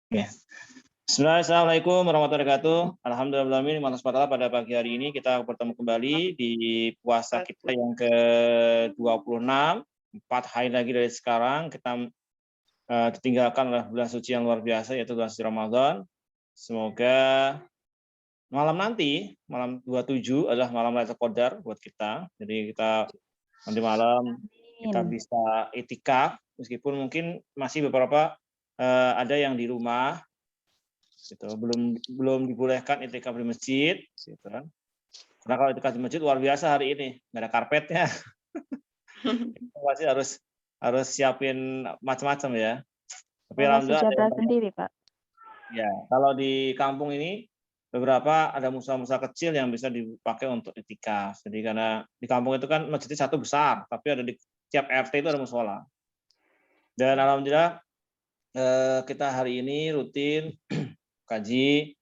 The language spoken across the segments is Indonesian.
Ya. Bismillah, Assalamualaikum warahmatullahi wabarakatuh. Alhamdulillah, pada pagi hari ini kita bertemu kembali di puasa kita yang ke-26. 4 hari lagi dari sekarang kita ditinggalkan oleh bulan suci yang luar biasa, yaitu bulan suci Ramadan. Semoga malam nanti, malam 27 adalah malam Lailatul Qadar buat kita. Jadi kita nanti malam kita Amin. bisa itikaf, meskipun mungkin masih beberapa ada yang di rumah gitu, belum belum dibolehkan itikaf di masjid, gitu kan. Karena kalau itikaf di masjid luar biasa hari ini, nggak ada karpetnya, pasti harus harus siapin macam-macam ya. Tapi Bawa alhamdulillah ada yang sejadah banyak sendiri, Pak. ya, kalau di kampung ini beberapa ada musola-musola kecil yang bisa dipakai untuk itikaf. Jadi karena di kampung itu kan masjidnya satu besar, tapi ada di tiap RT itu ada musola. Dan alhamdulillah kita hari ini rutin kaji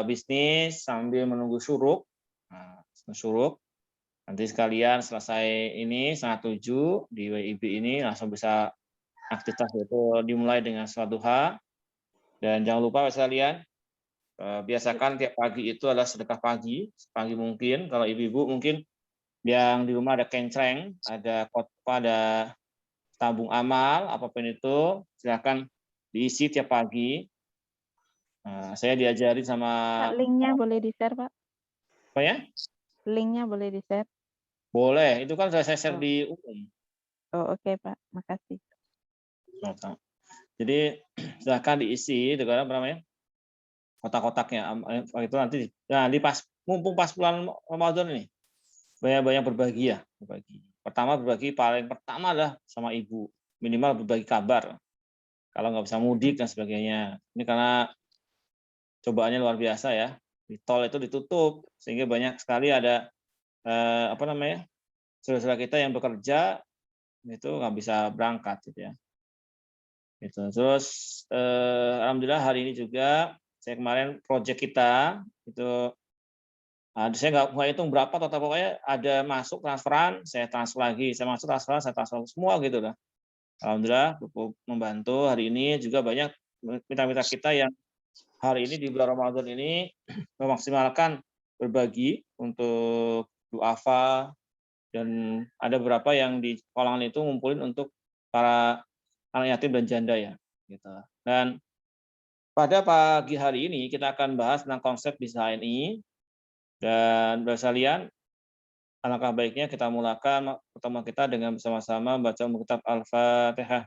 bisnis sambil menunggu syuruk. Nah, syuruk nanti sekalian selesai ini 6:30 di WIB ini langsung bisa aktivitas itu dimulai dengan sholat duha. Dan jangan lupa sekalian, biasakan tiap pagi itu adalah sedekah pagi, sepagi mungkin. Kalau ibu-ibu mungkin yang di rumah ada kencreng, ada ada tabung amal, apapun itu, silakan diisi tiap pagi. Saya diajari sama Pak, link-nya boleh di-share, Pak? apa ya? Link-nya boleh di-share? Boleh, itu kan sudah saya share Oh, di umum. oh oke, Pak. Makasih. Jadi silakan diisi dengan apa namanya, kotak-kotaknya, itu nanti nah di pas mumpung pas bulan Ramadan ini, banyak-banyak berbagi ya, berbagi. Pertama berbagi paling pertama adalah sama ibu, minimal berbagi kabar, kalau nggak bisa mudik dan sebagainya. Ini karena cobaannya luar biasa ya, di tol itu ditutup, sehingga banyak sekali ada, apa namanya, saudara-saudara kita yang bekerja, itu nggak bisa berangkat gitu ya. Gitu. Terus, alhamdulillah hari ini juga saya kemarin project kita itu saya nggak hitung berapa total, pokoknya ada masuk transferan, saya transfer lagi, saya masuk transferan, saya transfer semua gitu lah. Alhamdulillah cukup membantu. Hari ini juga banyak mitra-mitra kita yang hari ini di bulan Ramadan ini memaksimalkan berbagi untuk duafa dan ada beberapa yang di kolangan itu ngumpulin untuk para anak yatim dan janda ya, gitu. Dan pada pagi hari ini kita akan bahas tentang konsep bis HNI dan Bapak sekalian, alangkah baiknya kita mulakan pertemuan kita dengan bersama-sama membaca kitab Al-Fatihah.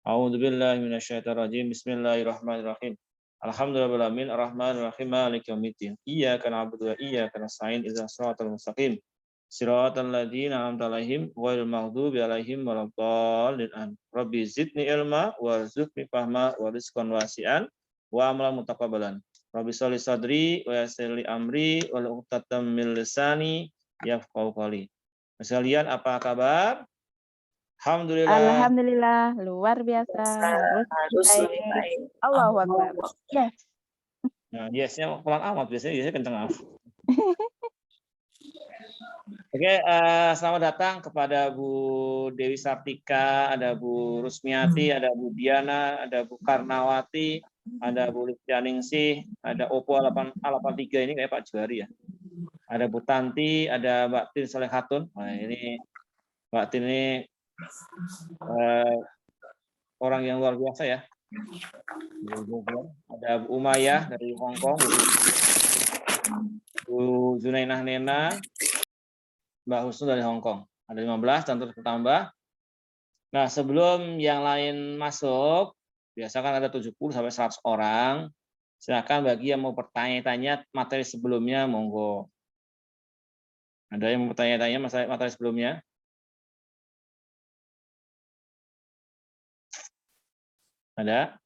A'udzubillahi minasyaitonirrajim. Bismillahirrahmanirrahim. Alhamdulillahirabbil alamin, arrahmanir rahim, maliki yaumiddin. Iyyaka na'budu wa iyyaka nasta'in, ihdinas shiratal mustaqim. Shiratal ladzina an'amta 'alaihim ghairil maghdubi 'alaihim waladdallin. Rabbi zidni ilma warzuqni fahma wa rizqan wasi'an wa amalan mutaqabbalan. Rabbi sholli sadri wa yassir li amri wahlul 'uqdatam min lisani yafqahu qawli. Sekalian apa kabar? Alhamdulillah. Alhamdulillah, luar biasa, harus lebih Harus lebih baik. baik. Allahu Akbar. Allah. Yes. Nah, yes-nya pelan amat, biasanya kenceng amat. Oke, selamat datang kepada Bu Dewi Sartika, ada Bu Rusmiati, ada Bu Diana, ada Bu Karnawati, ada Bu Listianingsih, ada Oppo A83 ini kayak Pak Juari ya. Ada Bu Tanti, ada Mbak Tin Solehatun. Nah, ini Mbak Tin ini orang yang luar biasa ya. Ada Bu Umayyah dari Hong Kong, Bu Zunainah Nena, Mbak Husnu dari Hong Kong. Ada 15 dan terus bertambah. Nah, sebelum yang lain masuk, biasa kan ada 70 sampai 100 orang. Silakan bagi yang mau bertanya-tanya materi sebelumnya, monggo. Ada yang mau bertanya-tanya materi sebelumnya? Ada?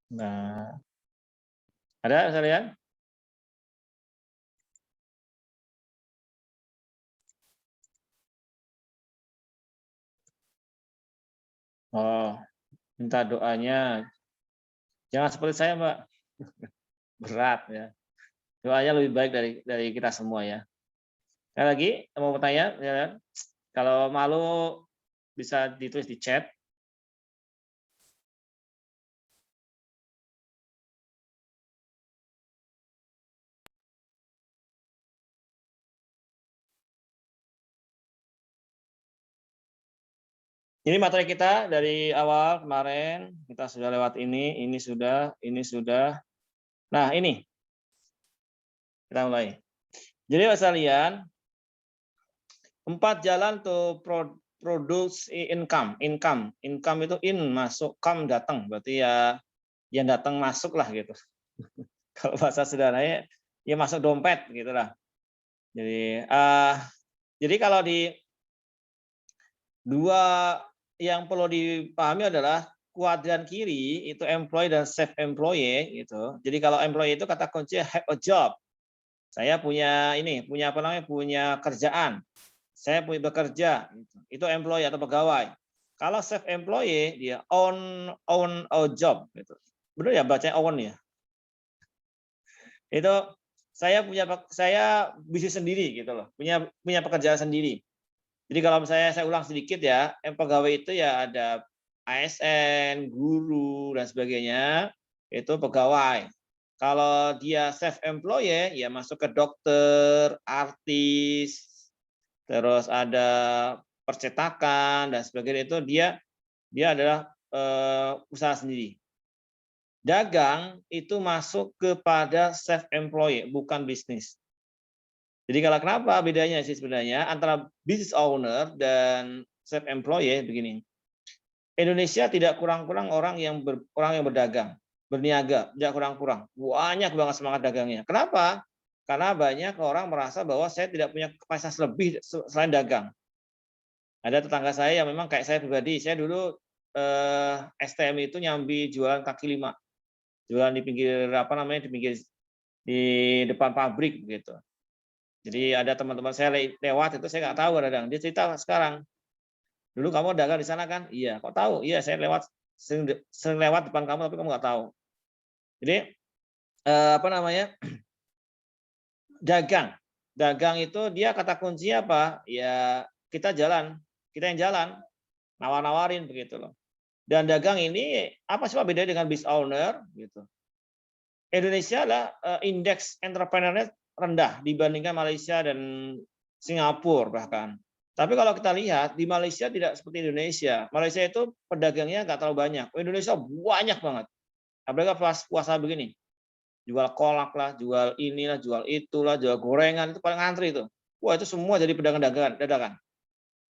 Nah, ada sekalian? Oh, minta doanya. Jangan seperti saya, Mbak. Berat ya. Doanya lebih baik dari kita semua ya. Sekali lagi mau bertanya, ya, kalau malu bisa ditulis di chat. Ini materi kita dari awal kemarin, kita sudah lewat ini sudah, ini sudah. Nah, ini kita mulai. Jadi Mas kalian, 4 jalan to produce income. Income itu in masuk, come datang. Berarti ya yang datang masuk lah gitu. Kalau bahasa sederhananya ya masuk dompet gitulah. Jadi kalau di dua yang perlu dipahami adalah kuadran kiri itu employee dan self employee gitu. Jadi kalau employee itu kata kunci have a job. Saya punya punya kerjaan. Saya punya bekerja gitu. Itu employee atau pegawai. Kalau self employee dia own a job gitu. Benar ya bacanya own ya. Itu saya bisnis sendiri gitu loh. Punya pekerjaan sendiri. Jadi kalau misalnya saya ulang sedikit ya, pegawai itu ya ada ASN, guru, dan sebagainya, itu pegawai. Kalau dia self-employed, ya masuk ke dokter, artis, terus ada percetakan, dan sebagainya, itu dia adalah usaha sendiri. Dagang itu masuk kepada self-employed, bukan bisnis. Jadi kalau kenapa bedanya sih sebenarnya antara business owner dan self employed begini. Indonesia tidak kurang-kurang orang yang berdagang, berniaga, tidak kurang-kurang. Banyak banget semangat dagangnya. Kenapa? Karena banyak orang merasa bahwa saya tidak punya kapasitas lebih selain dagang. Ada tetangga saya yang memang kayak saya pribadi. Saya dulu STM itu nyambi jualan kaki lima, jualan di pinggir di depan pabrik begitu. Jadi ada teman-teman saya lewat itu saya nggak tahu kadang. Dia cerita sekarang. Dulu kamu dagang di sana kan? Iya. Kok tahu? Iya, saya sering lewat depan kamu tapi kamu nggak tahu. Jadi dagang. Dagang itu dia kata kuncinya apa? Ya kita yang jalan, nawar-nawarin begitu loh. Dan dagang ini apa sih Pak bedanya dengan business owner gitu? Indonesia adalah indeks entrepreneur-nya rendah dibandingkan Malaysia dan Singapura bahkan. Tapi kalau kita lihat di Malaysia tidak seperti Indonesia. Malaysia itu pedagangnya nggak terlalu banyak. Indonesia banyak banget. Apalagi pas puasa begini. Jual kolak lah, jual inilah, jual itulah, jual gorengan itu paling ngantri itu. Wah itu semua jadi pedagang dadakan.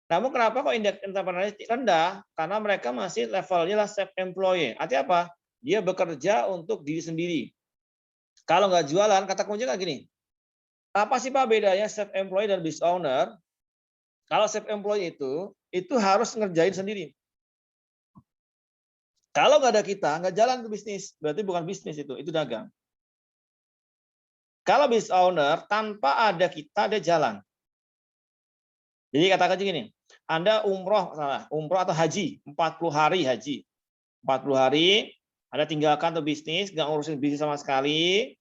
Namun kenapa kok indeks entrepreneur rendah? Karena mereka masih levelnya lah self employed. Artinya apa? Dia bekerja untuk diri sendiri. Kalau nggak jualan, kata kuncinya kayak gini. Apa sih Pak bedanya self employed dan business owner? Kalau self employed itu harus ngerjain sendiri. Kalau nggak ada kita, nggak jalan ke bisnis. Berarti bukan bisnis itu dagang. Kalau business owner, tanpa ada kita, dia jalan. Jadi katakan gini, Anda umroh atau haji, 40 hari haji. 40 hari, Anda tinggalkan tuh bisnis, nggak ngurusin bisnis sama sekali,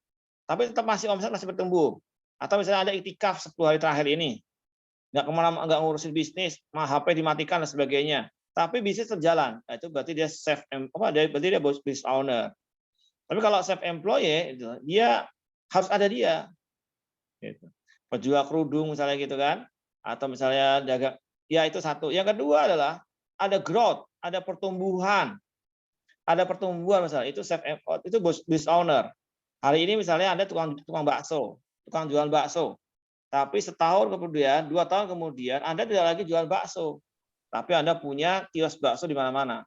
tapi tetap omset masih bertumbuh. Atau misalnya Anda iktikaf 10 hari terakhir ini, nggak kemana, nggak ngurusin bisnis, HP dimatikan dan sebagainya, tapi bisnis terjalan. Nah, itu berarti dia berarti dia business owner. Tapi kalau self employed dia harus ada dia. Gitu. Penjual kerudung misalnya gitu kan, atau misalnya dagang, ya itu satu. Yang kedua adalah ada growth, ada pertumbuhan. Ada pertumbuhan misalnya, itu self employed, itu business owner. Hari ini misalnya Anda tukang bakso, tukang jualan bakso. Tapi setahun kemudian, 2 tahun kemudian, Anda tidak lagi jual bakso. Tapi Anda punya kios bakso di mana-mana.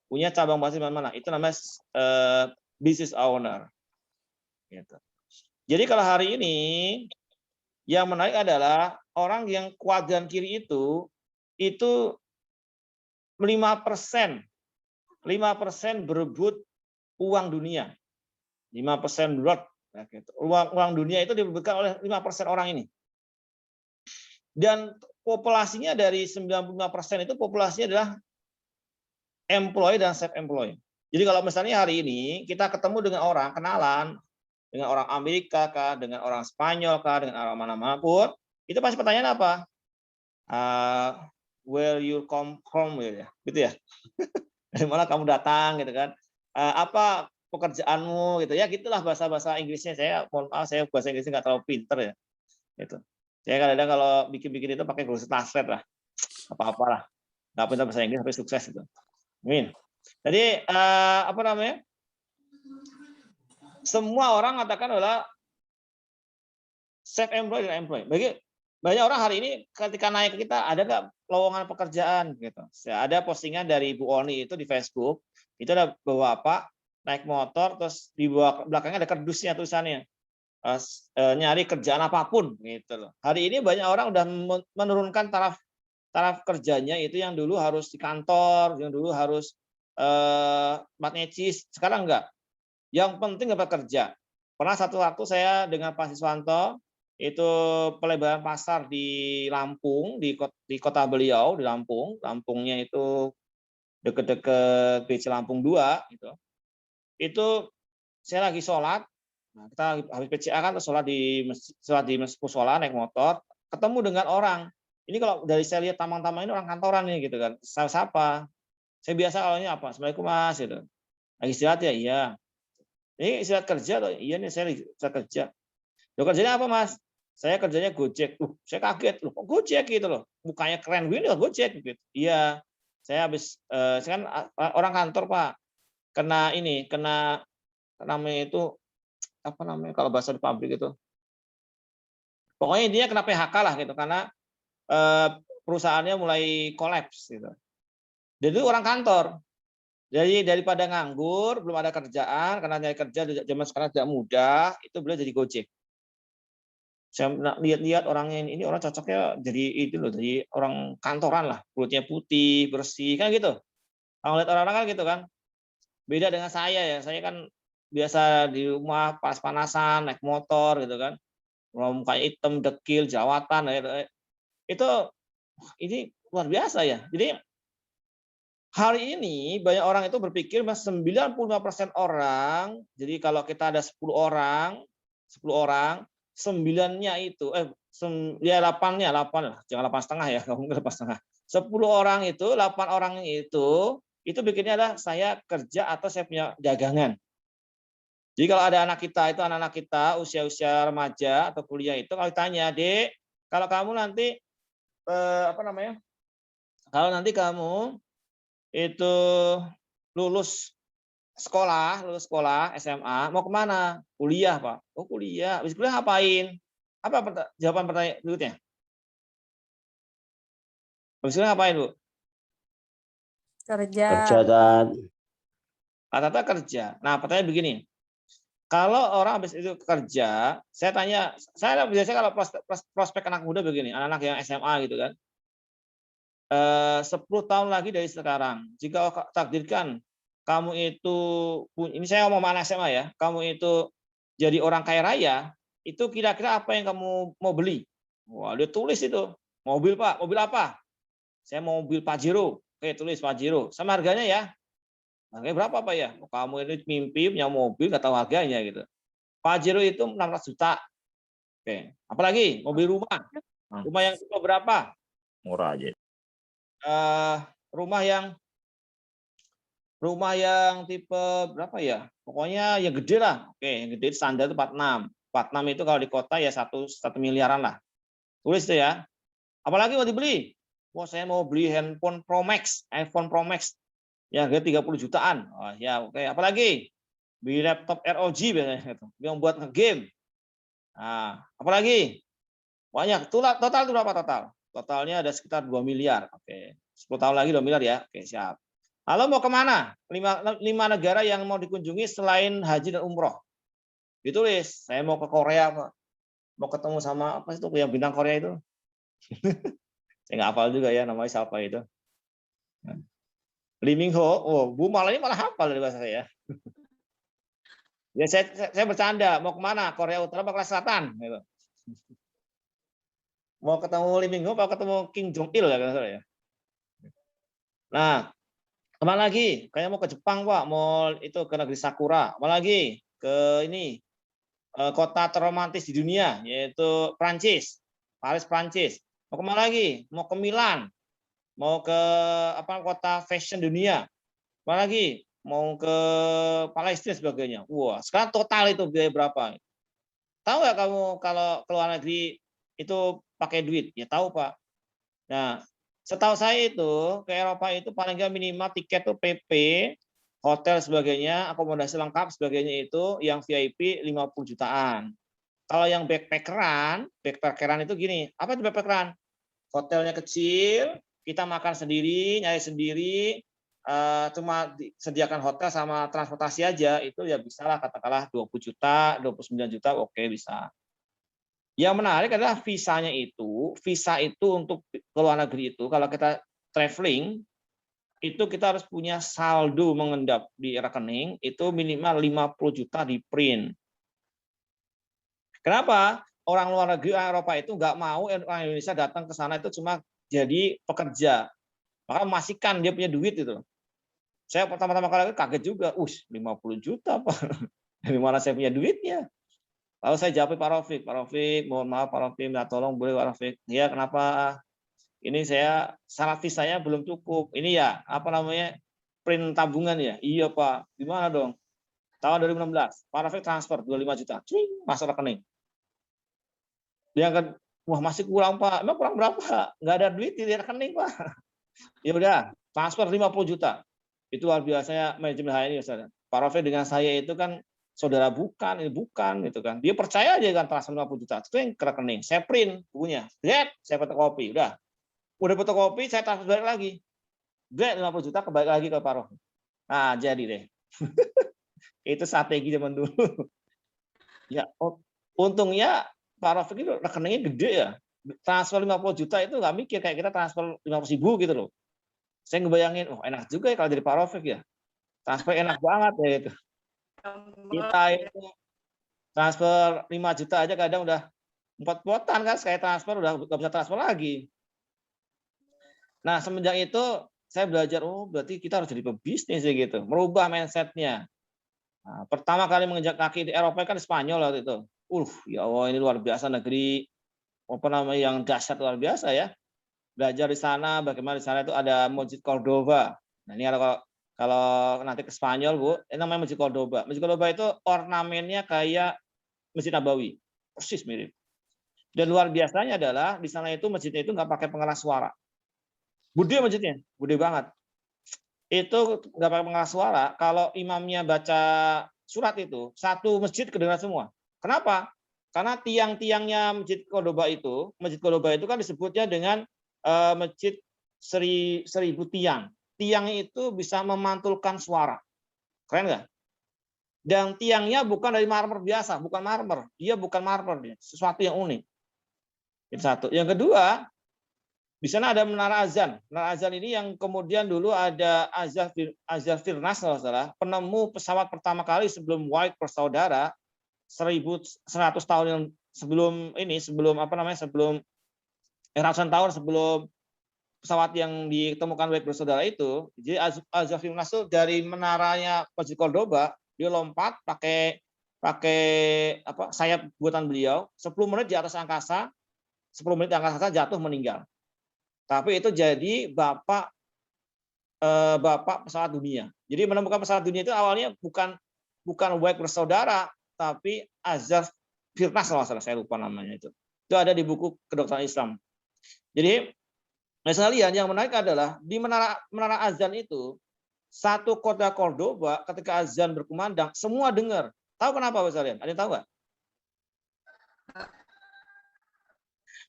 Punya cabang bakso di mana-mana. Itu namanya business owner. Gitu. Jadi kalau hari ini, yang menarik adalah orang yang kuadran kiri itu 5%. 5% berebut uang dunia. 5% berebut. Uang dunia itu diperebutkan oleh 5% orang ini. Dan populasinya dari 95% itu populasinya adalah employee dan self-employed. Jadi kalau misalnya hari ini kita ketemu dengan orang, kenalan, dengan orang Amerika kah, dengan orang Spanyol kah, dengan orang mana-mana pun, itu pasti pertanyaan apa? Where you come from, gitu ya. Dari mana kamu datang, gitu kan? Apa pekerjaanmu, gitu ya? Gitulah bahasa-bahasa Inggrisnya. Saya mohon maaf, saya bahasa Inggrisnya nggak terlalu pinter ya. Gitu. Saya kadang-kadang kalau bikin-bikin itu pakai Google Translate lah, apa-apalah. Nggak pintar bahasa Inggris tapi sukses itu. Amin. Jadi apa namanya? Semua orang mengatakan adalah self-employed dan employed. Banyak orang hari ini ketika naik ke kita, ada nggak lowongan pekerjaan gitu. Ada postingan dari Bu Oni itu di Facebook, itu ada bapak naik motor terus di belakangnya ada kardusnya tulisannya nyari kerjaan apapun gitu loh. Hari ini banyak orang udah menurunkan taraf kerjanya itu yang dulu harus di kantor, yang dulu harus necis, sekarang enggak. Yang penting dapat kerja. Pernah satu waktu saya dengan Pak Siswanto itu pelebaran pasar di Lampung, di kota beliau di Lampung. Lampungnya itu deket-deket BC Lampung 2 gitu. Itu saya lagi sholat. Nah, kita habis PCA kan sholat di musola naik motor, ketemu dengan orang. Ini kalau dari saya lihat tamang-tamang ini orang kantoran nih gitu kan. Saya sapa. Saya biasa kalaunya apa? Assalamualaikum Mas gitu. Lagi istirahat ya? Iya. Ini istirahat kerja atau iya nih saya istirahat kerja. Loh kerjanya apa Mas? Saya kerjanya Gojek. Saya kaget loh, kok Gojek gitu loh. Mukanya keren gini loh Gojek gitu. Iya. Saya habis saya kan orang kantor, Pak. Kena namanya itu apa namanya kalau bahasa di pabrik itu. Pokoknya intinya kena PHK lah gitu karena perusahaannya mulai kolaps gitu. Dan itu orang kantor. Jadi daripada nganggur, belum ada kerjaan, karena nyari kerja zaman sekarang tidak mudah, itu beliau jadi Gojek. Saya lihat-lihat orangnya ini orang cocoknya jadi itu loh, jadi orang kantoran lah, kulitnya putih, bersih, kan gitu. Kalau lihat orang-orang kan gitu kan. Beda dengan saya ya, saya kan biasa di rumah panas-panasan, naik motor gitu kan. Mukanya hitam, dekil, jawatan, itu ini luar biasa ya. Jadi hari ini banyak orang itu berpikir 95% orang, jadi kalau kita ada 10 orang, 9-nya itu ya 8-nya, 8 lah, jangan 8,5 ya, nggak mungkin 8,5. 10 orang itu, 8 orang itu bikinnya adalah saya kerja atau saya punya dagangan. Jadi kalau ada anak-anak kita usia-usia remaja atau kuliah itu kalau ditanya, "Dek, kalau kamu nanti apa namanya? Kalau nanti kamu itu lulus sekolah SMA, mau kemana? Kuliah, Pak. Oh, kuliah. Habis kuliah ngapain? Apa jawaban pertanyaan berikutnya? Habis kuliah ngapain, Bu? Kerja. Rata-rata kerja. Nah, pertanyaan begini. Kalau orang habis itu kerja, saya biasanya kalau prospek anak muda begini, anak-anak yang SMA gitu kan. 10 tahun lagi dari sekarang, jika takdirkan kamu itu, ini saya ngomong anak SMA ya, kamu itu jadi orang kaya raya, itu kira-kira apa yang kamu mau beli? Wah, dia tulis itu. Mobil, Pak. Mobil apa? Saya mau mobil Pajero. Oke, tulis Pajero. Sama harganya ya. Harganya berapa, Pak ya? Kamu ini mimpi punya mobil, nggak tahu harganya gitu. Pajero itu 600 juta. Oke. Apalagi? Mobil rumah. Rumah yang tipe berapa? Murah aja. Rumah yang tipe berapa ya? Pokoknya yang gede lah. Oke, yang gede standar itu 46. 46 itu kalau di kota ya 1 miliaran lah. Tulis itu ya. Apalagi mau dibeli? Wah, saya mau beli handphone Pro Max, iPhone Pro Max. Ya, harga 30 jutaan. Oh, ya, oke. Apalagi? Beli laptop ROG biasanya itu, yang buat nge-game. Nah, apalagi? Banyak. Total itu berapa total? Totalnya ada sekitar 2 miliar. Oke. 10 tahun lagi 2 miliar ya. Oke, siap. Lalu mau kemana? 5 negara yang mau dikunjungi selain haji dan umroh. Ditulis, saya mau ke Korea, Pak. Mau ketemu sama apa itu yang bintang Korea itu? Saya nggak hafal juga ya namanya siapa itu. Lee Min Ho. Oh, Bu Malah ini malah hafal dari bahasa saya. Ya saya bercanda, mau kemana? Korea Utara apa Korea Selatan? Gitu. Mau ketemu Lee Min Ho, mau ketemu Kim Jong Il ya. Nah, Kemana lagi? Kayaknya mau ke Jepang, Pak. Mau itu ke negeri Sakura. Kemana lagi? Ke ini kota terromantis di dunia, yaitu Prancis, Paris, Prancis. Mau kemana lagi? Mau ke Milan, mau ke apa kota fashion dunia. Kemana lagi? Mau ke Palestina sebagainya. Wah, sekarang total itu biaya berapa? Tahu nggak kamu kalau ke luar negeri itu pakai duit? Ya tahu, Pak. Nah, setahu saya itu ke Eropa itu paling nggak minimal tiket tuh PP, hotel sebagainya, akomodasi lengkap sebagainya itu yang VIP 50 jutaan. Kalau yang backpackeran itu gini, apa itu backpackeran? Hotelnya kecil, kita makan sendiri, nyari sendiri, cuma disediakan hotel sama transportasi aja, itu ya bisa lah katakanlah 20 juta, 29 juta, oke bisa. Yang menarik adalah visanya itu, visa itu untuk ke luar negeri itu, kalau kita traveling, itu kita harus punya saldo mengendap di rekening, itu minimal 50 juta di print. Kenapa? Orang luar negeri Eropa itu nggak mau orang Indonesia datang ke sana itu cuma jadi pekerja. Maka memastikan dia punya duit itu. Saya pertama-tama kali kaget juga, 50 juta Pak. Dari mana saya punya duitnya? Lalu saya jawab Pak Rafiq, mohon maaf Pak Rafiq, minta tolong boleh Pak Rafiq. Ya kenapa? Ini saya syarat visanya belum cukup. Ini ya apa namanya print tabungan ya? Iya Pak. Gimana dong? Tahun 2016, Pak Rafiq transfer 25 juta, masuk rekening. Dia kan, wah masih kurang Pak. Emang kurang berapa? Nggak ada duit di rekening Pak. Ya udah, transfer 50 juta. Itu luar biasanya manajemen hari ini. Pak Rafiq dengan saya itu kan saudara bukan, ini bukan gitu kan. Dia percaya aja kan transfer 50 juta. Itu yang ke rekening. Saya print bukunya. Saya fotokopi. Udah fotokopi, saya transfer balik lagi. 50 juta kembali lagi ke Pak Rafiq. Nah, jadi deh. Itu strategi zaman dulu. Ya, untungnya Pak Rafiq itu rekeningnya gede ya. Transfer 50 juta itu nggak mikir kayak kita transfer 50.000 gitu loh. Saya ngebayangin, oh enak juga ya kalau jadi Pak Rafiq ya. Transfer enak banget ya itu. Kita itu transfer 5 juta aja kadang udah empot-potan kan, saya transfer udah nggak bisa transfer lagi. Nah semenjak itu saya belajar, oh berarti kita harus jadi pebisnis ya gitu, merubah mindset-nya. Nah, pertama kali menginjak kaki di Eropa kan di Spanyol waktu itu. Ya Allah ini luar biasa negeri apa namanya yang dahsyat luar biasa ya. Belajar di sana, bagaimana di sana itu ada Masjid Cordoba. Nah ini kalau nanti ke Spanyol Bu, ini namanya Masjid Cordoba. Masjid Cordoba itu ornamennya kayak Masjid Nabawi, persis mirip. Dan luar biasanya adalah di sana itu masjidnya itu nggak pakai pengeras suara. Gede masjidnya, gede banget. Itu nggak pakai pengeras suara. Kalau imamnya baca surat itu, satu masjid kedengaran semua. Kenapa? Karena tiang-tiangnya Masjid Cordoba itu kan disebutnya dengan masjid seribu tiang. Tiangnya itu bisa memantulkan suara. Keren nggak? Dan tiangnya bukan dari marmer biasa, bukan marmer. Dia bukan marmer, sesuatu yang unik. Itu satu. Yang kedua, di sana ada menara azan. Menara azan ini yang kemudian dulu ada Azhar Firnas kalau salah, penemu pesawat pertama kali sebelum White bersaudara 1100 tahun yang sebelum ratusan tahun sebelum pesawat yang ditemukan White bersaudara itu. Jadi Azhar Firnas itu dari menaranya Masjid Cordoba dia lompat pakai sayap buatan beliau 10 menit di atas angkasa, 10 menit di angkasa jatuh meninggal. Tapi itu jadi bapak pesawat dunia. Jadi menemukan pesawat dunia itu awalnya bukan White bersaudara, tapi Azhar Firnas kalau salah, saya lupa namanya itu. Itu ada di buku Kedokteran Islam. Jadi, sekalian yang menarik adalah di menara azan itu satu kota Cordoba ketika azan berkumandang semua dengar. Tahu kenapa Pak sekalian? Ada yang tahu nggak?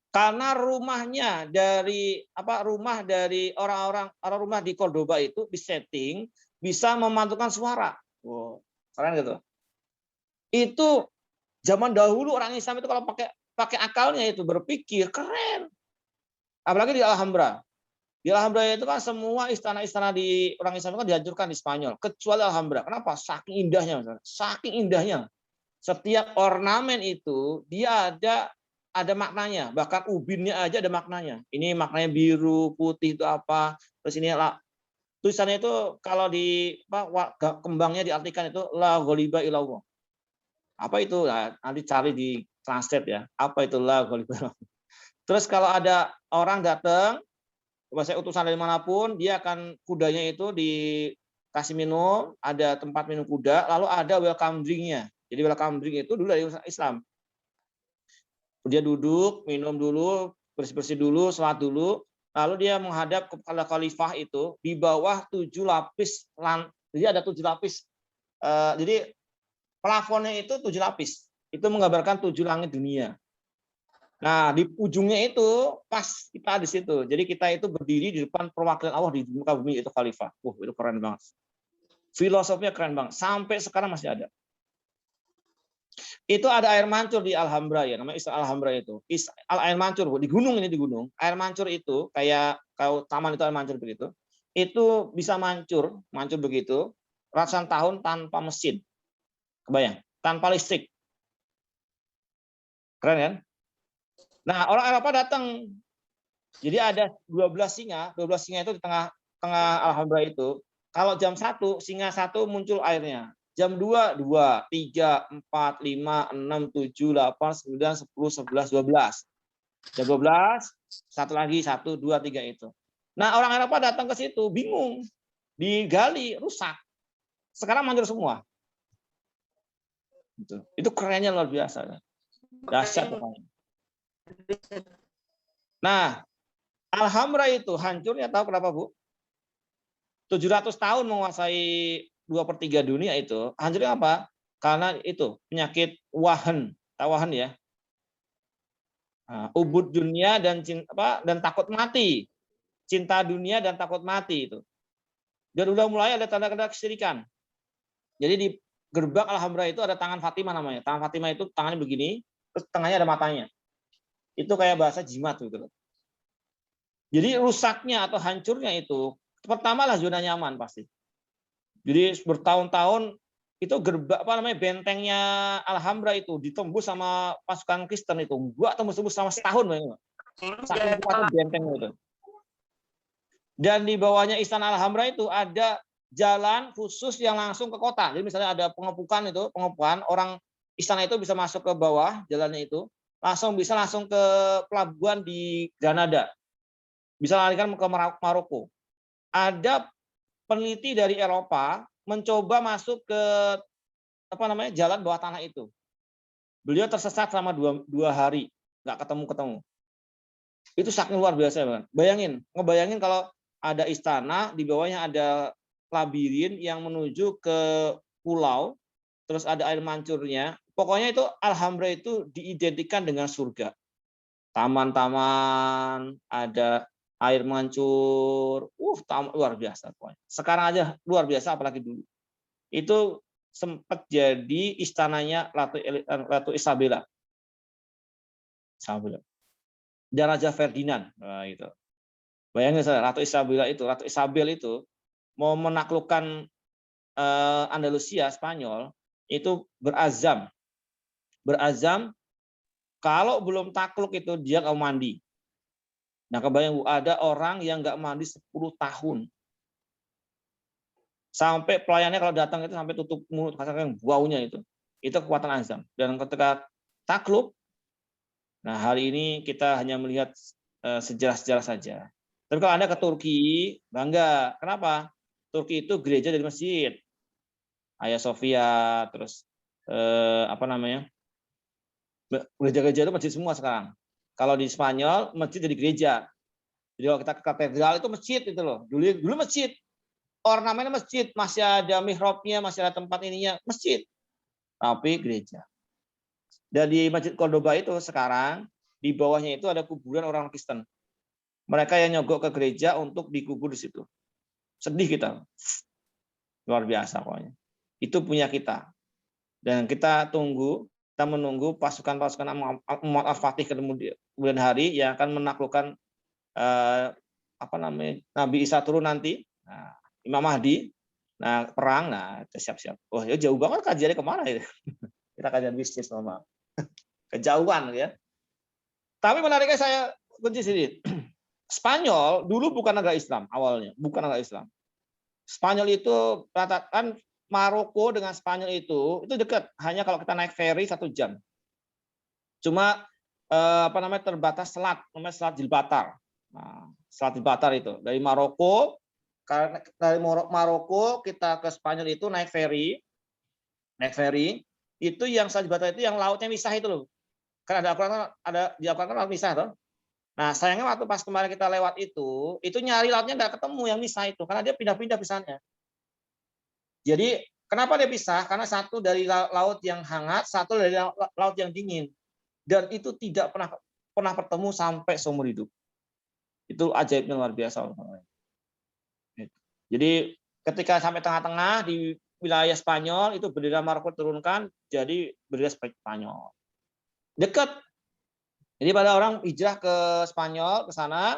Karena rumah dari orang di Cordoba itu disetting bisa memantulkan suara. Wow, keren gitu. Itu zaman dahulu orang Islam itu kalau pakai akalnya itu berpikir keren. Apalagi di Alhambra. Di Alhambra itu kan semua istana-istana di orang Islam itu kan dihancurkan di Spanyol, kecuali Alhambra. Kenapa? Saking indahnya, saking indahnya. Setiap ornamen itu dia ada maknanya, bahkan ubinnya aja ada maknanya. Ini maknanya biru, putih itu apa? Terus ini Tulisannya itu kalau di kembangnya diartikan itu la ghaliba illallah. Apa itu? Nah, nanti cari di translate ya. Apa itu la ghaliba illallah. Terus kalau ada orang datang, saya utusan dari manapun, dia akan kudanya itu dikasih minum, ada tempat minum kuda, lalu ada welcome drink-nya. Jadi welcome drink itu dulu dari Islam. Dia duduk, minum dulu, bersih-bersih dulu, sholat dulu, lalu dia menghadap kepada khalifah itu di bawah 7 lapis. Jadi ada 7 lapis. Jadi plafonnya itu 7 lapis. Itu menggambarkan 7 langit dunia. Nah, di ujungnya itu pas kita di situ. Jadi kita itu berdiri di depan perwakilan Allah di muka bumi, itu khalifah. Itu keren banget. Filosofinya keren banget. Sampai sekarang masih ada. Itu ada air mancur di Alhambra ya, namanya Istilah Alhambra itu. Air mancur di gunung ini, di gunung. Air mancur itu kayak kalau taman itu air mancur begitu. Itu bisa mancur begitu ratusan tahun tanpa mesin. Kebayang? Tanpa listrik. Keren kan? Nah, orang Eropa datang. Jadi ada 12 singa itu di tengah Alhambra itu. Kalau jam 1, singa 1 muncul airnya. Jam 2, 2, 3, 4, 5, 6, 7, 8, 9, 10, 11, 12. Jam 12, satu lagi, 1, 2, 3 itu. Nah, orang Eropa datang ke situ, bingung. Digali, rusak. Sekarang manjur semua. Itu kerennya luar biasa. Dahsyat pokoknya. Nah, Alhambra itu hancurnya tahu kenapa, Bu? 700 tahun menguasai 2/3 dunia itu. Hancurnya apa? Karena itu penyakit wahan. Tahu wahan ya? Nah, ubud dunia dan takut mati. Cinta dunia dan takut mati itu. Dan udah mulai ada tanda-tanda kesyirikan. Jadi di gerbang Alhambra itu ada tangan Fatimah namanya. Tangan Fatimah itu tangannya begini, terus tengahnya ada matanya. Itu kayak bahasa jimat gitu. Jadi rusaknya atau hancurnya itu pertama lah zona nyaman pasti. Jadi bertahun-tahun itu bentengnya Alhambra itu ditembus sama pasukan Kristen itu. Gua tembus-tembus sama setahun. Saking kuatnya benteng itu. Dan di bawahnya Istana Alhambra itu ada jalan khusus yang langsung ke kota. Jadi misalnya ada pengepukan orang istana itu bisa masuk ke bawah jalannya itu, langsung ke pelabuhan di Granada. Bisa larikan ke Maroko. Ada peneliti dari Eropa mencoba masuk ke jalan bawah tanah itu. Beliau tersesat selama 2 hari, nggak ketemu. Itu saking luar biasa, Bang. Ngebayangin kalau ada istana, di bawahnya ada labirin yang menuju ke pulau, terus ada air mancurnya. Pokoknya itu Alhambra itu diidentikan dengan surga. Taman-taman, ada air mancur, luar biasa pokoknya. Sekarang aja luar biasa, apalagi dulu. Itu sempat jadi istananya Ratu Isabella. Dan Raja Ferdinand. Nah, itu. Bayangin saya, Ratu Isabel itu mau menaklukkan Andalusia, Spanyol, itu berazam kalau belum takluk itu dia nggak mandi. Nah, kebayang, Bu, ada orang yang nggak mandi 10 tahun. Sampai pelayannya kalau datang itu sampai tutup mulut, karena baunya itu. Itu kekuatan azam. Dan ketika takluk, nah hari ini kita hanya melihat sejarah-sejarah saja. Tapi kalau Anda ke Turki, bangga. Kenapa? Turki itu gereja dari masjid. Hagia Sophia, terus gereja-gereja itu masjid semua sekarang. Kalau di Spanyol, masjid jadi gereja. Jadi kalau kita ke katedral itu masjid itu loh. Dulu masjid. Ornamennya masjid, masih ada mihrabnya, masih ada tempat ininya, masjid. Tapi gereja. Dan di Masjid Cordoba itu sekarang di bawahnya itu ada kuburan orang Kristen. Mereka yang nyogok ke gereja untuk dikubur di situ. Sedih kita. Luar biasa pokoknya. Itu punya kita. Dan kita menunggu pasukan-pasukan Muhammad Al-Fatih kemudian hari yang akan menaklukkan Nabi Isa turun nanti. Nah, Imam Mahdi, perang, siap-siap. Ya jauh banget kajiannya kemana ya? Kita kajian bisnis, Mama. Kejauhan ya. Tapi menariknya saya kunci sedikit. Spanyol dulu bukan negara Islam awalnya, bukan negara Islam. Spanyol itu kan Maroko dengan Spanyol itu dekat, hanya kalau kita naik ferry 1 jam. Cuma terbatas selat, namanya Selat Gibraltar. Nah, Selat Gibraltar itu dari Maroko, karena dari Maroko kita ke Spanyol itu naik ferry, itu yang Selat Gibraltar itu yang lautnya misah itu loh. Kan ada di Al-Quran kan laut misah toh. Nah, sayangnya waktu pas kemarin kita lewat itu nyari lautnya nggak ketemu yang misah itu, karena dia pindah-pindah pisahnya. Jadi kenapa dia pisah? Karena satu dari laut yang hangat, satu dari laut yang dingin, dan itu tidak pernah bertemu sampai seumur hidup. Itu ajaibnya luar biasa. Jadi ketika sampai tengah-tengah di wilayah Spanyol itu bendera Maroko turunkan, jadi bendera Spanyol. Dekat. Jadi pada orang hijrah ke Spanyol ke sana,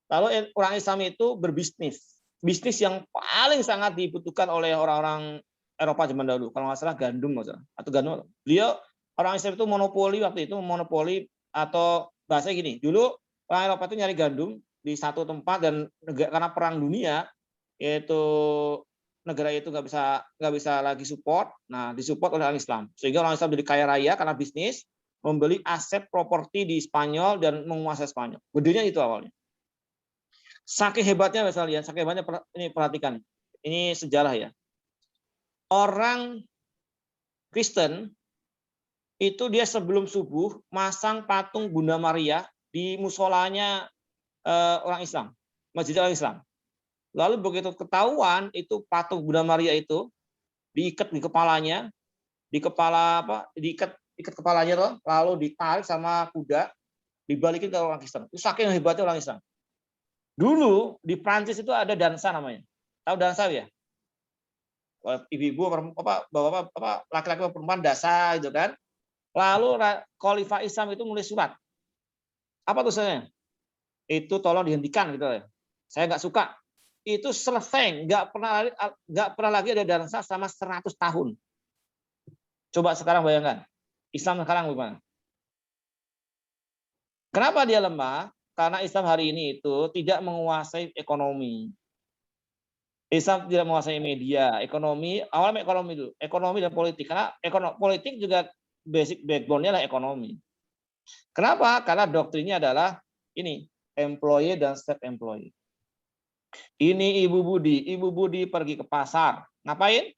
lalu orang Islam itu berbisnis. Bisnis yang paling sangat dibutuhkan oleh orang-orang Eropa zaman dahulu. Kalau nggak salah gandum atau gandum. Beliau orang Islam itu monopoli waktu itu, monopoli atau bahasa gini. Dulu orang Eropa itu nyari gandum di satu tempat dan karena perang dunia yaitu negara itu nggak bisa lagi support. Nah, disupport oleh orang Islam. Sehingga orang Islam jadi kaya raya karena bisnis, membeli aset properti di Spanyol dan menguasai Spanyol. Gedenya itu awalnya. Saking hebatnya misalnya, saking hebatnya ini perhatikan. Ini sejarah ya. Orang Kristen itu dia sebelum subuh masang patung Bunda Maria di musolanya orang Islam, masjid orang Islam. Lalu begitu ketahuan itu patung Bunda Maria itu diikat di kepalanya, diikat kepalanya loh, lalu ditarik sama kuda, dibalikin ke orang Kristen. Itu saking hebatnya orang Islam. Dulu di Prancis itu ada dansa namanya. Tahu dansa ya? Ibu-ibu, bapak-bapak, laki-laki perempuan dansa gitu kan. Lalu Khalifah Islam itu menulis surat. Apa tulisannya? Itu tolong dihentikan gitu ya. Saya nggak suka. Itu selesai, nggak pernah lagi ada dansa selama 100 tahun. Coba sekarang bayangkan, Islam sekarang gimana? Kenapa dia lemah? Karena Islam hari ini itu tidak menguasai ekonomi. Islam tidak menguasai media, ekonomi, awalnya ekonomi dulu, ekonomi dan politik. Karena politik juga basic backbone-nya adalah ekonomi. Kenapa? Karena doktrinnya adalah ini, employee dan self-employed. Ini Ibu Budi pergi ke pasar, ngapain?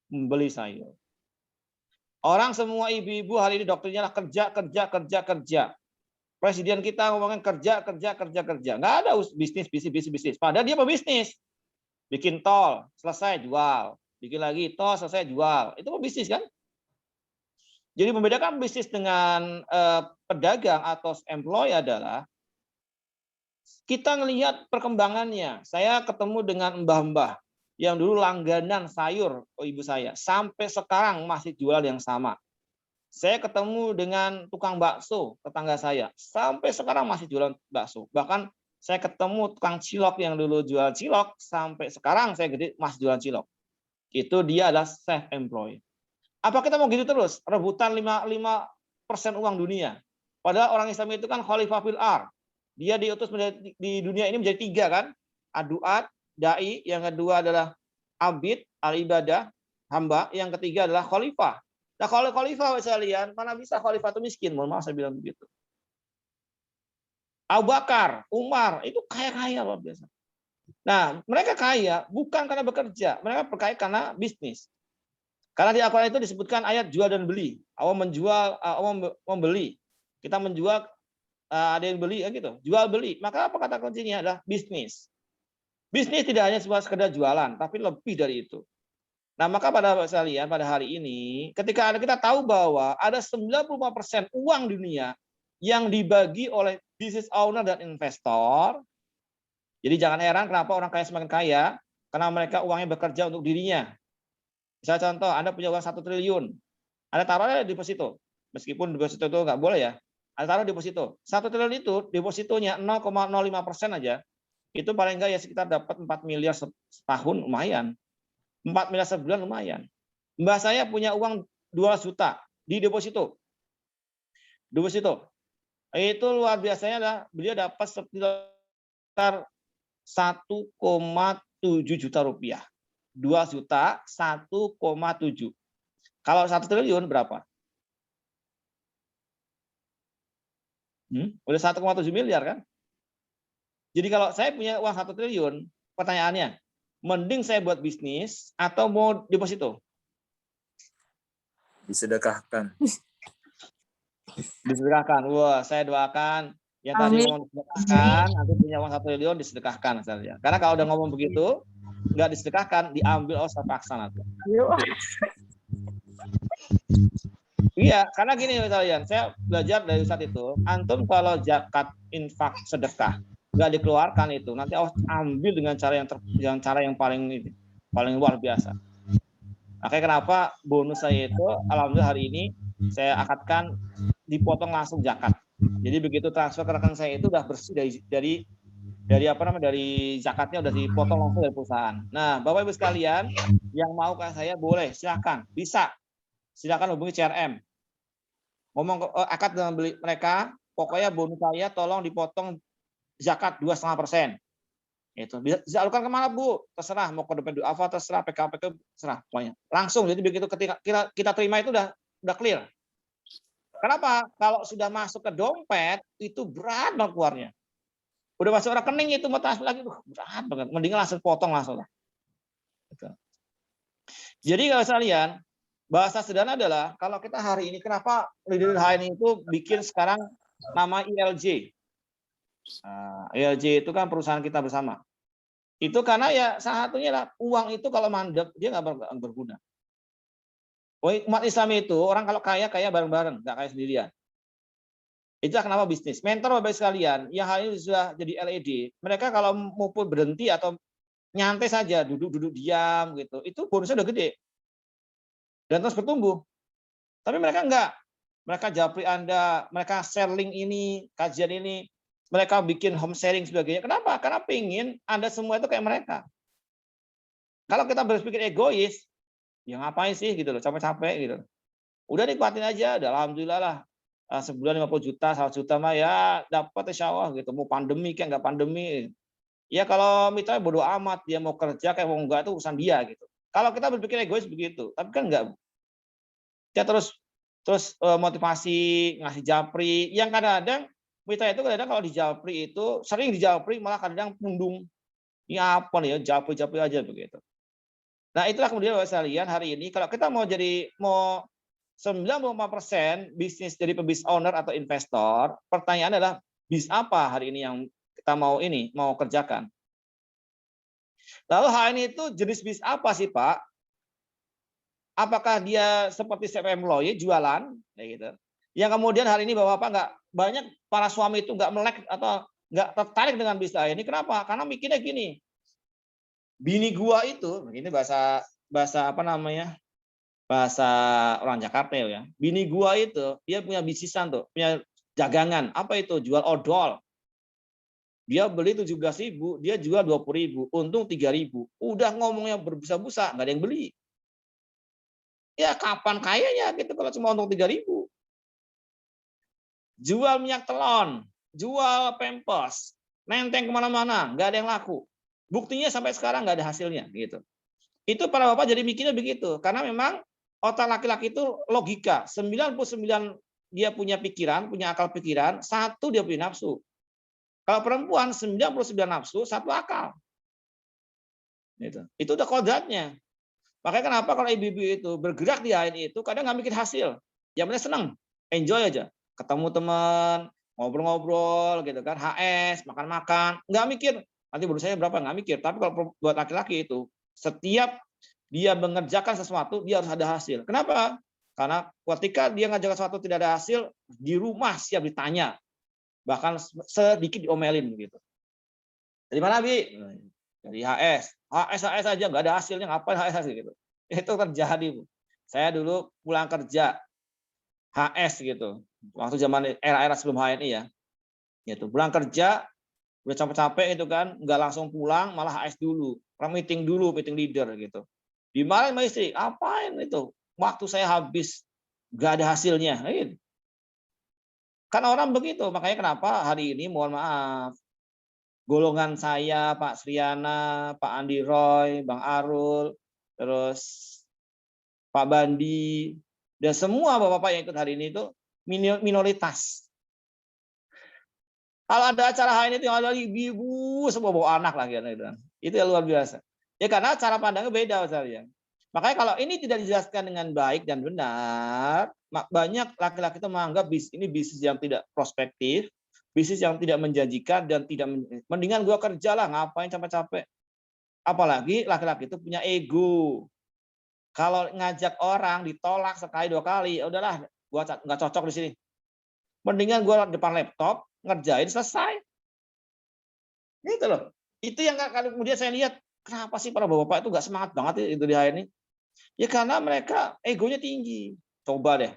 Membeli sayur. Orang semua ibu-ibu hari ini doktrinnya adalah kerja. Presiden kita ngomongin kerja. Nggak ada bisnis. Padahal dia pebisnis. Bikin tol, selesai jual. Bikin lagi tol, selesai jual. Itu pebisnis kan? Jadi membedakan bisnis dengan pedagang atau employee adalah kita ngelihat perkembangannya. Saya ketemu dengan mbah-mbah yang dulu langganan sayur ibu saya, sampai sekarang masih jual yang sama. Saya ketemu dengan tukang bakso tetangga saya, sampai sekarang masih jualan bakso. Bahkan saya ketemu tukang cilok yang dulu jual cilok, sampai sekarang saya gede masih jualan cilok. Itu dia adalah self-employed. Apa kita mau gitu terus? Rebutan 5% uang dunia. Padahal orang Islam itu kan khalifah fil ardh. Dia diutus di dunia ini menjadi 3 kan? Aduat, dai, yang kedua adalah abid, al-ibadah, hamba, yang ketiga adalah khalifah. Nah, kalau khalifah sekalian, mana bisa khalifah itu miskin? Mohon maaf saya bilang begitu. Abu Bakar, Umar, itu kaya-kaya luar biasa. Nah, mereka kaya bukan karena bekerja, mereka berkaya karena bisnis. Karena di Al-Quran itu disebutkan ayat jual dan beli. Allah menjual, Allah membeli. Kita menjual, ada yang beli, gitu. Jual beli. Maka apa kata kuncinya adalah bisnis. Bisnis tidak hanya sekedar jualan, tapi lebih dari itu. Nah, maka pada sekalian pada hari ini, ketika kita tahu bahwa ada 95% uang dunia yang dibagi oleh business owner dan investor, jadi jangan heran kenapa orang kaya semakin kaya, karena mereka uangnya bekerja untuk dirinya. Misalnya contoh, Anda punya uang 1 triliun, Anda taruhnya di deposito, meskipun deposito itu nggak boleh ya, Anda taruh deposito. 1 triliun itu depositonya 0,05% aja, itu paling nggak ya sekitar dapat 4 miliar setahun, lumayan. 4 miliar sebulan lumayan. Mbak saya punya uang 2 juta di deposito. Deposito. Itu luar biasanya adalah beliau dapat sekitar 1,3 7 juta rupiah. 2 juta 1,7. Kalau 1 triliun berapa? Udah 1,7 miliar kan? Jadi kalau saya punya uang 1 triliun, pertanyaannya, mending saya buat bisnis atau mau deposito? Disedekahkan. Disedekahkan. Wah, saya doakan yang tadi Amin. ngomong disedekahkan, nanti punya uang 1 triliun disedekahkan saja. Karena kalau udah ngomong begitu, nggak disedekahkan, diambil oleh paksa nanti. Iya, karena gini kalian, saya belajar dari Ustadz itu, antum kalau zakat, infak, sedekah nggak dikeluarkan itu, nanti ambil dengan cara yang paling luar biasa. Makanya kenapa bonus saya itu, alhamdulillah hari ini saya akadkan dipotong langsung zakat. Jadi begitu transfer ke rekening saya itu udah bersih dari zakatnya udah dipotong langsung dari perusahaan. Nah, Bapak Ibu sekalian, yang mau ke saya boleh, silakan, bisa. Silakan hubungi CRM. Ngomong akad dengan mereka, pokoknya bonus saya tolong dipotong zakat 2,5%. Itu bisa disalurkan kemana Bu? Terserah, mau ke dompet apa terserah, PKP terserah, pokoknya langsung. Jadi begitu ketika kita terima itu udah clear. Kenapa? Kalau sudah masuk ke dompet itu berat banget keluarnya. Udah masuk rekening itu mau transfer lagi, berat banget. Mendingan langsung potong langsung lah. Gitu. Jadi kalau sekalian, bahasa sederhana adalah kalau kita hari ini kenapa Leader HN itu bikin sekarang nama ILJ. ILJ itu kan perusahaan kita bersama. Itu karena ya salah satunya lah uang itu kalau mandek dia nggak berguna. Umat Islam itu orang kalau kaya bareng-bareng, nggak kaya sendirian. Itulah kenapa bisnis. Mentor Bapak sekalian, yang hari ini sudah jadi LED, mereka kalau mau berhenti atau nyantai saja, duduk diam gitu, itu bonusnya udah gede dan terus bertumbuh. Tapi mereka enggak. Mereka japri Anda, mereka share link ini, kajian ini, mereka bikin home sharing sebagainya. Kenapa? Karena pengen Anda semua itu kayak mereka. Kalau kita berpikir egois, ya ngapain sih gitu loh, capek-capek gitu. Udah nikmatin aja, udah alhamdulillah lah. Sebulan 50 juta, 100 juta mah ya dapat insya Allah gitu. Mau pandemi kayak nggak pandemi. Ya kalau misalnya bodoh amat, dia mau kerja kayak mau enggak itu urusan dia gitu. Kalau kita berpikir egois begitu, tapi kan enggak. Dia terus motivasi, ngasih japri. Yang kadang-kadang kita itu kadang kalau di japri itu sering di japri malah kadang pundung. Ini apa nih ya, japri aja begitu. Nah, itulah kemudian Bapak sekalian hari ini kalau kita mau 95% bisnis dari pebisnis owner atau investor, pertanyaan adalah bis apa hari ini yang kita mau kerjakan. Lalu HN itu jenis bis apa sih Pak? Apakah dia seperti CPM Loye jualan, kayak gitu? Yang kemudian hari ini Bapak nggak banyak para suami itu nggak melek atau nggak tertarik dengan bis ini. Kenapa? Karena mikirnya gini, bini gua itu, ini bahasa apa namanya? Bahasa orang Jakarta ya. Bini gua itu dia punya bisnisan tuh, punya dagangan. Apa itu? Jual odol. Dia beli 17.000, dia jual 20.000, untung 3.000. Udah ngomongnya berbusa-busa, nggak ada yang beli. Ya kapan kayanya gitu kalau cuma untung 3.000. Jual minyak telon, jual Pampers, nenteng kemana-mana, nggak ada yang laku. Buktinya sampai sekarang nggak ada hasilnya gitu. Itu para bapak jadi mikirnya begitu, karena memang otak laki-laki itu logika. 99 dia punya pikiran, punya akal pikiran, 1 dia punya nafsu. Kalau perempuan 99 nafsu, 1 akal. Itu udah kodratnya. Makanya kenapa kalau ibu-ibu itu bergerak di HN itu kadang nggak mikir hasil. Yang penting seneng, enjoy aja. Ketemu teman, ngobrol-ngobrol gitu kan, HS, makan-makan, nggak mikir nanti bonusnya berapa, nggak mikir. Tapi kalau buat laki-laki itu setiap dia mengerjakan sesuatu dia harus ada hasil. Kenapa? Karena ketika dia ngerjakan sesuatu tidak ada hasil, di rumah siap ditanya, bahkan sedikit diomelin begitu. Dari mana Bi? Dari HS aja nggak ada hasilnya, ngapain HS gitu. Itu terjadi Bu. Saya dulu pulang kerja HS gitu, waktu zaman era sebelum HNI ya, gitu. Pulang kerja udah capek-capek itu kan, nggak langsung pulang, malah HS dulu, meeting leader gitu. Dimarahin sama istri, apain itu? Waktu saya habis, nggak ada hasilnya. Gitu. Kan orang begitu, makanya kenapa hari ini mohon maaf, golongan saya, Pak Sriana, Pak Andi Roy, Bang Arul, terus Pak Bandi, dan semua bapak-bapak yang ikut hari ini itu minoritas. Kalau ada acara hari ini yang ada ibu-ibu semua bawa anak lagi gitu. Itu yang luar biasa. Ya karena cara pandangnya beda misalnya. Makanya kalau ini tidak dijelaskan dengan baik dan benar, banyak laki-laki itu menganggap ini bisnis yang tidak prospektif, bisnis yang tidak menjanjikan dan tidak mendingan gua kerja lah, ngapain capek-capek. Apalagi laki-laki itu punya ego. Kalau ngajak orang ditolak sekali dua kali, ya udahlah, gua nggak cocok di sini. Mendingan gua depan laptop ngerjain selesai. Gitu loh. Itu yang kemudian saya lihat, kenapa sih para bapak itu nggak semangat banget itu di hari ini? Ya karena mereka egonya tinggi. Coba deh.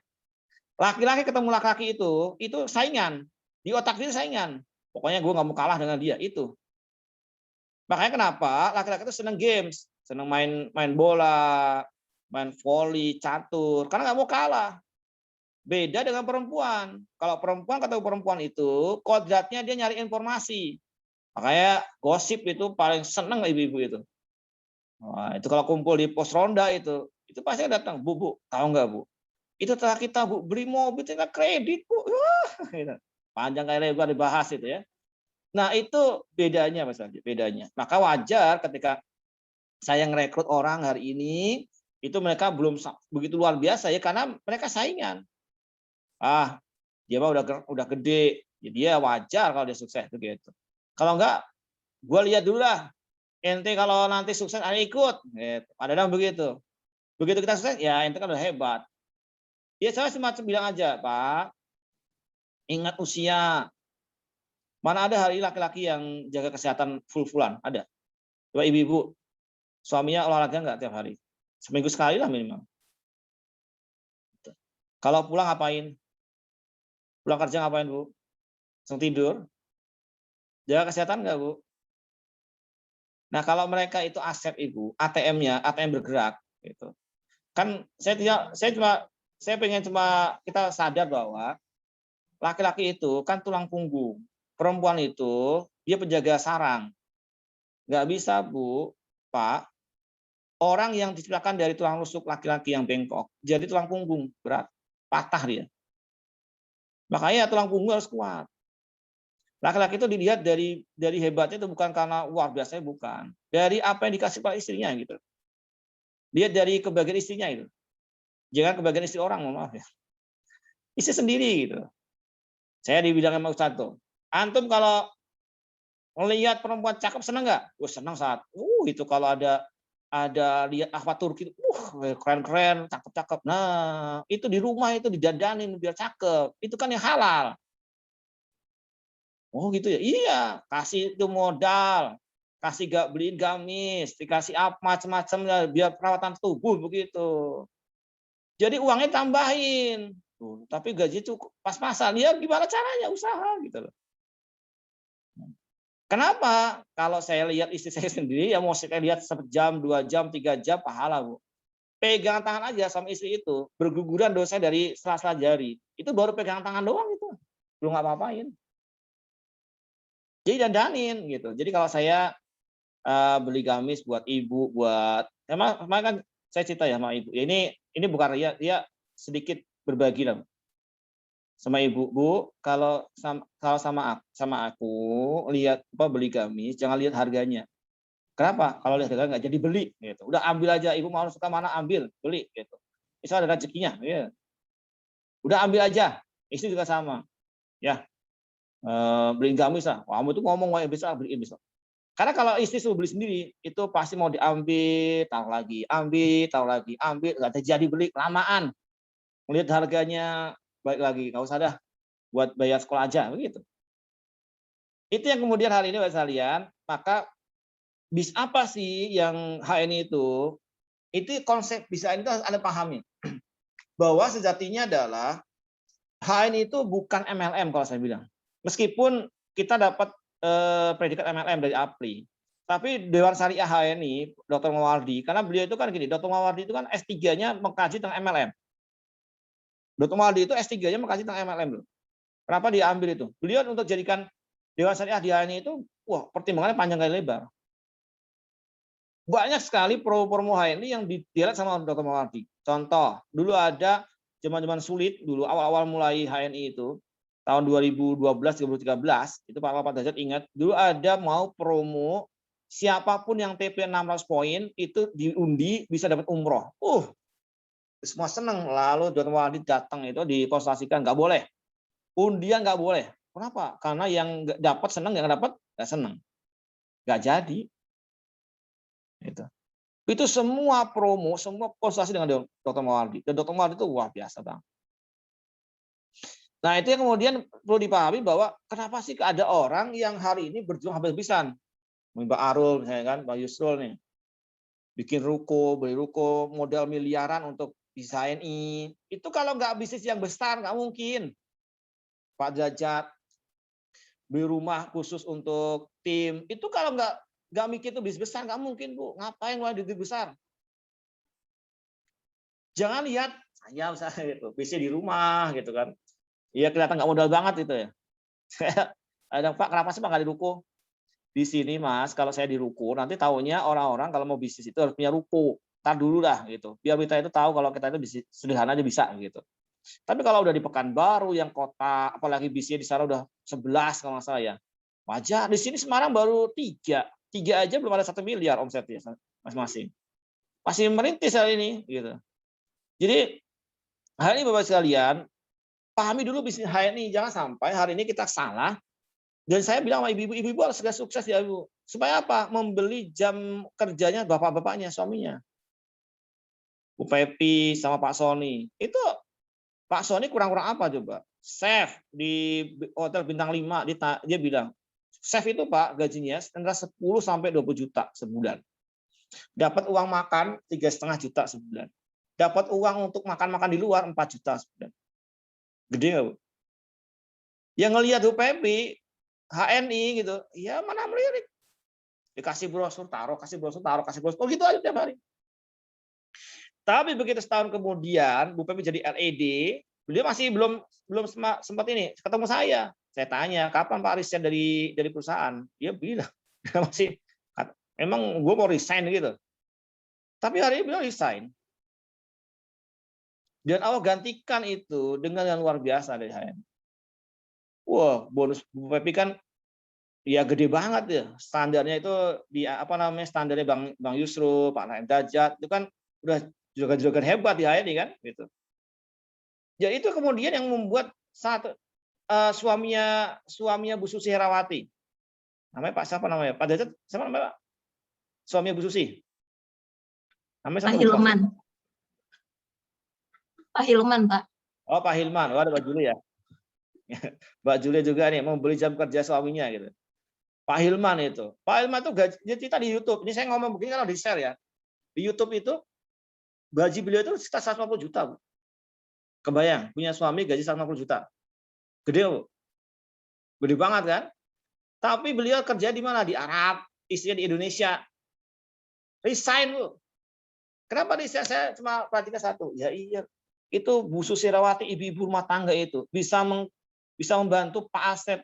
Laki-laki ketemu laki-laki itu saingan. Di otak dia saingan. Pokoknya gue nggak mau kalah dengan dia, itu. Makanya kenapa laki-laki itu seneng games, seneng main bola, main volley, catur, karena nggak mau kalah. Beda dengan perempuan. Kalau perempuan ketemu perempuan itu, kodratnya dia nyari informasi. Makanya gosip itu paling seneng ibu-ibu itu. Wah, itu kalau kumpul di pos ronda itu pasti datang, Bu, tahu nggak Bu? Itu telah kita Bu beli mobil kita kredit Bu. Wah, gitu. Panjang kali lebar dibahas itu ya. Nah itu bedanya Mas Aldi, bedanya. Maka wajar ketika saya ngerekrut orang hari ini, itu mereka belum begitu luar biasa ya karena mereka saingan. Ah, dia mah udah gede, ya dia wajar kalau dia sukses begitu. Kalau enggak, gue lihat dulu lah. Ente kalau nanti sukses, ada ikut. Gitu. Ada begitu. Begitu kita sukses, ya ente kan udah hebat. Ya saya semacam bilang aja, Pak. Ingat usia. Mana ada hari laki-laki yang jaga kesehatan full-fullan? Ada. Coba ibu-ibu, suaminya olahraga nggak tiap hari? Seminggu sekali lah minimal. Kalau pulang ngapain? Pulang kerja ngapain, Bu? Langsung tidur? Jaga kesehatan nggak, Bu? Nah, kalau mereka itu aset Ibu, ATM-nya, ATM bergerak, gitu. Kan saya pengen cuma kita sadar bahwa laki-laki itu kan tulang punggung, perempuan itu dia penjaga sarang. Nggak bisa Bu, Pak, orang yang diciptakan dari tulang rusuk laki-laki yang bengkok, jadi tulang punggung berat, patah dia. Makanya tulang punggung harus kuat. Laki-laki itu dilihat dari hebatnya itu bukan karena luar biasanya, bukan. Dari apa yang dikasih pada istrinya gitu. Lihat dari kebahagiaan istrinya itu. Jangan kebahagiaan istri orang, mohon maaf ya. Istri sendiri gitu. Saya di bidang sama Ustadz tuh. Antum kalau melihat perempuan cakep senang nggak? Senang saat. Itu kalau ada lihat akhwat Turki, keren-keren, cakep-cakep. Nah, itu di rumah itu didandanin biar cakep. Itu kan yang halal. Oh gitu ya? Iya, kasih itu modal, kasih beliin gamis, dikasih apa macam-macam biar perawatan tubuh begitu. Jadi uangnya tambahin, tapi gaji cukup pas-pasan. Ya gimana caranya usaha gitu loh. Kenapa? Kalau saya lihat istri saya sendiri, ya mau saya lihat 1 jam, 2 jam, 3 jam, pahala Bu. Pegangan tangan aja sama istri itu, berguguran dosa dari sela-sela jari. Itu baru pegangan tangan doang itu, belum ngapa-ngapain. Jadi dandanin gitu. Jadi kalau saya beli gamis buat ibu, buat emang kemarin kan saya cerita ya sama ibu. Ya ini bukan dia sedikit berbagi lah sama ibu. Bu, kalau sama aku lihat beli gamis, jangan lihat harganya. Kenapa? Kalau lihat harganya nggak jadi beli gitu. Udah ambil aja, ibu mau suka mana ambil, beli gitu. Misal ada rezekinya, ya. Udah ambil aja. Istri juga sama. Ya, beliin gamis lah. Kamu tuh ngomong wah bisa beliin bisa. Karena kalau istri suruh beli sendiri, itu pasti mau diambil, taruh lagi, ambil, nggak jadi beli, kelamaan. Melihat harganya, balik lagi, nggak usah dah, buat bayar sekolah aja, begitu. Itu yang kemudian hari ini Bapak sekalian, maka bis apa sih yang HNI itu konsep bisa ini harus Anda pahami. Bahwa sejatinya adalah HNI itu bukan MLM kalau saya bilang. Meskipun kita dapat predikat MLM dari APRI. Tapi Dewan Syariah HNI, Dr. Mawardi, karena beliau itu kan gini, Dr. Mawardi itu kan S3-nya mengkaji tentang MLM. Dr. Mawardi itu S3-nya mengkaji tentang MLM. Kenapa dia ambil itu? Beliau untuk jadikan Dewan Syariah di HNI itu wah pertimbangannya panjang kali lebar. Banyak sekali promo HNI yang diderek sama Dr. Mawardi. Contoh, dulu ada zaman-zaman sulit, dulu awal-awal mulai HNI itu, tahun 2012-2013, itu Pak Derajat ingat, dulu ada mau promo, siapapun yang TP 600 poin, itu diundi bisa dapat umroh. Semua senang, lalu Dr. Mawardi datang itu dikonsultasikan, nggak boleh. Undian nggak boleh. Kenapa? Karena yang dapat senang, yang dapat nggak senang. Nggak jadi. Itu semua promo, semua konsultasi dengan Dr. Mawardi. Dan Dr. Mawardi itu wah biasa banget. Nah itu yang kemudian perlu dipahami bahwa kenapa sih ada orang yang hari ini berjuang habis-habisan. Mbak Arul, misalnya kan, Mbak Yusrul nih. Bikin ruko, beli ruko, modal miliaran untuk bisa HNI. Itu kalau nggak bisnis yang besar, nggak mungkin. Pak Derajat, beli rumah khusus untuk tim. Itu kalau nggak mikir itu bisnis besar, nggak mungkin, Bu. Ngapain ngeluarin duit besar? Jangan lihat saya misalnya gitu, bisnis di rumah gitu kan. Iya kelihatan nggak modal banget itu ya. Ada Pak, kenapa sih Pak nggak di ruko? Di sini Mas, kalau saya di ruko, nanti tahunya orang-orang kalau mau bisnis itu harus punya ruko. Ntar dulu dah gitu. Biar kita itu tahu kalau kita itu bisnis sederhana aja bisa gitu. Tapi kalau udah di Pekanbaru yang kota, apalagi bisnisnya di sana udah 11 kalau nggak salah ya. Wajar. Di sini Semarang baru 3. 3 aja belum ada 1 miliar omsetnya masing-masing. Masih merintis hari ini gitu. Jadi hari ini Bapak sekalian, pahami dulu bisnis HNI, jangan sampai hari ini kita salah. Dan saya bilang sama ibu-ibu harus segera sukses ya Bu. Supaya apa? Membeli jam kerjanya bapak-bapaknya, suaminya. Bu Pepi sama Pak Sony. Itu Pak Sony kurang-kurang apa coba? Chef di hotel bintang 5, dia bilang, chef itu Pak gajinya antara 10 sampai 20 juta sebulan. Dapat uang makan 3,5 juta sebulan. Dapat uang untuk makan-makan di luar 4 juta sebulan. Gede nggak Bu? Yang ngelihat Bu Pepi, HNI gitu, ya mana melirik. Dikasih brosur, taruh, kasih brosur, taruh, kasih brosur. Oh gitu aja tiap hari. Tapi begitu setahun kemudian, Bu Pepi jadi LED, beliau masih belum sempat ini ketemu saya. Saya tanya, kapan Pak resign dari perusahaan? Dia bilang, masih, emang gue mau resign gitu. Tapi hari ini beliau resign. Dan Allah gantikan itu dengan yang luar biasa dari HNI. Wah, bonus Bu Pepi kan ya gede banget ya. Standarnya itu di apa namanya standarnya Bang Yusro, Pak Naim Derajat itu kan udah juragan-juragan hebat di HNI kan gitu. Ya itu kemudian yang membuat suaminya Bu Susi Herawati. Namanya Pak siapa namanya? Pak Derajat siapa namanya Pak? Suaminya Bu Susi. Namanya Pak Hilman. Pak Hilman, Pak. Oh, Pak Hilman. Oh, ada Mbak Julia ya. Mbak Julia juga nih mau beli jam kerja suaminya gitu. Pak Hilman itu. Pak Hilman itu gaji, dia cerita di YouTube. Ini saya ngomong begini kalau di-share ya. Di YouTube itu gaji beliau itu sekitar 150 juta, Bu. Kebayang, punya suami gaji 150 juta. Gede, Bu. Gede banget kan? Tapi beliau kerja di mana? Di Arab, istrinya di Indonesia. Resign, Bu. Kenapa resign? Saya cuma perhatikan satu. Ya iya, itu Bu Susirawati, ibu-ibu rumah tangga itu bisa membantu Pak Asep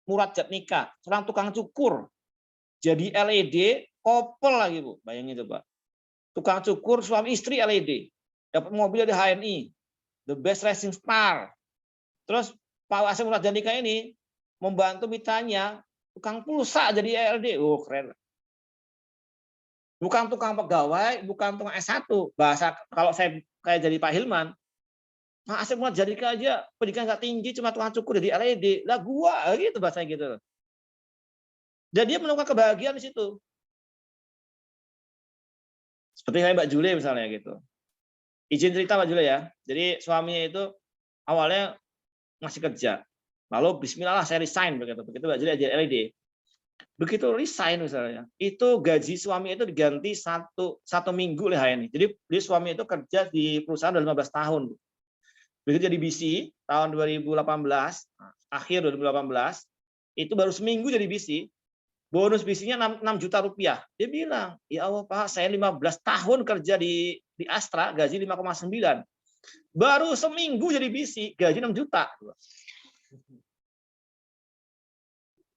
Murad Jatnika, seorang tukang cukur. Jadi LED, kopel lagi, Bu. Bayangin itu, Pak. Tukang cukur, suami istri LED. Dapat mobil dari HNI. The best racing star. Terus Pak Asep Murad Jatnika ini membantu mitanya tukang pulsa jadi LED. Oh, keren. Bukan tukang pegawai, bukan tukang S1. Bahasa kalau saya kayak jadi Pak Hilman, Pak Asep Murad Jatnika aja pendidikan nggak tinggi, cuma tukang cukur jadi LED. Lah gua gitu bahasanya gitu. Dan dia menemukan kebahagiaan di situ. Seperti kayak Mbak Julie misalnya gitu. Izin cerita Mbak Julie ya. Jadi suaminya itu awalnya masih kerja. Lalu bismillah lah saya resign begitu. Begitu Mbak Julie jadi LED. Begitu resign misalnya, itu gaji suami itu diganti satu minggu oleh HNI. Jadi suami itu kerja di perusahaan udah 15 tahun. Begitu jadi BC tahun 2018, akhir 2018, itu baru seminggu jadi BC. Bonus BC-nya 6 juta rupiah. Dia bilang, ya Allah Pak, saya 15 tahun kerja di Astra, gaji 5,9. Baru seminggu jadi BC, gaji 6 juta.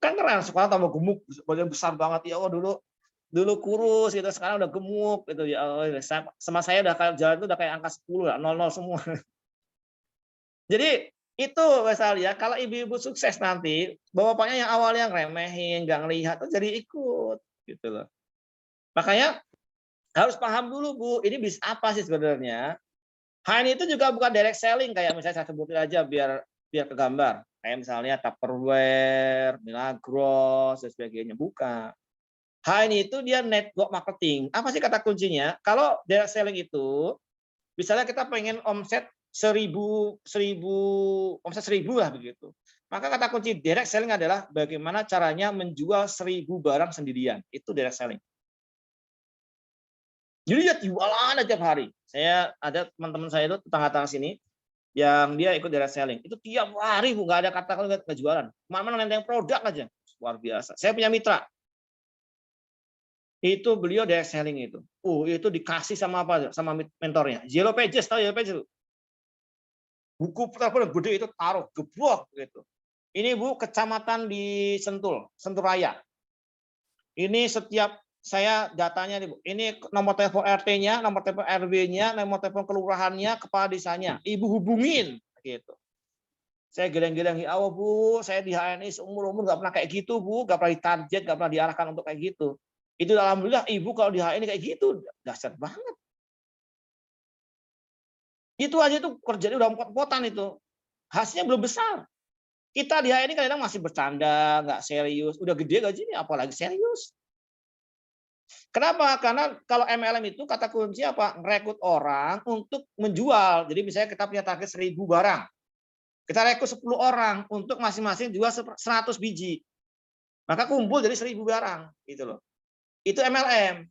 Kan keren, sekarang tambah gemuk, badan besar banget. Ya Allah, dulu kurus gitu, sekarang udah gemuk gitu. Ya Allah, sama saya udah kayak jalan itu udah kayak angka 10 lah, 00 semua. Jadi itu misal ya, kalau ibu-ibu sukses nanti, bapaknya yang awalnya ngeremehin, nggak ngelihat, tuh jadi ikut gitu loh. Makanya harus paham dulu Bu, ini bisnis apa sih sebenarnya? HNI itu juga bukan direct selling kayak misalnya saya sebutin aja biar biar kegambar. Kayak misalnya Tupperware, Milagros, dan sebagainya. Bukan. HNI itu dia network marketing. Apa sih kata kuncinya? Kalau direct selling itu, misalnya kita pengen omset 1000 omset 1000 lah begitu. Maka kata kunci direct selling adalah bagaimana caranya menjual 1000 barang sendirian. Itu direct selling. Jadi dia jualan aja tiap hari. Saya ada teman-teman saya itu tetangga-tetangga sini yang dia ikut direct selling. Itu tiap hari Bu, nggak ada kata kalau nggak jualan. Mana-mana nenteng produk aja. Luar biasa. Saya punya mitra. Itu beliau direct selling itu. Itu dikasih sama apa? Sama mentornya. Yellow Pages, tahu Yellow Pages? Buku petapan gede itu taruh, geblok gitu. Ini Bu, kecamatan di Sentul, Sentul Raya. Ini setiap saya datanya nih Bu. Ini nomor telepon RT-nya, nomor telepon RW-nya, nomor telepon kelurahannya, kepala desanya. Ibu hubungin gitu. Saya geleng-geleng, ya Allah Bu, saya di HNI seumur-umur nggak pernah kayak gitu Bu, nggak pernah ditarget, nggak pernah diarahkan untuk kayak gitu. Itu alhamdulillah Ibu kalau di HNI kayak gitu, dahsyat banget. Itu aja tuh kerjanya udah empot-empotan itu. Hasilnya belum besar. Kita di HNI kadang masih bercanda, nggak serius. Udah gede gajinya, apalagi serius. Kenapa? Karena kalau MLM itu kata kunci apa? Ngerekrut orang untuk menjual. Jadi misalnya kita punya target 1000 barang. Kita rekrut 10 orang untuk masing-masing jual 100 biji. Maka kumpul jadi 1000 barang. Gitu loh. Itu MLM.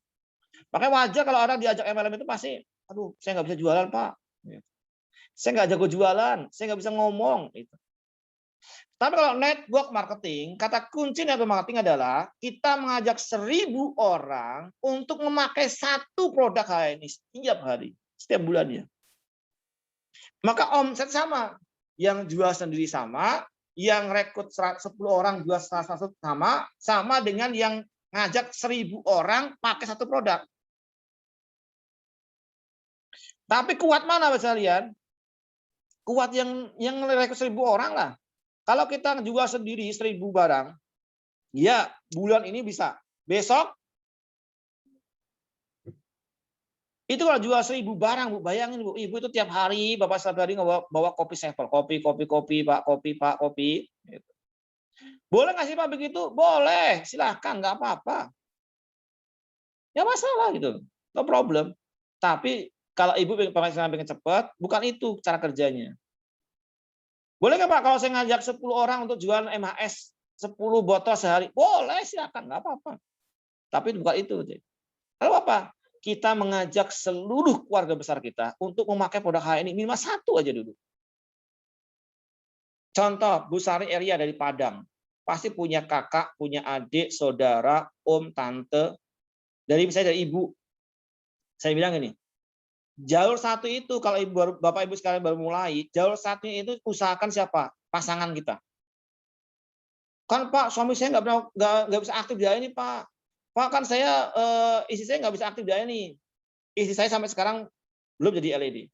Makanya wajar kalau orang diajak MLM itu pasti, aduh saya nggak bisa jualan Pak. Saya nggak jago jualan, saya nggak bisa ngomong. Tapi kalau network marketing, kata kunci network marketing adalah kita mengajak 1000 orang untuk memakai satu produk HNI setiap hari, setiap bulannya. Maka omset sama, yang jual sendiri sama, yang rekrut 10 orang jual satu sama, sama dengan yang ngajak 1000 orang pakai satu produk. Tapi kuat mana Mas kalian? Kuat yang rekrut 1000 orang lah. Kalau kita jual sendiri 1000 barang, ya bulan ini bisa. Besok, itu kalau jual 1000 barang, Bu, bayangin Bu, Ibu itu tiap hari, Bapak setiap hari bawa kopi sampel. Kopi, Pak, kopi, Pak, kopi. Gitu. Boleh nggak sih Pak begitu? Boleh, silahkan, nggak apa-apa. Ya masalah gitu, no problem. Tapi kalau Ibu pengen cepat, bukan itu cara kerjanya. Boleh nggak Pak kalau saya ngajak 10 orang untuk jualan MHS 10 botol sehari? Boleh, silakan, nggak apa-apa. Tapi bukan itu. Lalu apa? Kita mengajak seluruh keluarga besar kita untuk memakai produk HNI minimal satu aja dulu. Contoh, Bu Sari Eria dari Padang. Pasti punya kakak, punya adik, saudara, om, tante. Misalnya dari ibu. Saya bilang ini, jalur satu itu kalau Bapak Ibu sekalian baru mulai, jalur satunya itu usahakan siapa? Pasangan kita. Kan Pak, suami saya nggak bisa aktif di ini Pak. Pak kan saya istri saya nggak bisa aktif di ini. Istri saya sampai sekarang belum jadi LED,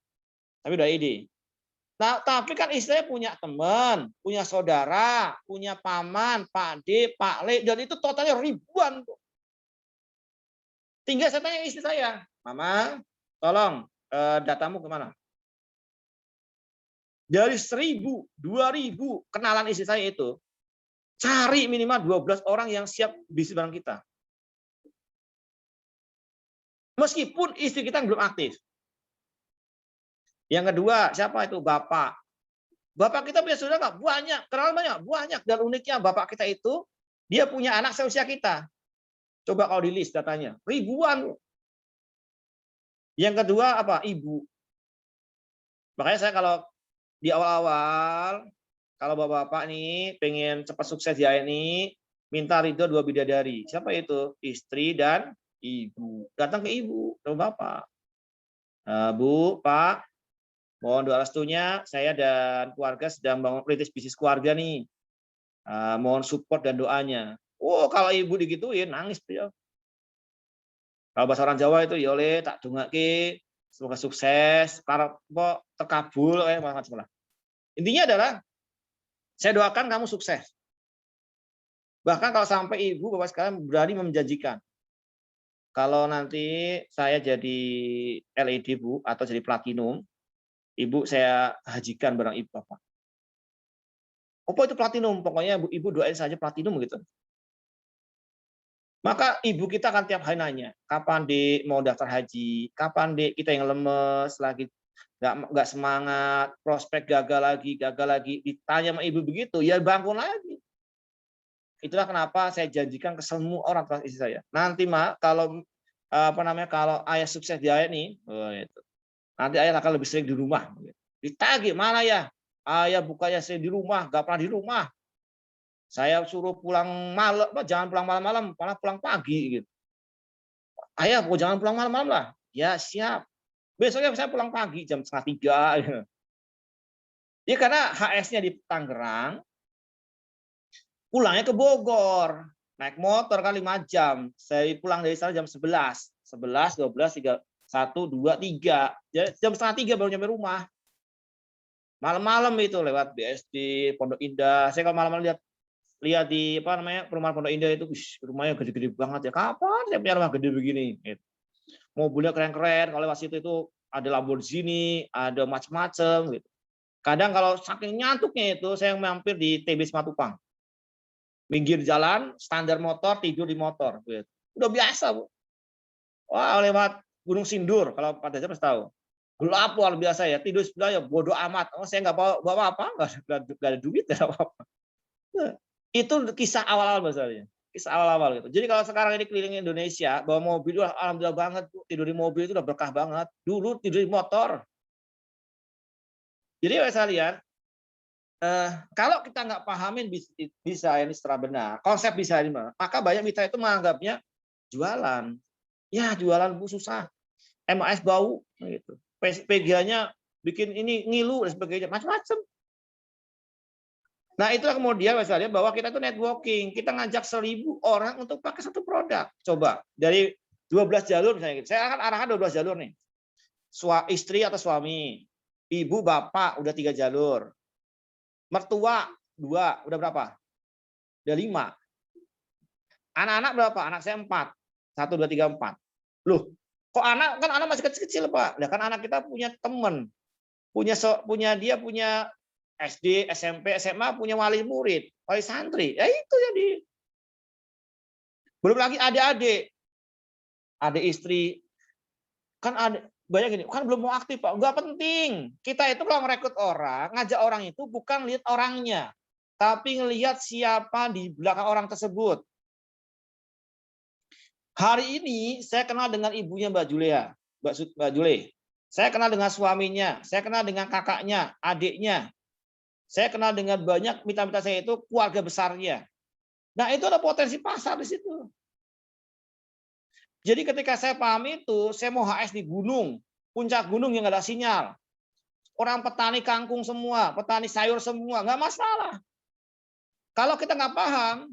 tapi udah ID. Nah, tapi kan istri saya punya teman, punya saudara, punya paman, Pak D, Pak Le, dan itu totalnya ribuan. Tinggal saya tanya istri saya, Mama, tolong datamu kemana? Dari 1000, 2000 kenalan istri saya itu, cari minimal 12 orang yang siap bisnis bareng kita. Meskipun istri kita belum aktif. Yang kedua, siapa itu? Bapak. Bapak kita punya saudara nggak? Banyak, kenal banyak. Dan uniknya bapak kita itu, dia punya anak seusia kita. Coba kalau di list datanya, ribuan. Yang kedua apa? Ibu. Makanya saya kalau di awal-awal, kalau bapak-bapak nih pengen cepat sukses ya ini, minta ridho 2 bidadari. Siapa itu? Istri dan ibu. Datang ke ibu, ke bapak. Bu, Pak, mohon doa restunya, saya dan keluarga sedang bangun perintis bisnis keluarga nih. Mohon support dan doanya. Oh, kalau ibu digituin nangis beliau. Kalau bahasa orang Jawa itu ya oleh tak dongake, semoga sukses, terkabul macam-macam lah. Intinya adalah saya doakan kamu sukses. Bahkan kalau sampai ibu bapak sekalian berani menjanjikan, kalau nanti saya jadi LED Bu atau jadi platinum, ibu saya hajikan barang ibu bapak. Apa itu platinum? Pokoknya ibu doain saja platinum gitu. Maka ibu kita akan tiap hari nanya, kapan Dek mau daftar haji? Kapan Dek kita yang lemes lagi nggak semangat, prospek gagal lagi, ditanya sama ibu begitu, ya bangun lagi. Itulah kenapa saya janjikan ke semua orang tua istri saya. Nanti Mak, kalau kalau ayah sukses di ayah nih, nanti ayah akan lebih sering di rumah. Ditagih, mana ya? Ayah bukannya sering di rumah, nggak pernah di rumah. Saya suruh pulang malam, jangan pulang malam-malam, malah pulang pagi gitu. Ayah, jangan pulang malam-malam lah. Ya siap. Besoknya saya pulang pagi jam 2:30. Gitu. Ya karena HS-nya di Tangerang, pulangnya ke Bogor. Naik motor kan 5 jam. Saya pulang dari sana jam 11. 11, 12, 3, 1, 2, 3. Jam 2:30 baru nyampe rumah. Malam-malam itu lewat BSD, Pondok Indah. Saya kalau malam-malam lihat di perumahan Pondok Indah itu, rumahnya gede-gede banget ya. Kapan saya punya rumah gede begini? Gitu. Mobilnya keren-keren. Kalau lewat situ itu ada Lamborghini, ada macam-macam. Gitu. Kadang kalau saking nyantuknya itu, saya mampir di TB Simatupang. Minggir jalan, standar motor, tidur di motor. Gitu. Udah biasa, Bu. Wah, lewat Gunung Sindur, kalau Pak Daja pasti tahu. Gelap luar biasa ya, tidur sebelah ya bodoh amat. Oh, saya nggak bawa apa, nggak ada duit, nggak apa-apa. Itu kisah awal-awal misalnya. Kisah awal-awal gitu. Jadi kalau sekarang ini keliling Indonesia, bawa mobil, alhamdulillah banget, tidur di mobil itu udah berkah banget. Dulu tidur di motor. Jadi saya lihat, kalau kita nggak pahamin bisa ini secara benar, konsep bisa ini, maka banyak mitra itu menganggapnya jualan. Ya jualan Bu susah. MAS bau gitu. PGA-nya bikin ini ngilu dan sebagainya, macam-macam. Nah, itulah kemudian misalnya bahwa kita itu networking, kita ngajak 1.000 orang untuk pakai satu produk. Coba dari 12 jalur misalnya, saya akan arahkan 12 jalur nih. Istri atau suami, ibu, bapak udah 3 jalur. Mertua 2, udah berapa? Udah 5. Anak-anak berapa? Anak saya 4. 1, 2, 3, 4. Loh, kok kan anak masih kecil-kecil, Pak. Nah, kan anak kita punya teman. Punya SD, SMP, SMA punya wali murid, wali santri. Ya itu jadi. Belum lagi adik-adik. Adik istri. Kan ada banyak gini, kan belum mau aktif, Pak. Enggak penting. Kita itu kalau merekrut orang, ngajak orang itu bukan lihat orangnya, tapi ngelihat siapa di belakang orang tersebut. Hari ini saya kenal dengan ibunya Mbak Julia, Mbak Jule. Saya kenal dengan suaminya, saya kenal dengan kakaknya, adiknya. Saya kenal dengan banyak mitra-mitra saya itu keluarga besarnya. Nah, itu ada potensi pasar di situ. Jadi ketika saya paham itu, saya mau HS di gunung, puncak gunung yang nggak ada sinyal. Orang petani kangkung semua, petani sayur semua, nggak masalah. Kalau kita nggak paham,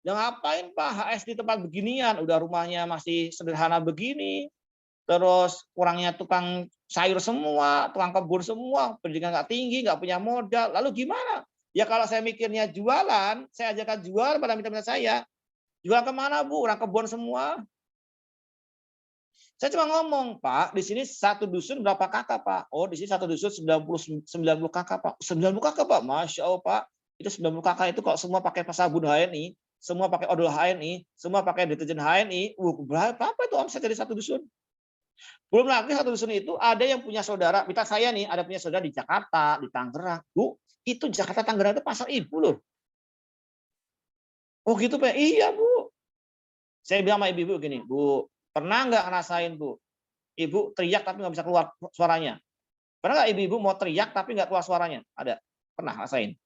ya ngapain Pak HS di tempat beginian? Udah rumahnya masih sederhana begini, terus orangnya tukang sayur semua, tukang kebun semua, pendidikan nggak tinggi, nggak punya modal. Lalu gimana? Ya kalau saya mikirnya jualan, saya ajarkan jual pada mitra-mitra saya. Jual kemana Bu? Orang kebun semua. Saya cuma ngomong, Pak, di sini satu dusun berapa kakak, Pak? Oh, di sini satu dusun 90 kakak, Pak. 90 kakak, Pak. Masya Allah, Pak. Itu 90 kakak itu kalau semua pakai sabun HNI, semua pakai odol HNI, semua pakai deterjen HNI, berapa itu omset dari satu dusun? Belum lagi satu dusun itu ada yang punya saudara, kita saya nih ada punya saudara di Jakarta, di Tangerang. Bu, itu Jakarta Tangerang itu pasar ibu loh. Oh gitu Pak? Iya Bu. Saya bilang sama ibu-ibu gini, Bu, pernah nggak ngerasain Bu? Ibu teriak tapi nggak bisa keluar suaranya. Pernah nggak ibu-ibu mau teriak tapi nggak keluar suaranya? Ada. Pernah rasain.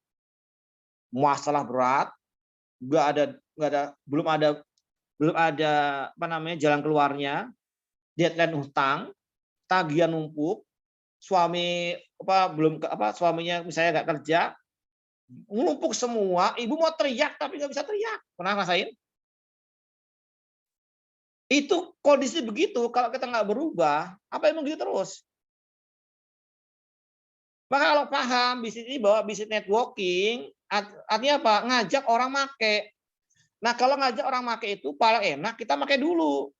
Masalah berat, belum ada jalan keluarnya, deadline hutang, tagihan numpuk, suaminya misalnya nggak kerja, Numpuk semua, ibu mau teriak tapi nggak bisa teriak. Pernah rasain? Itu kondisi begitu, kalau kita nggak berubah, apa emang gitu terus? Maka kalau paham bisnis ini bahwa bisnis networking, artinya apa? Ngajak orang make. Nah, kalau ngajak orang make itu paling enak kita make dulu.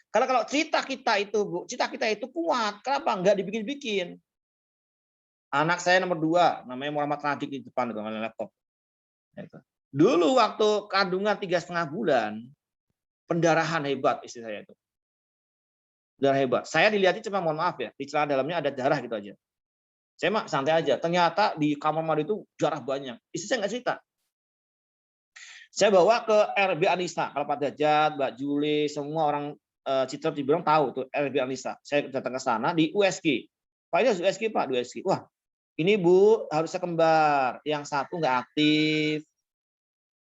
Kalau cerita kita itu, Bu, cerita kita itu kuat, kenapa? Nggak dibikin-bikin. Anak saya nomor 2, namanya Muhammad Radik di depan dengan laptop. Dulu waktu kandungan 3,5 bulan, pendarahan hebat istri saya itu. Darah hebat. Saya dilihatin cuma mohon maaf ya, di celana dalamnya ada darah gitu aja. Saya mah santai aja. Ternyata di kamar mandi itu darah banyak. Istri saya nggak cerita. Saya bawa ke RB Anissa. Kalau Pak Dajat, Mbak Juli, semua orang Citra dibilang tahu tuh RB Anissa. Saya datang ke sana di USG. Pak ini USG Pak, di USG. Wah, ini Bu harusnya kembar. Yang satu nggak aktif.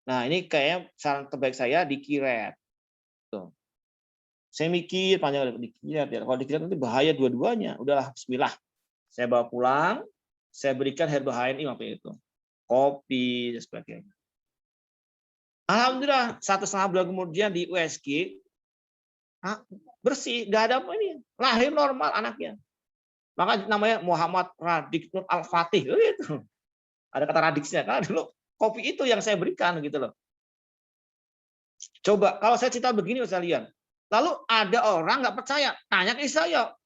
Nah ini kayaknya saran terbaik saya di Kiret. Tuh. Saya mikir panjang di Kiret ya. Kalau di Kiret nanti bahaya dua-duanya. Udahlah, Bismillah. Saya bawa pulang. Saya berikan herba HNI waktu itu. Kopi dan sebagainya. Alhamdulillah 1,5 bulan kemudian di USG bersih, nggak ada apa ini, lahir normal anaknya. Maka namanya Muhammad Radik Nur Al-Fatih gitu. Ada kata radiksnya karena dulu kopi itu yang saya berikan gitu loh. Coba kalau saya cerita begini sekalian, lalu ada orang nggak percaya, tanya ke istri saya,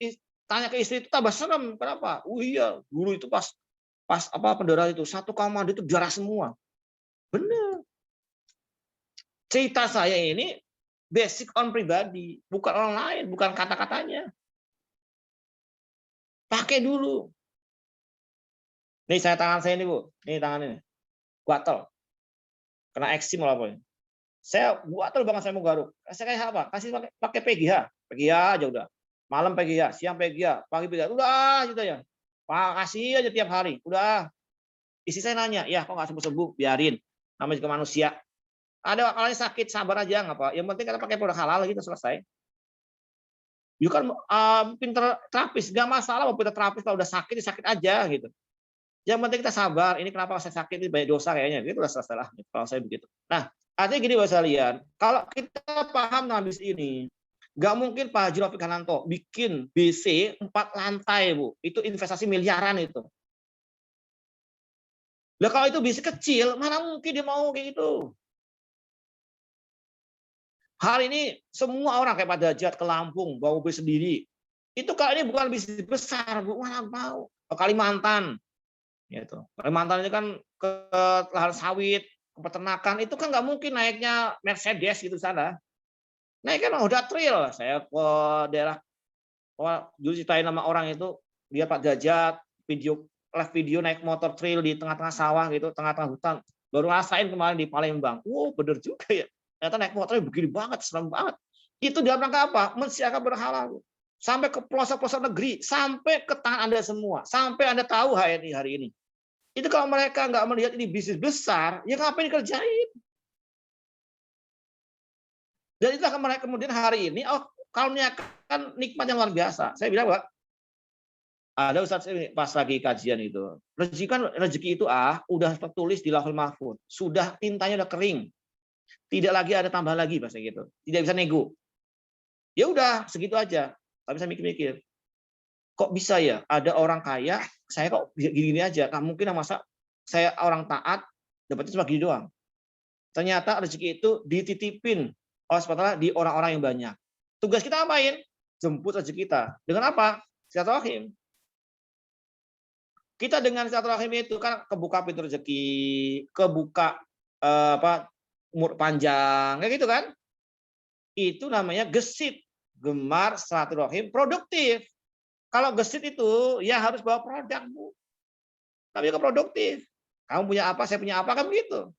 tanya ke istri itu tambah serem. Kenapa? Oh iya, dulu itu pas apa pendarahan itu satu kamar mandi itu darah semua. Benar. Cerita saya ini basic on pribadi, bukan orang lain, bukan kata-katanya. Pakai dulu. Nih tangan saya ini, Bu. Nih tangan ini. Gatal. Kena eksim atau apa. Saya gatal banget saya mau garuk. Saya kayak apa? Kasih pakai PGH. PGH aja udah. Malam PGH, siang PGH, pagi PGH. Udah gitu ya. Pak kasih aja tiap hari. Udah. Istri saya nanya, ya kok nggak sembuh-sembuh? Biarin. Namanya juga manusia. Ada kalanya sakit, sabar aja nggak apa. Yang penting kita pakai produk halal gitu selesai. You kan pinter terapis, nggak masalah mau pinter terapis kalau udah sakit, sakit aja gitu. Yang penting kita sabar. Ini kenapa saya sakit ini banyak dosa kayaknya. Itu udah selesai lah. Kalau saya begitu. Nah, artinya gini Bapak sekalian, kalau kita paham habis ini, nggak mungkin Pak Haji Rafiq Hananto bikin BC 4 lantai Bu. Itu investasi miliaran itu. Lah kalau itu BC kecil, mana mungkin dia mau kayak gitu. Hari ini semua orang kayak Pak Dajat ke Lampung bawa mobil sendiri. Itu kalau ini bukan bisnis besar, Bu, mana mau. Ke Kalimantan, gitu. Kalimantan ini kan ke lahan sawit, ke peternakan, itu kan nggak mungkin naiknya Mercedes gitu sana. Naiknya Honda Trail. Saya ke daerah, dulu ceritain nama orang itu, dia Pak Dajat, live video naik motor trail di tengah-tengah sawah gitu, tengah-tengah hutan. Baru rasain kemarin di Palembang. Wow, bener juga ya. Ternyata naik motornya begini banget, serem banget. Itu dalam rangka apa? Mensiarkan berhalal. Sampai ke pelosok-pelosok negeri, sampai ke tangan Anda semua. Sampai Anda tahu HNI hari ini. Itu kalau mereka nggak melihat ini bisnis besar, ya ngapain dikerjain? Dan itulah mereka kemudian hari ini, oh karunia kan nikmat yang luar biasa. Saya bilang, Pak, ada Ustaz pas lagi kajian itu. Rezeki itu udah tertulis di Lauhul Mahfuz. Sudah tintanya udah kering. Tidak lagi ada tambah lagi bahasa gitu. Tidak bisa nego. Ya udah segitu aja. Tapi saya mikir-mikir, kok bisa ya ada orang kaya, saya kok gini-gini aja. Kan mungkin masa saya orang taat dapatnya cuma gini doang. Ternyata rezeki itu dititipin oleh SWT di orang-orang yang banyak. Tugas kita apain? Jemput rezeki kita. Dengan apa? Silaturahim. Kita dengan silaturahim itu kan kebuka pintu rezeki, kebuka umur panjang, kayak gitu kan? Itu namanya gesit, gemar silaturahim produktif. Kalau gesit itu ya harus bawa produk, Bu. Tapi ke produktif. Kamu punya apa, saya punya apa, kan begitu.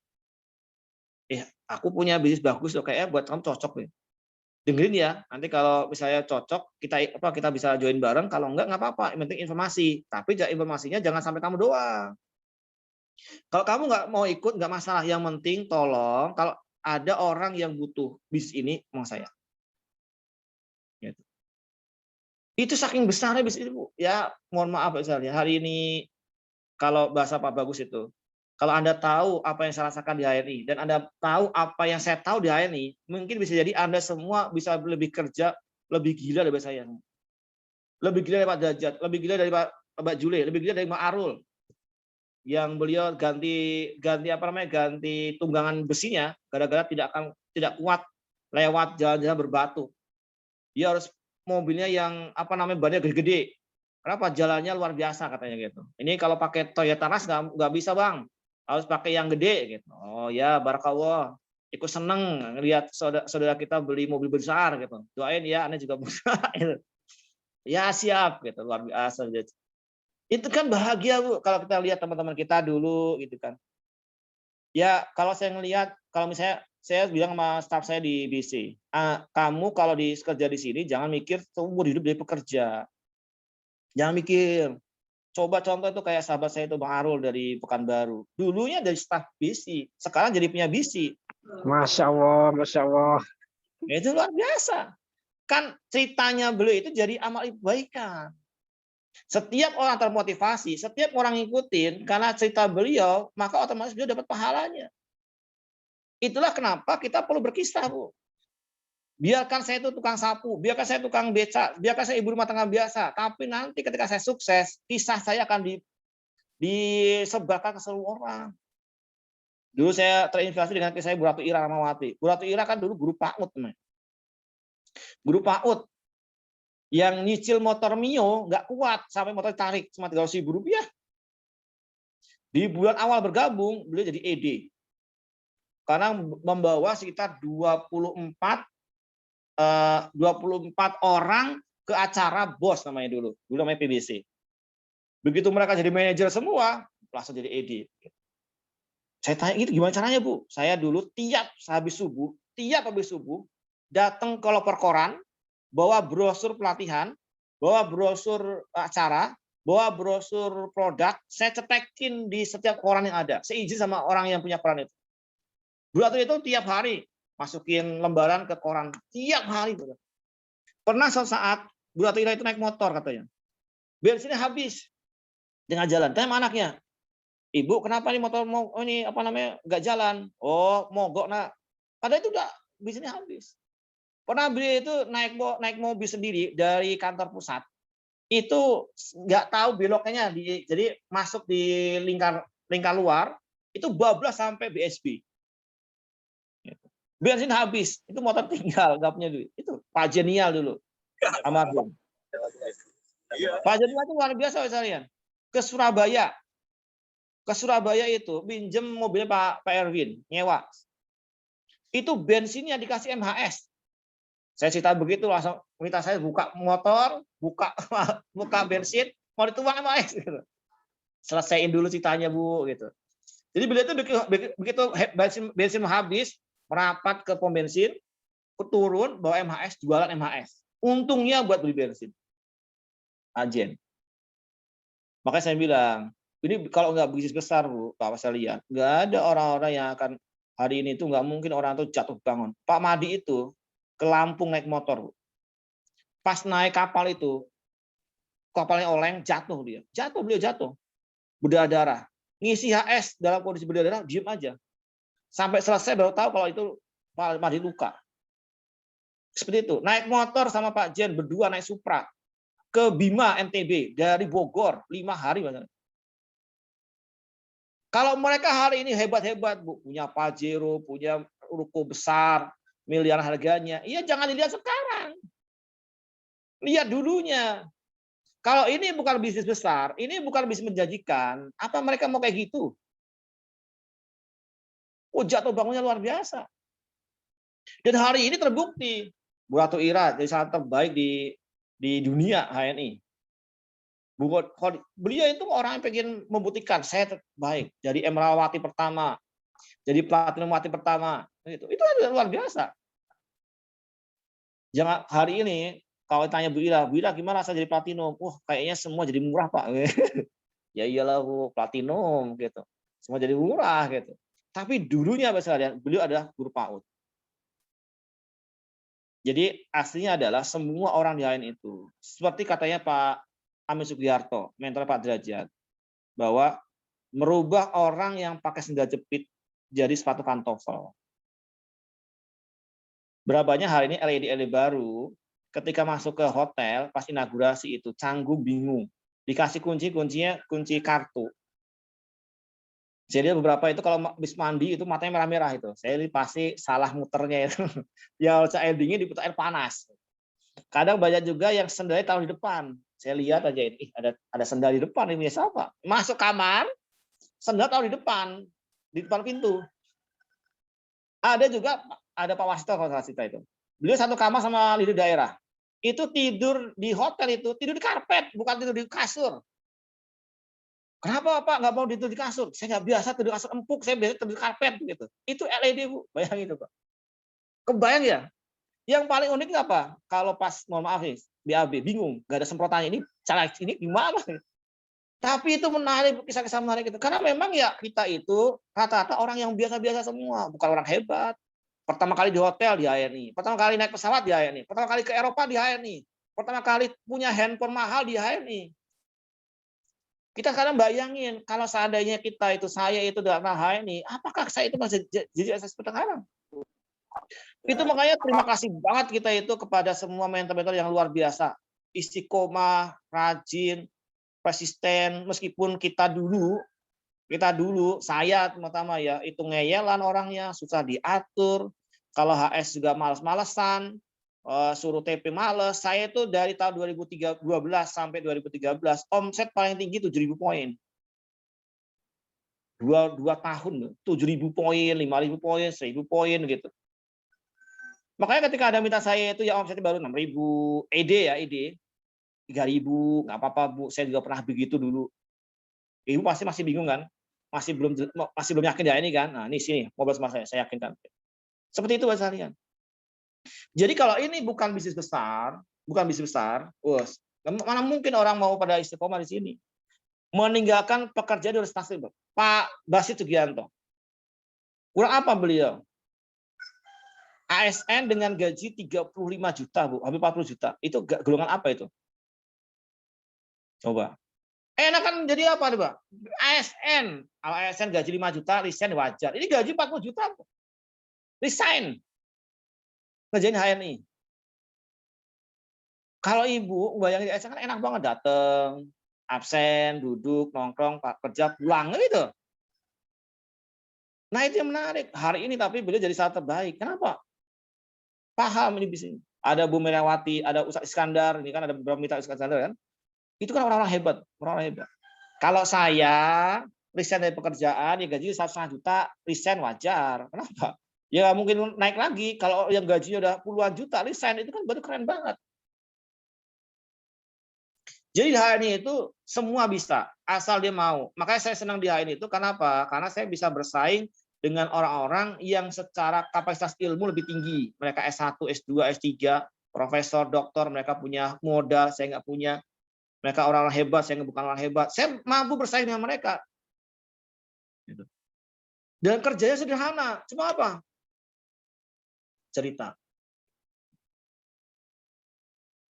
Aku punya bisnis bagus loh, kayaknya buat kamu cocok nih. Dengerin ya, nanti kalau misalnya cocok, kita bisa join bareng, kalau enggak apa-apa, yang penting informasi. Tapi informasinya jangan sampai kamu doang. Kalau kamu nggak mau ikut, nggak masalah. Yang penting tolong, kalau ada orang yang butuh bis ini, mau saya. Gitu. Itu saking besarnya bis ini, Bu. Ya, mohon maaf misalnya hari ini kalau bahasa Pak Bagus itu, kalau Anda tahu apa yang saya rasakan di HRI dan Anda tahu apa yang saya tahu di HRI, mungkin bisa jadi Anda semua bisa lebih kerja, lebih gila dari saya. Lebih gila dari Pak Derajat, lebih gila dari Mbak Jule, lebih gila dari Mbak Arul. Yang beliau ganti tunggangan besinya gara-gara tidak kuat lewat jalan-jalan berbatu. Dia harus mobilnya yang bannya gede-gede. Kenapa? Jalannya luar biasa katanya gitu. Ini kalau pakai Toyota Rush nggak bisa bang, harus pakai yang gede gitu. Oh ya, barakallah. Ikut seneng lihat saudara kita beli mobil besar gitu. Doain ya, Anda juga bisa. Gitu. Ya siap gitu, luar biasa. Itu kan bahagia Bu kalau kita lihat teman-teman kita dulu gitu kan. Ya kalau saya ngelihat, kalau misalnya saya bilang sama staf saya di BC, kamu kalau kerja di sini jangan mikir seumur hidup jadi pekerja. Jangan mikir. Coba contoh itu kayak sahabat saya itu Bang Arul dari Pekanbaru. Dulunya dari staf BC, sekarang jadi punya BC. Masya Allah, Masya Allah. Itu luar biasa. Kan ceritanya beliau itu jadi amal kebaikan. Setiap orang termotivasi, setiap orang ngikutin karena cerita beliau, maka otomatis beliau dapat pahalanya. Itulah kenapa kita perlu berkisah, Bu. Biarkan saya itu tukang sapu, biarkan saya tukang beca, biarkan saya ibu rumah tangga biasa. Tapi nanti ketika saya sukses, kisah saya akan disebarkan ke seluruh orang. Dulu saya terinspirasi dengan kisah Bu Ratu Ira Ramawati. Bu Ratu Ira kan dulu guru PAUD. Guru PAUD yang nyicil motor Mio nggak kuat sampai motor ditarik cuma 300.000 rupiah. Di bulan awal bergabung, beliau jadi ED. Karena membawa sekitar 24 orang ke acara BOS namanya dulu namanya PBC. Begitu mereka jadi manajer semua, langsung jadi ED. Saya tanya itu gimana caranya Bu? Saya dulu tiap habis subuh datang ke loper koran, bawa brosur pelatihan, bawa brosur acara, bawa brosur produk, saya cetekin di setiap koran yang ada. Seizin sama orang yang punya koran itu. Buat itu tiap hari masukin lembaran ke koran tiap hari. Pernah suatu saat Bu Ratu Ira itu naik motor katanya. Bensinnya habis tengah jalan. Tanya anaknya, Ibu kenapa nih motor nggak jalan? Oh mogok nak. Padahal itu udah bensinnya habis. Pernah beliau itu naik mobil sendiri dari kantor pusat. Itu nggak tahu beloknya jadi masuk di lingkar luar itu bablas sampai BSB. Bensin habis, itu motor tinggal, nggak punya duit. Itu Pak Jenial dulu, almarhum. Pak Jenial itu luar biasa sekalian. Ke Surabaya itu pinjem mobilnya Pak Erwin, nyewa. Itu bensinnya dikasih MHS. Saya cerita begitu langsung minta saya buka motor, buka bensin, mau dituang MHS gitu. Selesaiin dulu ceritanya Bu gitu. Jadi beliau itu begitu bensin habis, merapat ke pom bensin, turun bawa MHS, jualan MHS. Untungnya buat beli bensin. Ajen. Makanya saya bilang, ini kalau nggak bisnis besar Bu, Pak saya lihat, nggak ada orang-orang yang akan hari ini itu nggak mungkin orang itu jatuh bangun. Pak Madi itu ke Lampung naik motor Bu. Pas naik kapal itu, kapalnya oleng, beliau jatuh. Berdarah. Ngisi HS dalam kondisi berdarah, diem aja. Sampai selesai baru tahu kalau itu Pak Madi luka. Seperti itu. Naik motor sama Pak Jen berdua naik Supra ke Bima NTB dari Bogor 5 hari. Kalau mereka hari ini hebat-hebat Bu, punya Pajero, punya ruko besar, miliar harganya. Iya jangan dilihat sekarang. Lihat dulunya. Kalau ini bukan bisnis besar, ini bukan bisnis menjanjikan, apa mereka mau kayak gitu? Oh, jatuh bangunnya luar biasa. Dan hari ini terbukti Bu Ratu Ira jadi sangat terbaik di dunia HNI. Beliau itu orang yang pengen membuktikan saya terbaik. Jadi Emrawati pertama, jadi Platinum Wati pertama. Itu luar biasa. Jangan hari ini kalau tanya Bu Ira gimana saya jadi Platinum? Kayaknya semua jadi murah Pak. Ya iyalah Bu, Platinum gitu. Semua jadi murah gitu. Tapi dulunya beliau adalah guru PAUD. Jadi aslinya adalah semua orang di lain itu. Seperti katanya Pak Amin Sugiharto, mentor Pak Derajat, bahwa merubah orang yang pakai sendal jepit jadi sepatu pantofel. Berapanya hari ini LED baru, ketika masuk ke hotel, pas inaugurasi itu, canggung bingung. Dikasih kuncinya kunci kartu. Jadi beberapa itu kalau habis mandi itu matanya merah-merah itu. Saya pasti salah muternya itu. Ya air dingin diputar air panas. Kadang banyak juga yang sendalnya taruh di depan. Saya lihat aja ini, ada sendal di depan ini siapa? Masuk kamar, sendal taruh di depan pintu. Ada juga ada Pak Wasito kalau salah cerita itu. Beliau satu kamar sama leader daerah. Itu tidur di hotel itu tidur di karpet, bukan tidur di kasur. Kenapa Pak nggak mau tidur di kasur? Saya nggak biasa tidur di kasur empuk, saya biasa tidur di karpet gitu. Itu LED Bu, bayangin itu Pak. Kebayang ya? Yang paling unik apa? Kalau pas mohon maaf nih, BAB bingung, nggak ada semprotannya ini cara ini gimana? Tapi itu menarik, kisah-kisah menarik itu. Karena memang ya kita itu rata-rata orang yang biasa-biasa semua, bukan orang hebat. Pertama kali di hotel di HNI, pertama kali naik pesawat di HNI, pertama kali ke Eropa di HNI, pertama kali punya handphone mahal di HNI. Kita kadang bayangin kalau seandainya saya itu dalam HNI, apakah saya itu masih jadi SS sekarang? Itu makanya terima kasih banget kita itu kepada semua mentor-mentor yang luar biasa, istiqomah, rajin, persisten, meskipun kita dulu saya terutama ya itu ngeyelan orangnya, susah diatur, kalau HS juga males-malesan, suruh TP males. Saya itu dari tahun 2012 sampai 2013 omset paling tinggi 7.000 poin. 2 tahun 7.000 poin, 5.000 poin, 1.000 poin gitu. Makanya ketika ada minta saya itu ya omsetnya baru 6.000, ED 3.000, nggak apa-apa Bu, saya juga pernah begitu dulu. Ibu pasti masih bingung kan? Masih belum yakin ya ini kan? Nah, ini sini ngobrol sama saya yakinkan. Seperti itu Mas kalian. Jadi kalau ini bukan bisnis besar, mana mungkin orang mau pada istiqomah di sini. Meninggalkan pekerjaan di stasiun. Pak Basit Sugianto. Kurang apa beliau? ASN dengan gaji 35 juta, Bu, hampir 40 juta. Itu golongan apa itu? Coba. Enak kan jadi apa nih, Pak? ASN. Kalau ASN gaji 5 juta, resign wajar. Ini gaji 40 juta. Resign. Ngerjain HNI. Kalau Ibu, bayangin ASN kan enak banget. Datang, absen, duduk, nongkrong, kerja, pulang. Gitu. Nah itu yang menarik. Hari ini tapi beliau jadi saat terbaik. Kenapa? Paham ini bisnis. Ada Bu Merawati, ada Ustaz Iskandar. Ini kan ada beberapa mitra Iskandar kan. Itu kan orang-orang hebat, Kalau saya resign dari pekerjaan, ya gaji 1,5 juta, resign wajar. Kenapa? Ya mungkin naik lagi. Kalau yang gajinya udah puluhan juta, resign itu kan baru keren banget. Jadi di HNI itu semua bisa, asal dia mau. Makanya saya senang di HNI itu, kenapa? Karena saya bisa bersaing dengan orang-orang yang secara kapasitas ilmu lebih tinggi. Mereka S1, S2, S3, profesor, doktor, mereka punya modal, saya nggak punya. Mereka orang-orang hebat, saya bukan orang hebat. Saya mampu bersaing dengan mereka. Dan kerjanya sederhana. Cuma apa? Cerita.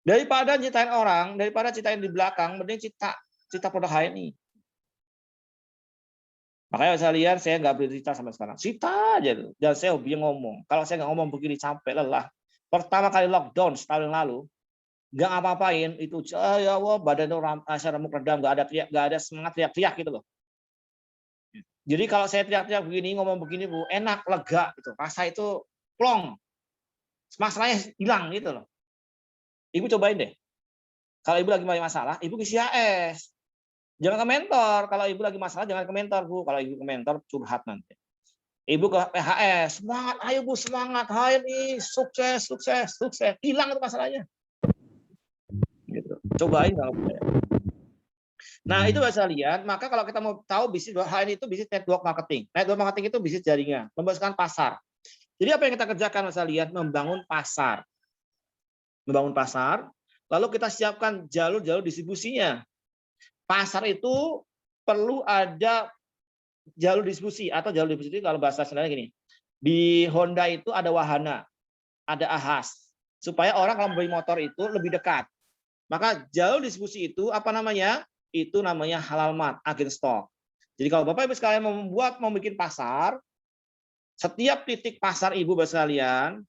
Daripada ceritain orang, daripada ceritain di belakang, mending cerita produk HNI. Makanya saya lihat, saya nggak bercerita sampai sekarang. Cerita aja. Dan saya hobinya ngomong. Kalau saya nggak ngomong begini, capek, lelah. Pertama kali lockdown setahun yang lalu, nggak ngapa-ngapain itu ya Allah badan saya remuk redam, nggak ada semangat teriak-teriak gitu loh. Jadi kalau saya teriak-teriak begini, ngomong begini Bu, enak, lega gitu, rasa itu plong, masalahnya hilang gitu loh. Ibu cobain deh, kalau Ibu lagi masalah, Ibu isi HS, jangan ke mentor. Kalau Ibu lagi masalah jangan ke mentor Bu, kalau Ibu ke mentor curhat nanti. Ibu ke PHS, semangat, ayo Bu semangat, HNI sukses, hilang itu masalahnya. Gitu. Cobain kalau percaya. Nah itu bisa lihat. Maka kalau kita mau tahu bisnis HNI itu bisnis network marketing. Network marketing itu bisnis jaringan, membesarkan pasar. Jadi apa yang kita kerjakan bisa lihat, membangun pasar, lalu kita siapkan jalur-jalur distribusinya. Pasar itu perlu ada jalur distribusi atau jalur distribusi kalau bahasa sebenarnya gini. Di Honda itu ada wahana, ada ahas, supaya orang kalau beli motor itu lebih dekat. Maka jalur distribusi itu apa namanya? Itu namanya halal mart, agen stok. Jadi kalau Bapak Ibu sekalian mau bikin pasar, setiap titik pasar Ibu Bapak sekalian,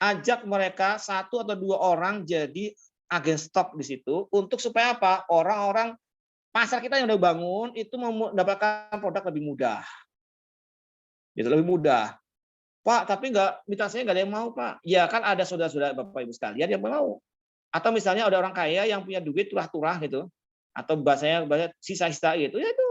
ajak mereka 1 atau 2 orang jadi agen stok di situ untuk supaya apa? Orang-orang pasar kita yang udah bangun itu mendapatkan produk lebih mudah. Gitu, lebih mudah. Pak, tapi mitra saya nggak ada yang mau, Pak. Ya kan ada saudara-saudara Bapak Ibu sekalian yang mau. Atau misalnya ada orang kaya yang punya duit turah-turah gitu. Atau bahasa sisa-sisa gitu. Ya itu.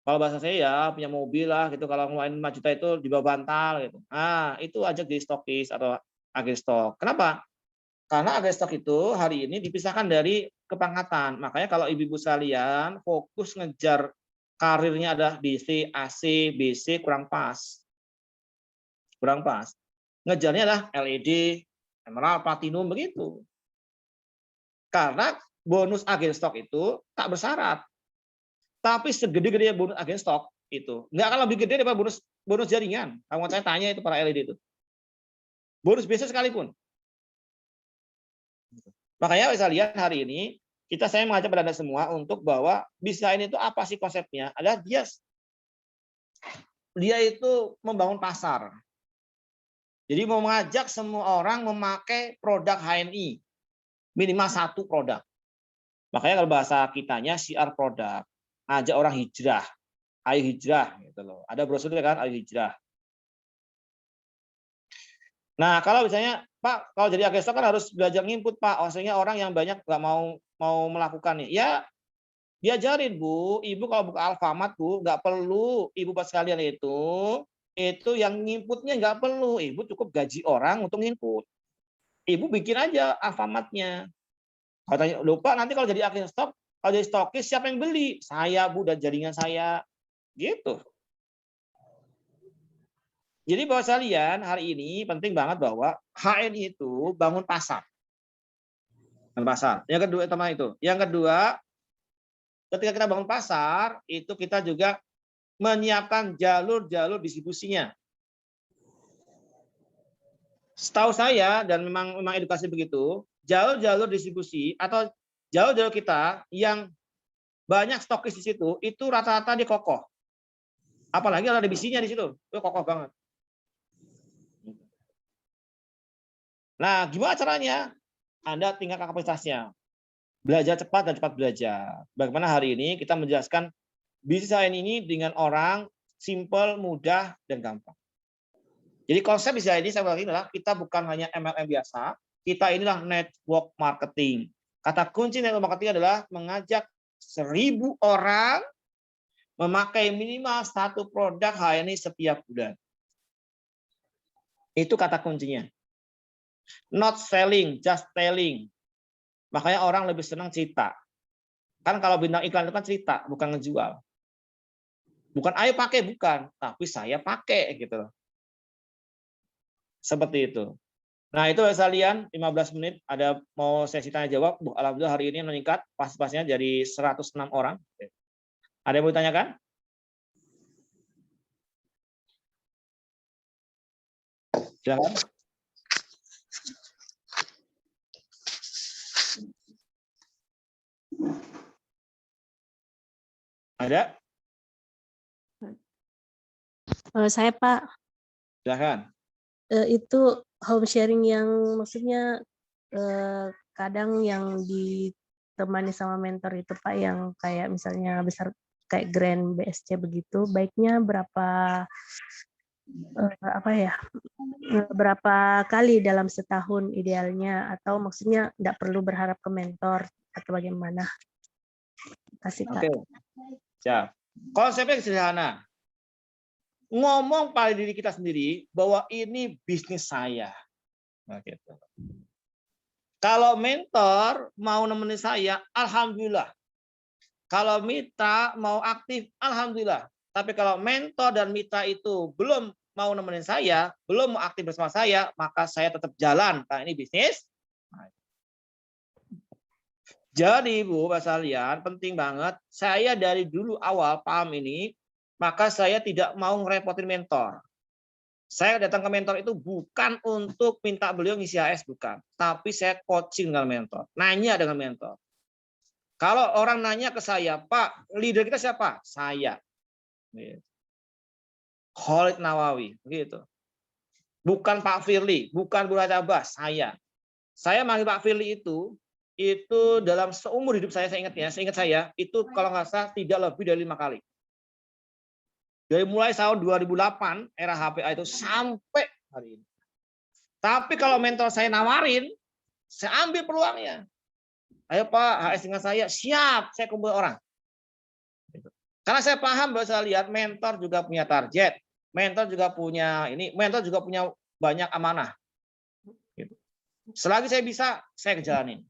Kalau bahasa saya ya punya mobil lah gitu. Kalau ngeluarin 5 juta itu di bawah bantal gitu. Ah, itu ajak di stokis atau agen stok. Kenapa? Karena agen stok itu hari ini dipisahkan dari kepangkatan. Makanya kalau ibu-ibu sekalian fokus ngejar karirnya ada DC, AC, BC kurang pas. Kurang pas. Ngejarnya adalah LED, emerald, platinum begitu. Karena bonus agen stok itu tak bersyarat. Tapi segede-gede bonus agen stok itu nggak akan lebih gede daripada bonus jaringan. Kalau saya tanya itu para LED itu. Bonus biasa sekalipun. Makanya saya lihat hari ini saya mengajak pada Anda semua untuk bahwa bisa ini itu apa sih konsepnya? Adalah dia itu membangun pasar. Jadi mau mengajak semua orang memakai produk HNI. Minimal 1 produk. Makanya kalau bahasa kitanya siar produk. Ajak orang hijrah. Ayo hijrah gitu loh. Ada brosurnya kan, ayo hijrah. Nah, kalau misalnya Pak, kalau jadi agen stok kan harus belajar nginput, Pak. Maksudnya orang yang banyak nggak mau melakukan nih. Ya, diajarin, Bu. Ibu kalau buka Alfamart, Bu, nggak perlu Ibu pas sekalian itu yang nginputnya nggak perlu. Ibu cukup gaji orang untuk nginput. Ibu bikin aja Alfamart-nya. Katanya, lupa nanti kalau jadi agen stok, kalau jadi stokis siapa yang beli? Saya, Bu, dan jaringan saya. Gitu. Jadi bahwa sekalian hari ini penting banget bahwa HNI itu bangun pasar. Pasar. Yang kedua teman itu. Yang kedua, ketika kita bangun pasar, itu kita juga menyiapkan jalur-jalur distribusinya. Setahu saya dan memang edukasi begitu, jalur-jalur distribusi atau jalur-jalur kita yang banyak stokis di situ itu rata-rata dia kokoh. Apalagi ada bisinya di situ, itu kokoh banget. Nah, gimana caranya? Anda tingkatkan kapasitasnya. Belajar cepat dan cepat belajar. Bagaimana hari ini kita menjelaskan bisnis ini dengan orang simple, mudah, dan gampang. Jadi konsep bisnis ini saya bilang adalah kita bukan hanya MLM biasa, kita inilah network marketing. Kata kunci network marketing adalah mengajak 1.000 orang memakai minimal 1 produk HNI setiap bulan. Itu kata kuncinya. Not selling, just telling. Makanya orang lebih senang cerita. Kan kalau bintang iklan itu kan cerita, bukan ngejual. Bukan ayo pakai, bukan. Tapi saya pakai gitu. Seperti itu. Nah itu sekalian 15 menit ada mau sesi tanya jawab. Alhamdulillah hari ini meningkat pas-pasnya jadi 106 orang. Ada yang mau ditanyakan? Silakan. Ada? Saya Pak. Silakan. Itu home sharing yang maksudnya kadang yang ditemani sama mentor itu Pak yang kayak misalnya besar kayak Grand BSC begitu, baiknya berapa berapa kali dalam setahun idealnya, atau maksudnya nggak perlu berharap ke mentor atau bagaimana? Kasih Kak. Oke. Siap. Konsepnya sederhana. Ngomong pada diri kita sendiri bahwa ini bisnis saya. Nah, gitu. Kalau mentor mau nemenin saya, alhamdulillah. Kalau mitra mau aktif, alhamdulillah. Tapi kalau mentor dan mitra itu belum mau nemenin saya, belum mau aktif bersama saya, maka saya tetap jalan. Karena ini bisnis. Jadi Bu, Pak Salian, penting banget. Saya dari dulu awal paham ini, maka saya tidak mau ngerepotin mentor. Saya datang ke mentor itu bukan untuk minta beliau ngisi AS, bukan. Tapi saya coaching dengan mentor. Nanya dengan mentor. Kalau orang nanya ke saya, Pak, leader kita siapa? Saya. Khalid Nawawi, begitu. Bukan Pak Firly, bukan Bu Abbas, saya. Saya manggil Pak Firly itu dalam seumur hidup saya ingat saya, itu kalau nggak salah tidak lebih dari 5 kali. Dari mulai tahun 2008 era HPA itu sampai hari ini. Tapi kalau mentor saya nawarin, saya ambil peluangnya. Ayo Pak, HS dengan saya, siap, saya kumpul orang. Karena saya paham bahwa saya lihat mentor juga punya target, mentor juga punya mentor juga punya banyak amanah. Selagi saya bisa, saya kejalanin.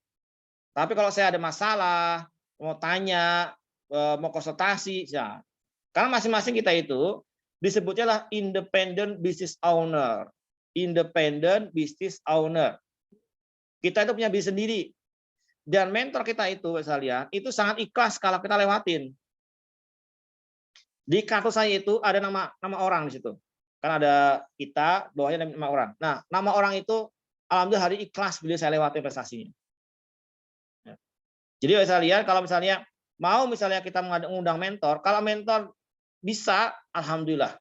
Tapi kalau saya ada masalah, mau tanya, mau konsultasi, ya. Karena masing-masing kita itu disebutnya lah independent business owner. Independent business owner. Kita itu punya bisnis sendiri. Dan mentor kita itu, saya lihat, itu sangat ikhlas kalau kita lewatin. Di kartu saya itu ada nama orang di situ. Kan ada kita, bawahnya ada nama orang. Nah, nama orang itu, alhamdulillah hari ikhlas beliau saya lewatin prestasinya. Jadi saya lihat kalau misalnya mau kita mengundang mentor, kalau mentor bisa, alhamdulillah.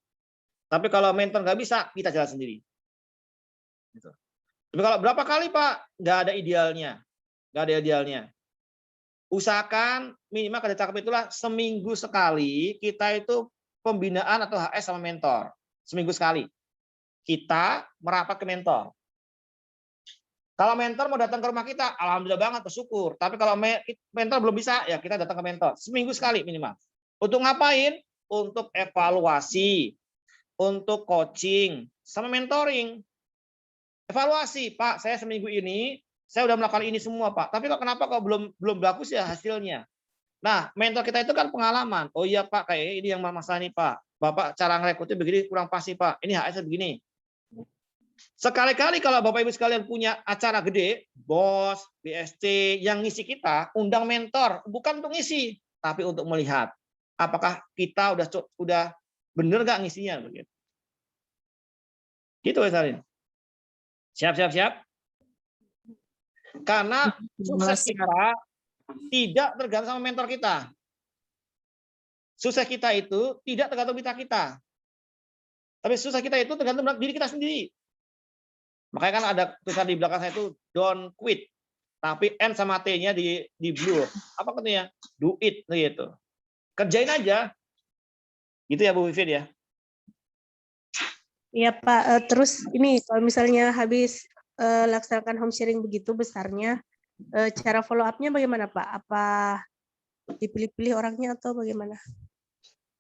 Tapi kalau mentor nggak bisa, kita jalan sendiri. Gitu. Tapi kalau berapa kali Pak, nggak ada idealnya. Nggak ada idealnya. Usahakan minimal kada cakep itulah seminggu sekali kita itu pembinaan atau HS sama mentor. Seminggu sekali. Kita merapat ke mentor. Kalau mentor mau datang ke rumah kita, alhamdulillah banget, bersyukur. Tapi kalau mentor belum bisa, ya kita datang ke mentor. Seminggu sekali minimal. Untuk ngapain? Untuk evaluasi, untuk coaching, sama mentoring. Evaluasi, Pak, saya seminggu ini, saya udah melakukan ini semua, Pak. Tapi kok kenapa kok belum bagus ya hasilnya? Nah, mentor kita itu kan pengalaman. Oh iya, Pak, kayak ini yang masalah nih, Pak. Bapak cara ngerekrutnya begini kurang pasti, Pak. Ini HS begini. Sekali-kali kalau Bapak Ibu sekalian punya acara gede, bos, BSC, yang ngisi kita, undang mentor, bukan untuk ngisi, tapi untuk melihat apakah kita udah bener nggak ngisinya begitu. Gitu ya Salin. Siap. Karena sukses kita tidak tergantung sama mentor kita. Sukses kita itu tidak tergantung kita. Tapi sukses kita itu tergantung diri kita sendiri. Makanya kan ada tulisan di belakang saya itu don't quit. Tapi N sama T-nya di blue. Apa katanya? Do it gitu. Kerjain aja. Gitu ya Bu Vivin ya. Iya Pak, terus ini kalau misalnya habis laksanakan home sharing begitu besarnya, cara follow up-nya bagaimana Pak? Apa dipilih-pilih orangnya atau bagaimana?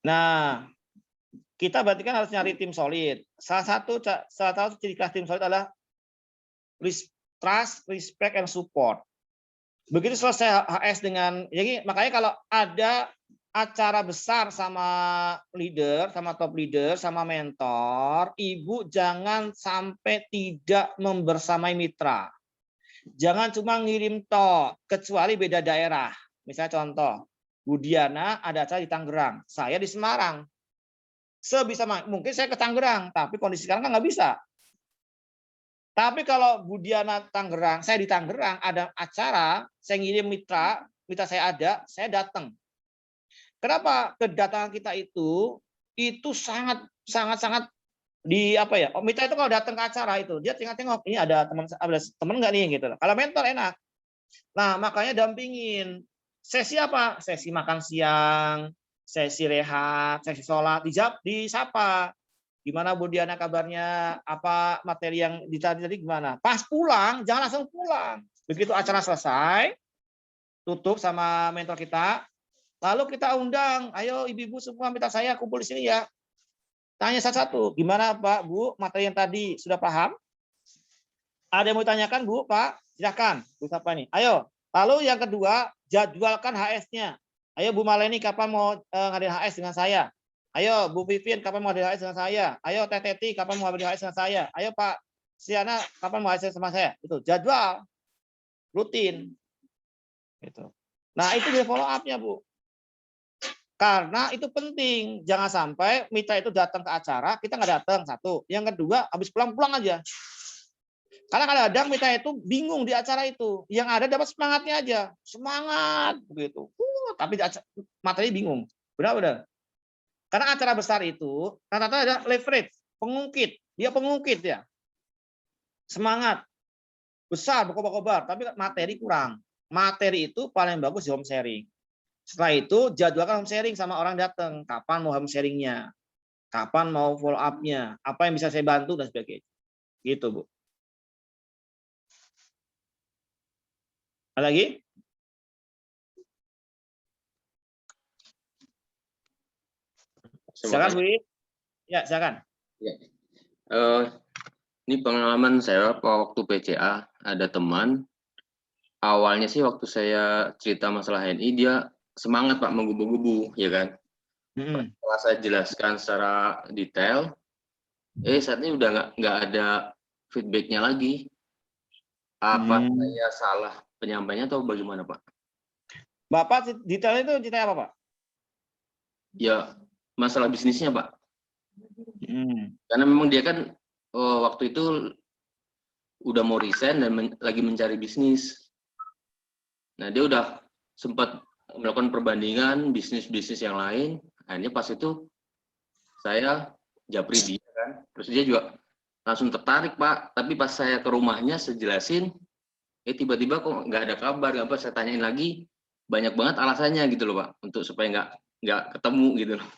Nah, kita berarti kan harus nyari tim solid. Salah satu ciri khas tim solid adalah trust, respect, and support. Begitu selesai HS dengan, jadi makanya kalau ada acara besar sama leader, sama top leader, sama mentor, Ibu jangan sampai tidak membersamai mitra. Jangan cuma ngirim toh, kecuali beda daerah. Misalnya contoh, Bu Diana ada acara di Tangerang, saya di Semarang. Sebisa mungkin saya ke Tangerang, tapi kondisi sekarang kan nggak bisa. Tapi kalau Bu Diana Tangerang, saya di Tangerang ada acara, saya ngirim mitra saya ada, saya datang. Kenapa? Kedatangan kita itu sangat di apa ya? Mitra itu kalau datang ke acara itu dia tengok ini ada teman nggak nih gitu. Kalau mentor enak. Nah makanya dampingin. Sesi apa? Sesi makan siang, sesi rehat, sesi sholat, disapa. Gimana Bu Diana kabarnya? Apa materi yang ditanya tadi gimana? Pas pulang, jangan langsung pulang. Begitu acara selesai, tutup sama mentor kita, lalu kita undang, ayo ibu-ibu semua minta saya kumpul di sini ya. Tanya satu-satu, gimana Pak, Bu, materi yang tadi sudah paham? Ada yang mau tanyakan Bu, Pak? Silakan, Bu siapa nih? Ayo. Lalu yang kedua, jadwalkan HS-nya. Ayo Bu Maleni, kapan mau ngadain HS dengan saya? Ayo Bu Vivin, kapan mau ngadain HS dengan saya? Ayo Teh Teti, kapan mau ngadain HS dengan saya? Ayo Pak Siana, kapan mau HS sama saya? Itu jadwal rutin. Gitu. Nah itu dia follow up-nya Bu. Karena itu penting, jangan sampai mitra itu datang ke acara, kita nggak datang, satu. Yang kedua, habis pulang aja. Karena kadang-kadang mitra itu bingung di acara itu. Yang ada dapat semangatnya aja. Semangat begitu. Tapi materi bingung. Benar-benar. Karena acara besar itu rata-rata ada leverage, pengungkit. Dia pengungkit ya. Semangat. Besar, berkobar-kobar. Tapi materi kurang. Materi itu paling bagus di home sharing. Setelah itu jadwalkan home sharing sama orang datang. Kapan mau home sharingnya? Kapan mau follow up-nya? Apa yang bisa saya bantu dan sebagainya. Gitu, Bu. Ada lagi? Silakan, Bu. Ya, silakan. Ya. Ini pengalaman saya waktu PCA, ada teman. Awalnya sih waktu saya cerita masalah HNI, dia semangat Pak, menggebu-gebu, ya kan? Setelah saya jelaskan secara detail, saat ini udah nggak ada feedbacknya lagi. Apa saya salah penyampaiannya atau bagaimana Pak? Bapak detailnya itu cerita apa Pak? Ya masalah bisnisnya Pak. Karena memang dia kan waktu itu udah mau resign dan lagi mencari bisnis. Nah dia udah sempat melakukan perbandingan bisnis-bisnis yang lain. Akhirnya pas itu saya japri dia kan. Terus dia juga langsung tertarik Pak. Tapi pas saya ke rumahnya sejelasin, tiba-tiba kok nggak ada kabar. Nggak apa, saya tanyain lagi, banyak banget alasannya gitu loh Pak. Untuk supaya nggak ketemu gitu loh.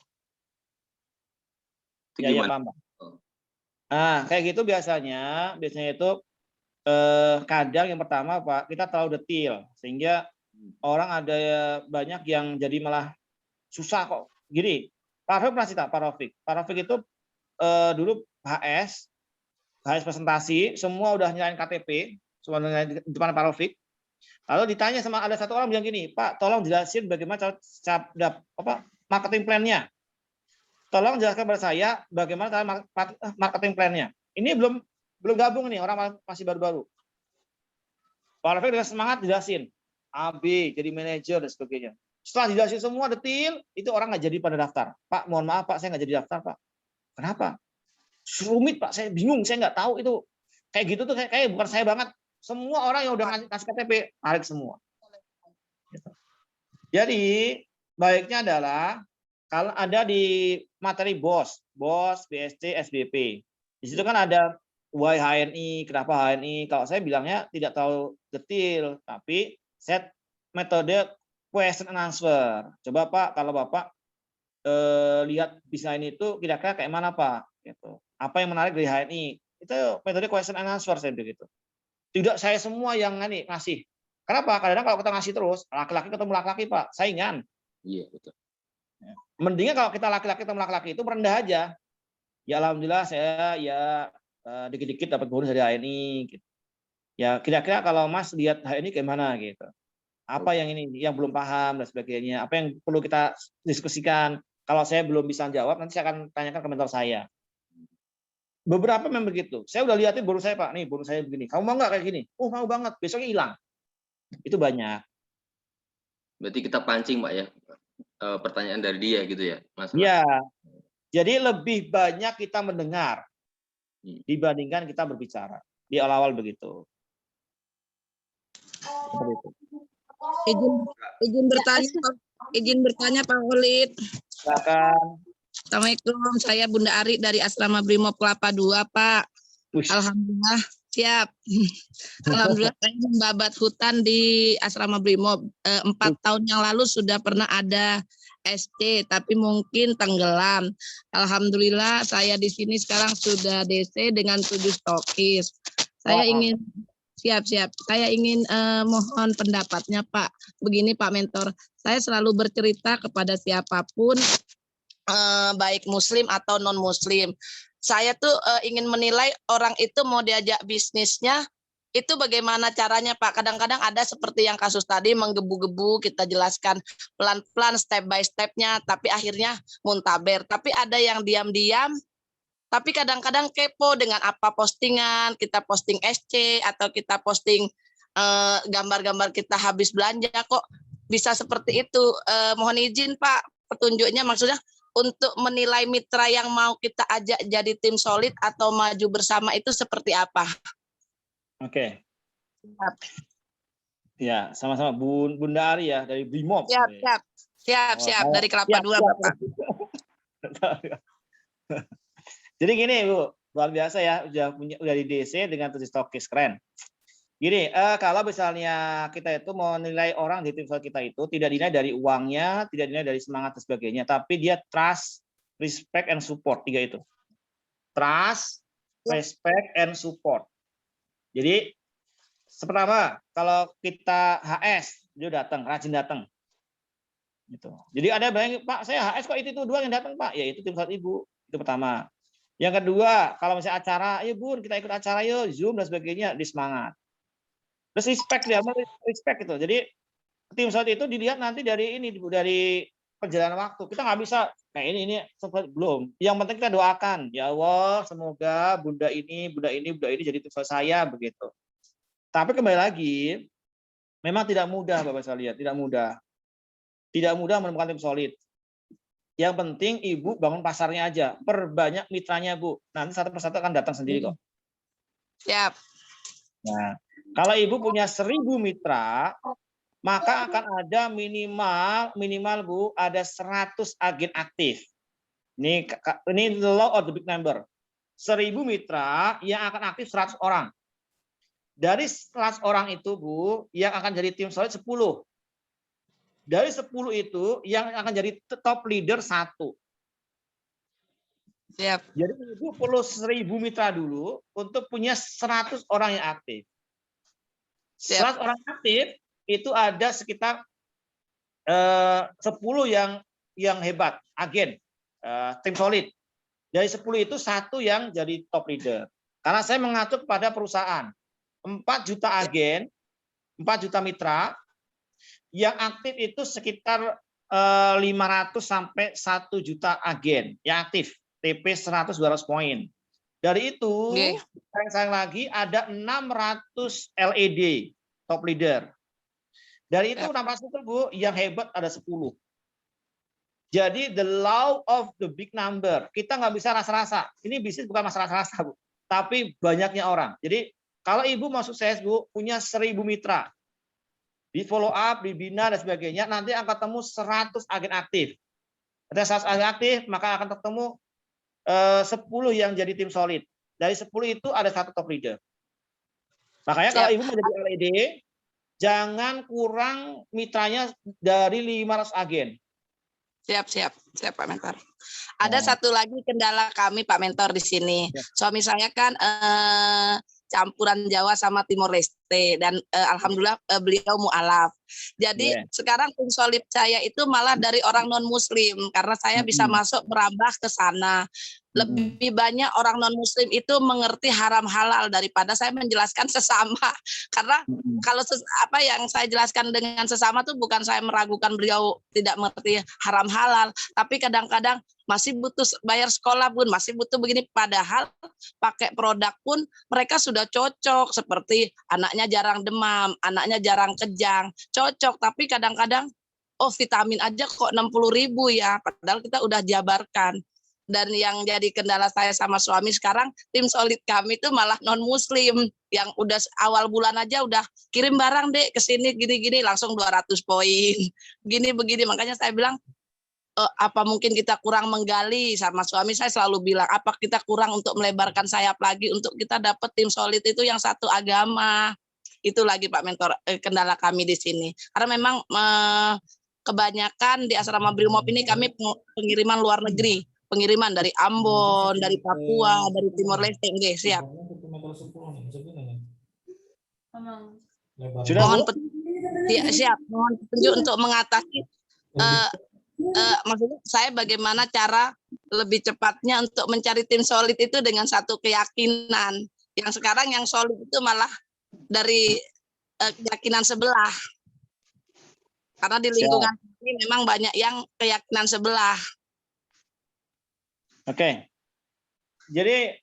Itu Ya, gimana? paham, Pak. Nah, kayak gitu biasanya itu kadang yang pertama Pak, kita terlalu detail sehingga orang ada banyak yang jadi malah susah kok. Gini, Pak Rafiq pernah cerita, Pak Rafiq itu dulu HS presentasi, semua udah nyalain KTP, semua di depan Pak Rafiq. Lalu ditanya sama ada satu orang bilang gini, Pak, tolong jelasin bagaimana cara marketing plan-nya. Tolong jelaskan pada saya bagaimana cara marketing plan-nya. Ini belum gabung nih, orang masih baru-baru. Pak Rafiq dengan semangat jelasin, AB, jadi manajer dan sebagainya. Setelah dijelasin semua detail, itu orang nggak jadi pada daftar. Pak, mohon maaf Pak, saya nggak jadi daftar Pak. Kenapa? Rumit Pak, saya bingung, saya nggak tahu itu. Kayak gitu tuh kayak bukan saya banget. Semua orang yang udah ngasih KTP, tarik semua. Jadi, baiknya adalah kalau ada di materi BOS, BSC, SBP. Di situ kan ada why HNI, kenapa HNI. Kalau saya bilangnya tidak terlalu detail, tapi set metode question and answer. Coba Pak, kalau Bapak lihat desain itu kira-kira kayak mana Pak? Gitu. Apa yang menarik dari HNI? Itu metode question and answer saya begitu. Tidak saya semua yang ngasih. Kenapa? Kadang-kadang kalau kita ngasih terus, laki-laki ketemu laki-laki Pak, saingan. Iya betul. Mendingan kalau kita laki-laki ketemu laki-laki itu merendah aja. Ya alhamdulillah saya ya dikit-dikit dapat bonus dari HNI. Gitu. Ya kira-kira kalau Mas lihat HNI gimana gitu. Apa yang ini yang belum paham dan sebagainya. Apa yang perlu kita diskusikan. Kalau saya belum bisa jawab, nanti saya akan tanyakan ke mentor saya. Beberapa memang begitu. Saya udah lihatin bonus saya Pak. Nih bonus saya begini. Kamu mau nggak kayak gini? Oh mau banget. Besoknya hilang. Itu banyak. Berarti kita pancing Pak ya. Pertanyaan dari dia gitu ya, Mas. Iya. Jadi lebih banyak kita mendengar dibandingkan kita berbicara. Di awal-awal begitu. Izin bertanya Pak Khalid. Silakan. Assalamualaikum, saya Bunda Ari dari Asrama Brimob Kelapa II, Pak. Alhamdulillah siap. Alhamdulillah saya membabat hutan di Asrama Brimob. 4 tahun yang lalu sudah pernah ada SC, tapi mungkin tenggelam. Alhamdulillah saya di sini sekarang sudah DC dengan 7 stokis. Saya ingin siap. Saya ingin mohon pendapatnya Pak. Begini Pak Mentor, saya selalu bercerita kepada siapapun, baik Muslim atau non Muslim. Saya tuh ingin menilai orang itu mau diajak bisnisnya itu bagaimana caranya Pak. Kadang-kadang ada seperti yang kasus tadi menggebu-gebu, kita jelaskan pelan-pelan step by step-nya, tapi akhirnya muntaber. Tapi ada yang diam-diam, tapi kadang-kadang kepo dengan apa postingan, kita posting SC atau kita posting gambar-gambar kita habis belanja, kok bisa seperti itu. Mohon izin Pak petunjuknya, maksudnya untuk menilai mitra yang mau kita ajak jadi tim solid atau maju bersama itu seperti apa? Oke. Siap. Ya, sama-sama Bunda Ari ya dari Brimob. Siap dari Kelapa Siap, Dua, siap. Bapak. Jadi gini Bu, luar biasa ya, udah di DC dengan tulis stokis, keren. Gini, kalau misalnya kita itu mau nilai orang di tim kita itu tidak dinilai dari uangnya, tidak dinilai dari semangat dan sebagainya, tapi dia trust, respect, and support, 3 itu. Trust, respect, and support. Jadi pertama, kalau kita HS, dia datang, rajin datang. Gitu. Jadi ada banyak, Pak, saya HS kok itu doang yang datang, Pak. Ya itu tim saat Ibu. Itu pertama. Yang kedua, kalau misalnya acara, ayo Bun, kita ikut acara yuk, Zoom dan sebagainya, di semangat. Terus respect dia, respect itu. Jadi tim saat itu dilihat nanti dari ini, dari perjalanan waktu. Kita nggak bisa kayak ini belum. Yang penting kita doakan, ya Allah, semoga bunda ini jadi tim saya begitu. Tapi kembali lagi, memang tidak mudah, Bapak saya lihat, tidak mudah. Tidak mudah menemukan tim solid. Yang penting Ibu bangun pasarnya aja, perbanyak mitranya Bu. Nanti satu persatu akan datang sendiri kok. Siap. Nah, kalau Ibu punya 1000 mitra, maka akan ada minimal Bu, ada 100 agen aktif. Ini the law of the big number. 1000 mitra yang akan aktif 100 orang. Dari 100 orang itu Bu, yang akan jadi tim solid 10. Dari 10 itu yang akan jadi top leader 1. Siap. Jadi Ibu perlu 1000 mitra dulu untuk punya 100 orang yang aktif. 100 orang aktif itu ada sekitar 10 yang hebat, agen, tim solid. Dari 10 itu 1 yang jadi top leader. Karena saya mengatur pada perusahaan 4 juta agen, 4 juta mitra, yang aktif itu sekitar 500 sampai 1 juta agen yang aktif, TP 100-200 poin. Dari itu, sayang lagi ada 600 LED top leader. Dari itu nampak itu Bu, yang hebat ada 10. Jadi the law of the big number. Kita nggak bisa rasa-rasa. Ini bisnis bukan masalah rasa Bu, tapi banyaknya orang. Jadi kalau Ibu mau sukses Bu, punya 1000 mitra, di follow up, dibina dan sebagainya, nanti akan ketemu 100 agen aktif. Ada 100 agen aktif, maka akan ketemu 10 yang jadi tim solid. Dari 10 itu ada 1 top leader. Makanya kalau Ibu mau jadi LED, jangan kurang mitranya dari 500 agen. Siap Pak Mentor. Ada satu lagi kendala kami Pak Mentor di sini. Suami saya kan campuran Jawa sama Timor Leste dan alhamdulillah beliau mualaf. Jadi sekarang tim solid saya itu malah dari orang non muslim karena saya bisa masuk merambah ke sana. Lebih banyak orang non muslim itu mengerti haram halal daripada saya menjelaskan sesama. Karena kalau apa yang saya jelaskan dengan sesama tuh bukan saya meragukan beliau tidak mengerti haram halal, tapi kadang-kadang masih butuh bayar sekolah Bun, masih butuh begini, padahal pakai produk pun mereka sudah cocok, seperti anaknya jarang demam, anaknya jarang kejang, cocok, tapi kadang-kadang vitamin aja kok 60.000 ya, padahal kita udah jabarkan. Dan yang jadi kendala saya sama suami sekarang, tim solid kami itu malah non muslim yang udah awal bulan aja udah kirim barang deh ke sini gini-gini langsung 200 poin. Gini begini, makanya saya bilang apa mungkin kita kurang menggali, sama suami saya selalu bilang apa kita kurang untuk melebarkan sayap lagi untuk kita dapat tim solid itu yang satu agama. Itu lagi Pak Mentor kendala kami di sini. Karena memang kebanyakan di asrama Brimob ini kami pengiriman luar negeri. Pengiriman dari Ambon, dari Papua, dari Timor Leste. Oke, siap. Mohon siap. Mohon petunjuk untuk mengatasi. Maksudnya saya bagaimana cara lebih cepatnya untuk mencari tim solid itu dengan satu keyakinan. Yang sekarang yang solid itu malah dari keyakinan sebelah. Karena di lingkungan ini memang banyak yang keyakinan sebelah. Oke, jadi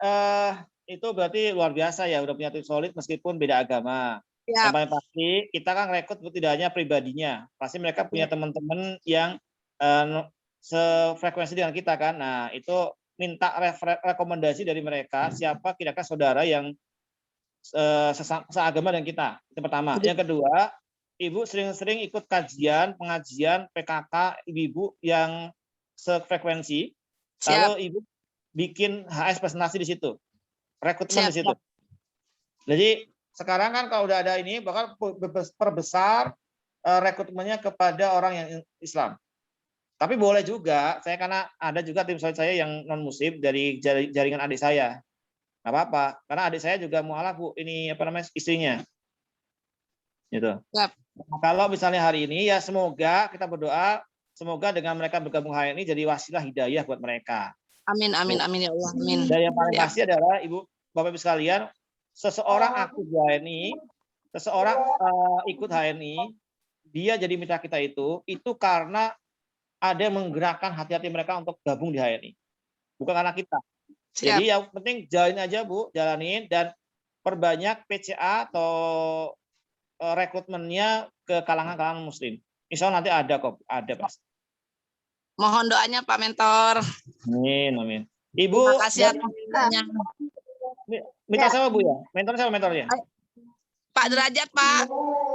itu berarti luar biasa ya, udah punya tim solid meskipun beda agama. Yang paling pasti kita kan rekrut tidak hanya pribadinya, pasti mereka punya teman-teman yang sefrekuensi dengan kita kan. Nah itu minta rekomendasi dari mereka siapa kira-kira saudara yang seagama dengan kita. Itu pertama. Yang kedua, Ibu sering-sering ikut kajian, pengajian, PKK, ibu-ibu yang sefrekuensi. Lalu Ibu bikin HS presentasi di situ. Rekrutmen di situ. Jadi sekarang kan kalau udah ada ini, bakal perbesar rekrutmennya kepada orang yang Islam. Tapi boleh juga, saya karena ada juga tim saya yang non muslim dari jaringan adik saya. Nggak apa-apa, karena adik saya juga mualaf Bu, ini apa namanya istrinya. Gitu. Yap. Nah, kalau misalnya hari ini ya semoga kita berdoa, semoga dengan mereka bergabung hari ini jadi wasilah hidayah buat mereka. Amin, amin, amin ya Allah. Amin. Dan yang paling pasti adalah Ibu, Bapak Ibu sekalian, seseorang aktif HNI, seseorang ikut HNI, dia jadi mitra kita itu karena ada yang menggerakkan hati-hati mereka untuk gabung di HNI. Bukan karena kita. Siap. Jadi yang penting jalanin aja Bu, jalanin dan perbanyak PCA atau rekrutmennya ke kalangan-kalangan muslim. Insya Allah nanti ada kok, ada pasti. Mohon doanya Pak Mentor. Amin, amin. Ibu, Terima kasih atas doanya. minta sama Bu ya? Mentor sama mentornya? Pak Derajat, Pak.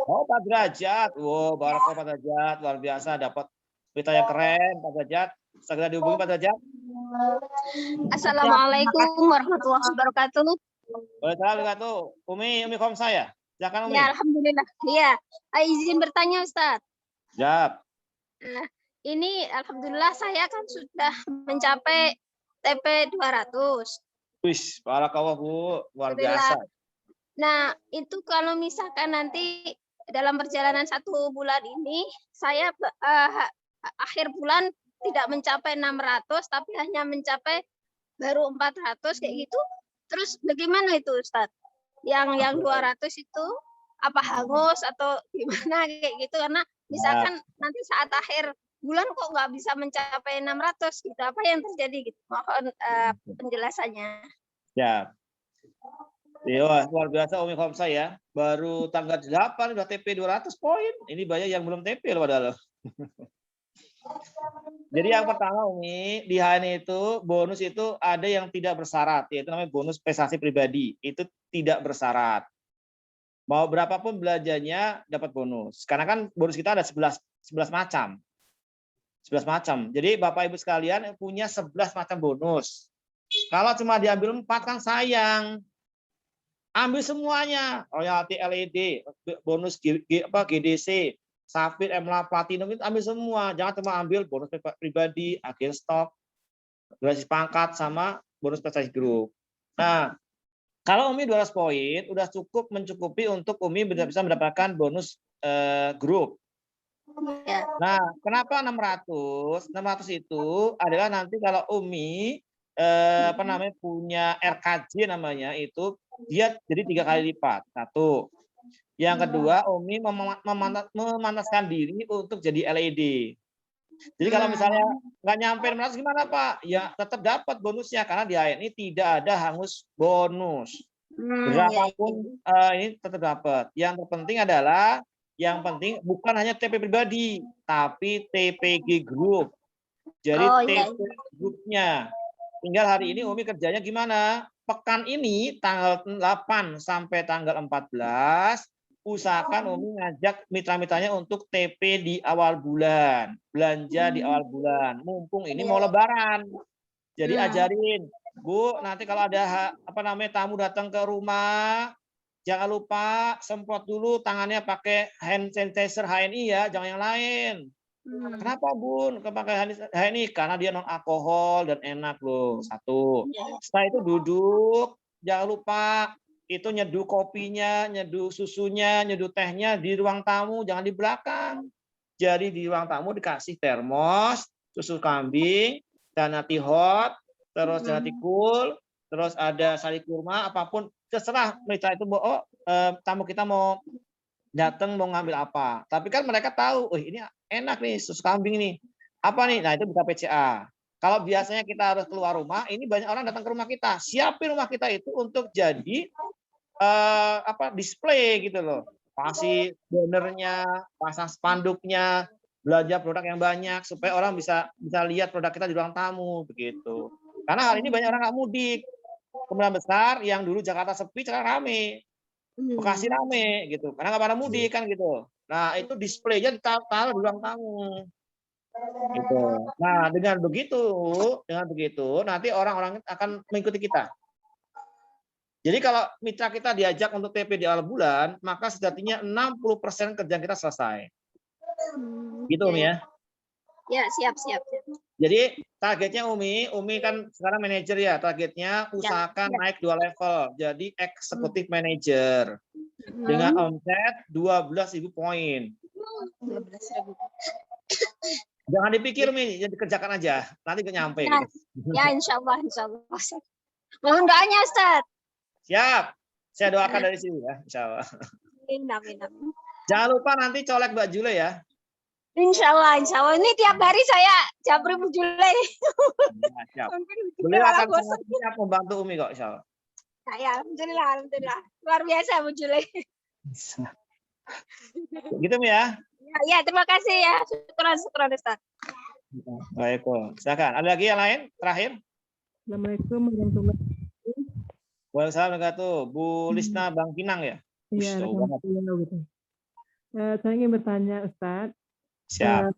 Oh, Pak Derajat. Wow, barakallah Pak Derajat. Luar biasa dapat berita yang keren, Pak Derajat. Segera dihubungi Pak Derajat. Assalamualaikum warahmatullahi wabarakatuh. Waalaikumsalam. Umi Komsa ya? Silakan Umi. Ya, alhamdulillah. Iya, izin bertanya Ustadz. Jawab. Ini alhamdulillah saya kan sudah mencapai TP 200. Wih, barakallah Bu. Luar biasa. Nah, itu kalau misalkan nanti dalam perjalanan 1 bulan ini, saya akhir bulan tidak mencapai 600, tapi hanya mencapai baru 400 kayak gitu. Terus bagaimana itu Ustadz? Yang 200 itu apa hangus atau gimana kayak gitu? Karena misalkan nanti saat akhir bulan kok nggak bisa mencapai 600 gitu. Apa yang terjadi gitu? Mohon penjelasannya. Ya. Iya, luar biasa Umi Komsa ya. Baru tanggal 8 udah TP 200 poin. Ini banyak yang belum TP loh padahal. Jadi yang pertama Umi, di HNI itu bonus itu ada yang tidak bersyarat, yaitu namanya bonus prestasi pribadi. Itu tidak bersyarat. Mau berapapun belanjanya dapat bonus. Karena kan bonus kita ada 11 macam. 11 macam. Jadi Bapak Ibu sekalian punya 11 macam bonus. Kalau cuma diambil 4 kan sayang. Ambil semuanya. Royalty LED, bonus GDC, Safir, Emla, Platinum itu ambil semua. Jangan cuma ambil bonus pribadi, agen stok, gaji pangkat sama bonus prestasi grup. Nah, kalau Umi 200 poin udah cukup mencukupi untuk Umi bisa mendapatkan bonus grup. Nah, kenapa 600? 600 itu adalah nanti kalau Umi punya RKJ namanya itu dia jadi 3 kali lipat. 1. Yang kedua, Umi memantaskan diri untuk jadi LED. Jadi kalau misalnya nggak nyampe 600 gimana Pak? Ya tetap dapat bonusnya karena di HNI tidak ada hangus bonus. Berapapun ini tetap dapat. Yang terpenting adalah bukan hanya TP pribadi, tapi TPG Group. Jadi TP grupnya. Tinggal hari ini Umi kerjanya gimana? Pekan ini tanggal 8 sampai tanggal 14 usahakan Umi ngajak mitra-mitranya untuk TP di awal bulan, belanja di awal bulan. Mumpung ini mau Lebaran, jadi ajarin, Bu. Nanti kalau ada tamu datang ke rumah, jangan lupa semprot dulu tangannya pakai hand sanitizer HNI ya, jangan yang lain. Kenapa Bun? Pakai HNI karena dia non alkohol dan enak loh. 1. Setelah itu duduk, jangan lupa itu nyeduh kopinya, nyeduh susunya, nyeduh tehnya di ruang tamu, jangan di belakang. Jadi di ruang tamu dikasih termos, susu kambing, danati hot, terus danati cool, terus ada sari kurma, apapun terserah mitra itu tamu kita mau datang mau ngambil apa. Tapi kan mereka tahu, ini enak nih susu kambing nih. Apa nih? Nah itu bisa PCA. Kalau biasanya kita harus keluar rumah, ini banyak orang datang ke rumah kita. Siapin rumah kita itu untuk jadi display gitu loh. Kasih bannernya, pasang spanduknya, belanja produk yang banyak supaya orang bisa lihat produk kita di ruang tamu begitu. Karena hari ini banyak orang nggak mudik. Kemungkinan besar yang dulu Jakarta sepi sekarang rame. Bekasi rame gitu, karena nggak pada mudik kan gitu. Nah itu displaynya ditaruh di ruang tamu. Gitu. Nah dengan begitu nanti orang-orang akan mengikuti kita. Jadi kalau mitra kita diajak untuk TP di awal bulan, maka sejatinya 60% kerjaan kita selesai. Gitu Umi ya. Ya, siap. Jadi targetnya Umi kan sekarang manajer ya, targetnya usahakan naik 2 level, jadi eksekutif manager dengan omset 12.000 poin. 12.000. Jangan dipikir Umi, jadi kerjakan aja, nanti nyampe. Ya, Gitu. ya insya Allah. Mohon doanya Ustaz. Siap, saya doakan dari sini ya, insya Allah. Amin. Jangan lupa nanti colek Mbak Jule ya. Insya Allah. Ini tiap hari saya japri Bu Jule. Ya, siap. Mungkin Beliau akan sangat siap membantu Umi kok, insya Allah. Ya, alhamdulillah. Luar biasa Bu Jule. Gitu Umi ya. Ya, terima kasih ya. Syukuran Ustaz. Baik, silakan. Ada lagi yang lain? Terakhir. Assalamualaikum warahmatullahi wabarakatuh. Waalaikumsalam wabarakatuh. Bu Lisna Bang Pinang ya? Iya, gitu. Saya ingin bertanya Ustadz. Siap.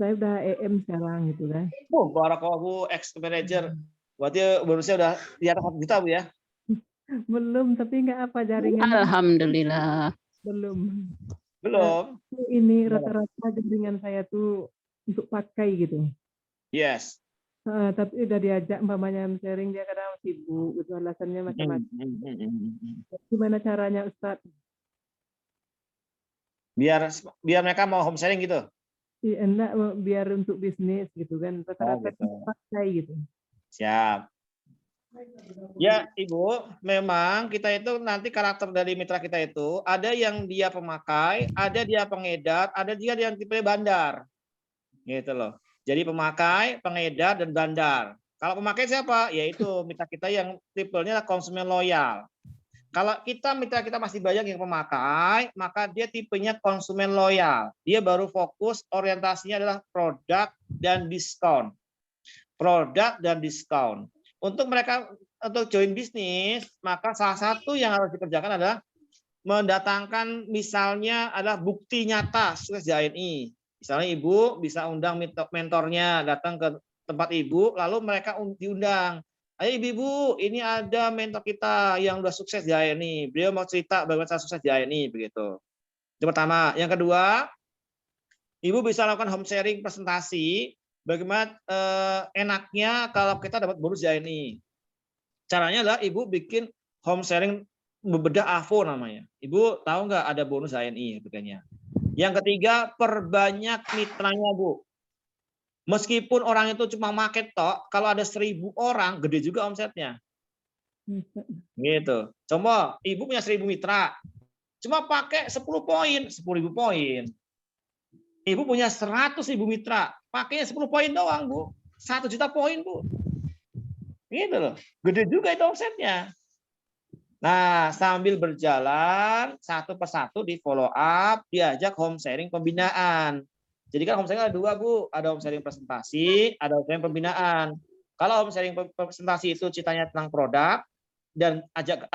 Saya udah EM sekarang gitu kan. Barakallah Bu, ex-manager. Berarti bonusnya udah di atas 1 juta Bu ya? Belum, tapi nggak apa jaringan. Alhamdulillah. Belum. Ini rata-rata jaringan saya tuh untuk pakai gitu. Yes. Tapi udah diajak umpamanya sharing, dia kadang sibuk gitu, alasannya macam-macam. Gimana caranya Ustadz? Biar mereka mau home sharing gitu? Iya, enggak, biar untuk bisnis gitu kan. Rata-rata gitu. pakai gitu. Siap. Ya Ibu, memang kita itu nanti karakter dari mitra kita itu ada yang dia pemakai, ada dia pengedar, ada juga yang tipe bandar. Gitu loh. Jadi pemakai, pengedar, dan bandar. Kalau pemakai siapa? Yaitu mitra kita yang tipenya konsumen loyal. Kalau mitra kita masih banyak yang pemakai, maka dia tipenya konsumen loyal. Dia baru fokus orientasinya adalah produk dan diskon. Produk dan diskon. Untuk mereka untuk join bisnis, maka salah satu yang harus dikerjakan adalah mendatangkan misalnya adalah bukti nyata sukses JNI. Misalnya Ibu bisa undang mentornya datang ke tempat Ibu, lalu mereka diundang. Ayo Ibu, ini ada mentor kita yang udah sukses di HNI. Beliau mau cerita bagaimana saya sukses di HNI, begitu. Itu pertama. Yang kedua, Ibu bisa lakukan home sharing presentasi bagaimana enaknya kalau kita dapat bonus di HNI. Caranya adalah Ibu bikin home sharing bebedah AVO namanya. Ibu tahu nggak ada bonus HNI begini. Yang ketiga, perbanyak mitranya, Bu. Meskipun orang itu cuma market tok, kalau ada 1.000 orang, gede juga omsetnya. Gitu. Coba, Ibu punya 1.000 mitra. Cuma pakai 10 poin, 10.000 poin. Ibu punya 100.000 mitra, pakainya 10 poin doang, Bu. 1 juta poin, Bu. Gitu loh. Gede juga itu omsetnya. Nah, sambil berjalan satu persatu di follow up, diajak home sharing pembinaan. Jadi kan home sharing ada 2, Bu. Ada home sharing presentasi, ada home sharing pembinaan. Kalau home sharing presentasi itu ceritanya tentang produk dan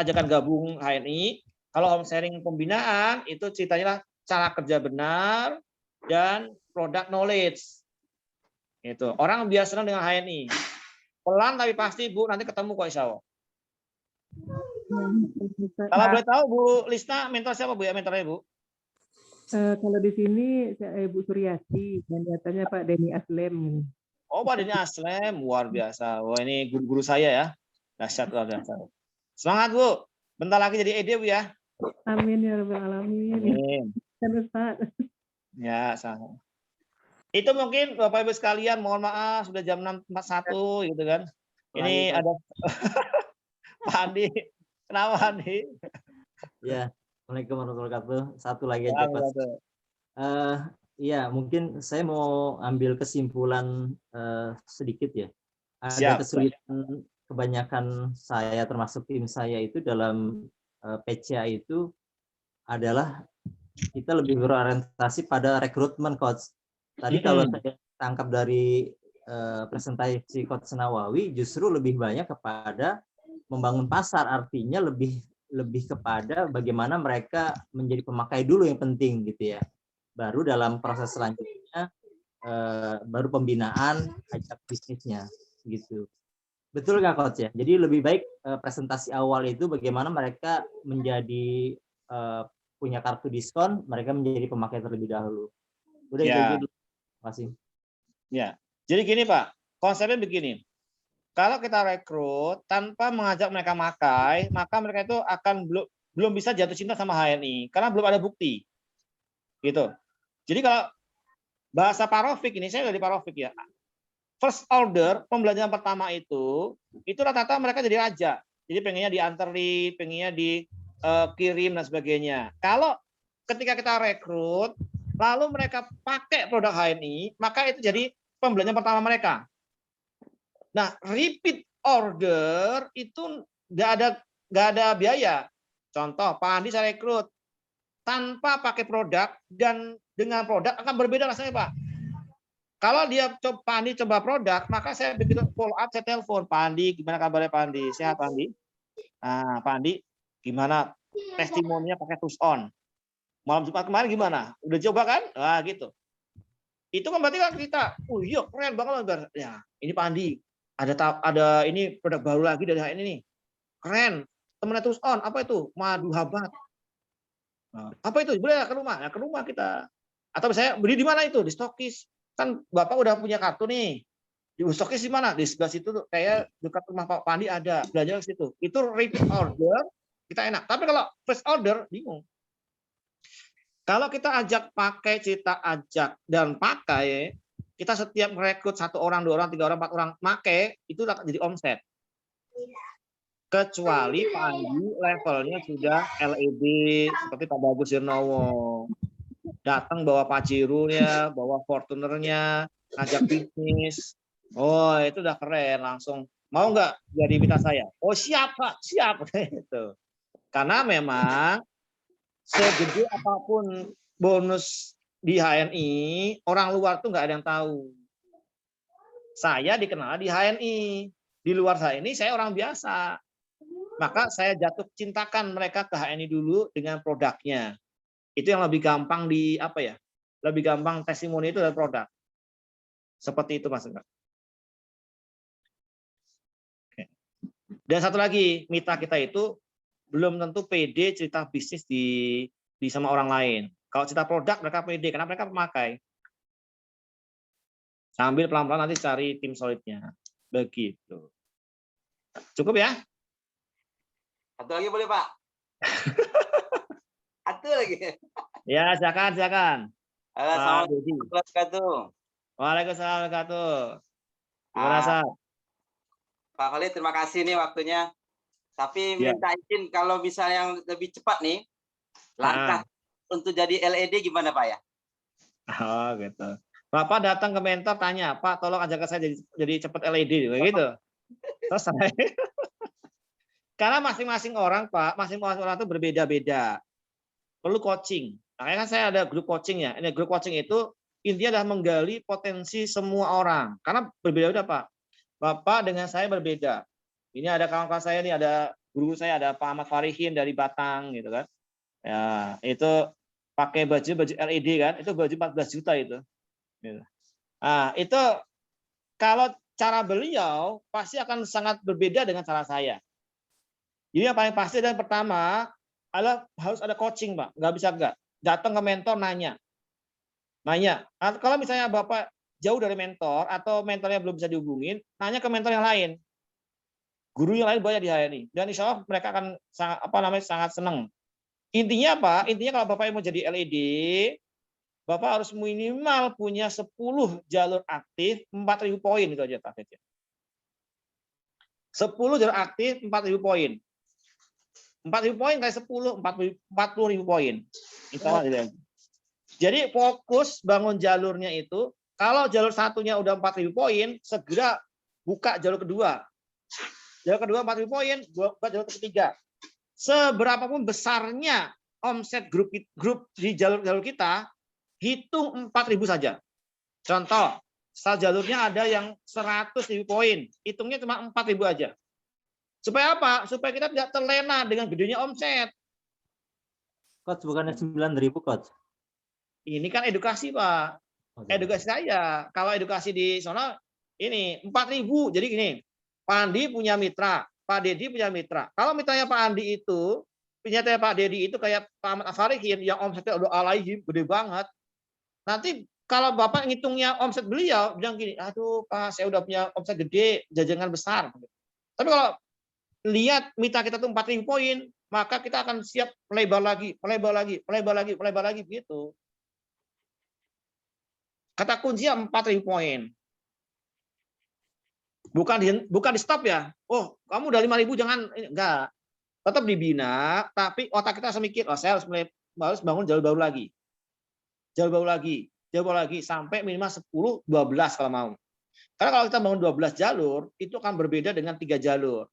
ajakan gabung HNI. Kalau home sharing pembinaan itu ceritanya cara kerja benar dan product knowledge. Itu. Orang biasa senang dengan HNI. Pelan tapi pasti, Bu, nanti ketemu kok insya Allah. Kalau boleh tahu Bu Lisna mentor siapa Bu ya, mentornya Bu? Kalau di sini Ibu Suryati dan datanya Pak Denny Aslem. Oh Pak Denny Aslem, luar biasa. Wah ini guru-guru saya ya, dahsyat luar biasa. Semangat Bu, bentar lagi jadi ED Bu ya. Amin ya rabbal alamin. Amin. Ya sama. Itu mungkin Bapak Ibu sekalian, mohon maaf sudah jam 6.41 gitu kan. Ini ada Pak Andi. Kenapa Andi? Ya, Assalamualaikum warahmatullahi wabarakatuh. Satu lagi aja Pak. Ya, mungkin saya mau ambil kesimpulan sedikit ya. Ada kesulitan kebanyakan saya termasuk tim saya itu dalam PCA itu adalah kita lebih berorientasi pada rekrutmen coach. Tadi kalau saya tangkap dari presentasi Coach Nawawi justru lebih banyak kepada membangun pasar, artinya lebih lebih kepada bagaimana mereka menjadi pemakai dulu yang penting gitu ya. Baru dalam proses selanjutnya baru pembinaan ajak bisnisnya gitu. Betul nggak Coach ya? Jadi lebih baik presentasi awal itu bagaimana mereka menjadi punya kartu diskon, mereka menjadi pemakai terlebih dahulu. Udah itu aja dulu. Terima kasih. Ya. Jadi gini Pak, konsepnya begini. Kalau kita rekrut tanpa mengajak mereka makai, maka mereka itu akan belum bisa jatuh cinta sama HNI karena belum ada bukti. Gitu. Jadi kalau bahasa Pak Rofik ini, saya dari Pak Rofik ya. First order, pembelajaran pertama itu rata-rata mereka jadi raja. Jadi pengennya dianteri, pengennya dikirim dan sebagainya. Kalau ketika kita rekrut, lalu mereka pakai produk HNI, maka itu jadi pembelajaran pertama mereka. Nah, repeat order itu nggak ada biaya. Contoh, Pak Andi saya rekrut tanpa pakai produk dan dengan produk akan berbeda rasanya, Pak. Kalau dia Pak Andi coba produk, maka saya begitu follow up, saya telepon Pak Andi, gimana kabarnya Pak Andi? Sehat Pak Andi? Nah, Pak Andi, gimana testimoninya pakai push on? Malam Jumat kemarin gimana? Udah coba kan? Nah, gitu. Itu kan berarti kan kita, oh iya keren banget. Ya, ini Pak Andi, ada ini produk baru lagi dari HNI nih. Keren. Temennya push on, apa itu? Madu habat. Nah, apa itu? Boleh ke rumah? Nah, ke rumah kita. Atau saya beli di mana itu? Di Stokis. Kan Bapak udah punya kartu nih. Di Stokis di mana? Di sebelah situ tuh kayak dekat rumah Pak Pandi ada. Belajar ke situ. Itu repeat order, kita enak. Tapi kalau first order bingung. Kalau kita ajak pakai, kita ajak dan pakai, kita setiap merekrut 1 orang, 2 orang, 3 orang, 4 orang pakai, itu akan jadi omset. Kecuali Pak Andi levelnya sudah LED seperti Pak Bagus Yurnowo. Datang bawa Pajero-nya, bawa Fortuner-nya, ngajak bisnis. Oh, itu udah keren, langsung. Mau nggak jadi mitra saya? Oh, siap, Pak, siap. Gitu. Karena memang segede apapun bonus di HNI, orang luar tuh nggak ada yang tahu. Saya dikenal di HNI. Di luar HNI, saya orang biasa. Maka saya jatuh cintakan mereka ke HNI dulu dengan produknya. Itu yang lebih gampang lebih gampang testimoni itu dari produk. Seperti itu Mas. Oke. Dan satu lagi, mitra kita itu belum tentu pede cerita bisnis di sama orang lain. Kalau cerita produk mereka pede karena mereka pemakai. Sambil pelan-pelan nanti cari tim solidnya. Begitu. Cukup ya? Satu lagi boleh Pak? Satu lagi. Ya, silakan. Assalamualaikum warahmatullahi wabarakatuh. Waalaikumsalam warahmatullahi wabarakatuh. Gimana, Sat? Pak Khalid, terima kasih nih waktunya. Tapi minta izin kalau misalnya yang lebih cepat nih, langkah untuk jadi LED gimana Pak ya? Oh, gitu. Bapak datang ke mentor tanya, Pak, tolong ajak saya jadi cepat LED gitu. Selesai. Karena masing-masing orang, Pak, masing-masing orang itu berbeda-beda. Perlu coaching. Makanya kan saya ada grup coaching ya. Ini grup coaching itu intinya adalah menggali potensi semua orang. Karena berbeda-beda, Pak. Bapak dengan saya berbeda. Ini ada kawan-kawan saya nih, ada guru saya, ada Pak Ahmad Farihin dari Batang gitu kan. Ya, itu pakai baju LED kan, itu baju 14 juta itu. Nah, itu kalau cara beliau pasti akan sangat berbeda dengan cara saya. Jadi yang paling pasti dan pertama adalah harus ada coaching, Pak. Nggak bisa nggak. Datang ke mentor nanya. Kalau misalnya Bapak jauh dari mentor atau mentornya belum bisa dihubungin, nanya ke mentor yang lain. Guru yang lain banyak di HNI. Dan insya Allah mereka akan sangat senang. Intinya apa? Intinya kalau Bapak mau jadi LED, Bapak harus minimal punya 10 jalur aktif, 4.000 poin itu aja targetnya. 10 jalur aktif, 4.000 poin. 4.000 poin kali 10, 40.000 poin. Jadi fokus bangun jalurnya itu, kalau jalur satunya udah 4.000 poin, segera buka jalur kedua. Jalur kedua 4.000 poin, buka jalur ketiga. Seberapapun besarnya omset grup di jalur kita, hitung 4.000 saja. Contoh, jalurnya ada yang 100.000 poin, hitungnya cuma 4.000 aja. Supaya apa? Supaya kita tidak terlena dengan gedenya omset. Coach, bukannya 9.000, Coach? Ini kan edukasi, Pak. Edukasi saya. Kalau edukasi di sana ini 4.000. Jadi gini, Pak Andi punya mitra, Pak Dedi punya mitra. Kalau mitranya Pak Andi itu, punya Pak Dedi itu kayak Pak Ahmad Afarikin yang omsetnya udah alay gede banget. Nanti kalau Bapak ngitungnya omset beliau, bilang gini, aduh Pak, saya udah punya omset gede, jajangan besar. Tapi kalau lihat mitra kita tuh 4.000 poin, maka kita akan siap melebar lagi gitu. Kata kuncinya 4.000 poin. Bukan di stop ya. Oh, kamu udah 5.000 jangan, enggak. Tetap dibina, tapi otak kita harus mikir, oh saya harus bangun jalur baru lagi. Jalur baru lagi sampai minimal 10, 12 kalau mau. Karena kalau kita bangun 12 jalur, itu akan berbeda dengan 3 jalur.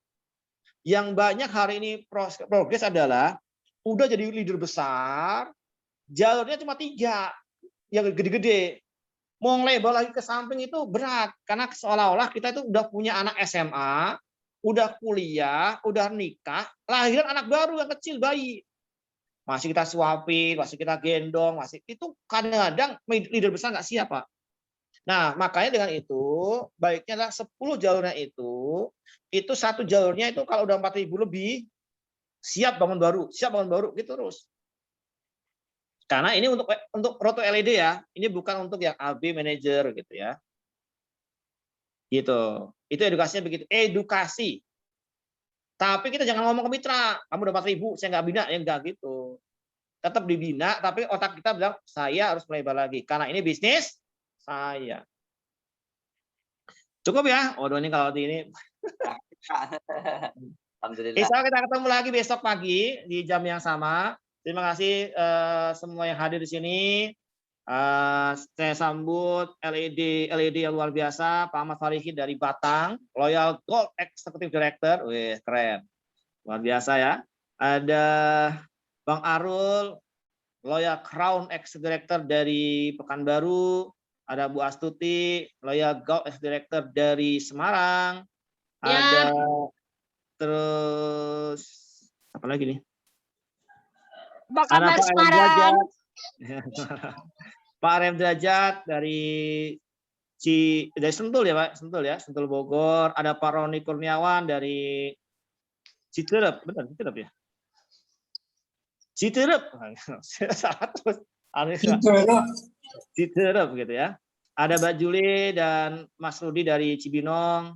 Yang banyak hari ini progres adalah udah jadi leader besar, jalurnya cuma 3 yang gede-gede. Mau lebar lagi ke samping itu berat karena seolah-olah kita itu udah punya anak SMA, udah kuliah, udah nikah, lahiran anak baru yang kecil, bayi. Masih kita suapin, masih kita gendong, masih itu kadang-kadang leader besar nggak siap, Pak. Nah, makanya dengan itu baiknya adalah 10 jalurnya itu satu jalurnya itu kalau udah 4.000 lebih siap bangun baru gitu terus. Karena ini untuk Roto LED ya, ini bukan untuk yang AB manager gitu ya. Gitu. Itu edukasinya begitu, edukasi. Tapi kita jangan ngomong ke mitra, kamu udah 4.000, saya nggak bina, ya enggak gitu. Tetap dibina, tapi otak kita bilang, saya harus melebar lagi. Karena ini bisnis saya. Cukup ya? Waduh, ini kalau ini. Alhamdulillah. Insya Allah kita ketemu lagi besok pagi di jam yang sama. Terima kasih semua yang hadir di sini. Saya sambut LED yang luar biasa, Pak Ahmad Farihin dari Batang, Loyal Gold Executive Director, wih keren, luar biasa ya. Ada Bang Arul, Loyal Crown Executive Director dari Pekanbaru, ada Bu Astuti, Loyal Gold Executive Director dari Semarang, ada terus apa lagi nih? Ada Pak Arem Derajat. Pak Arem Derajat dari Sentul ya Pak, Sentul Bogor. Ada Pak Roni Kurniawan dari Citerep, benar Citerep ya? Citerep, salah terus. Citerep gitu ya. Ada Mbak Juli dan Mas Rudi dari Cibinong.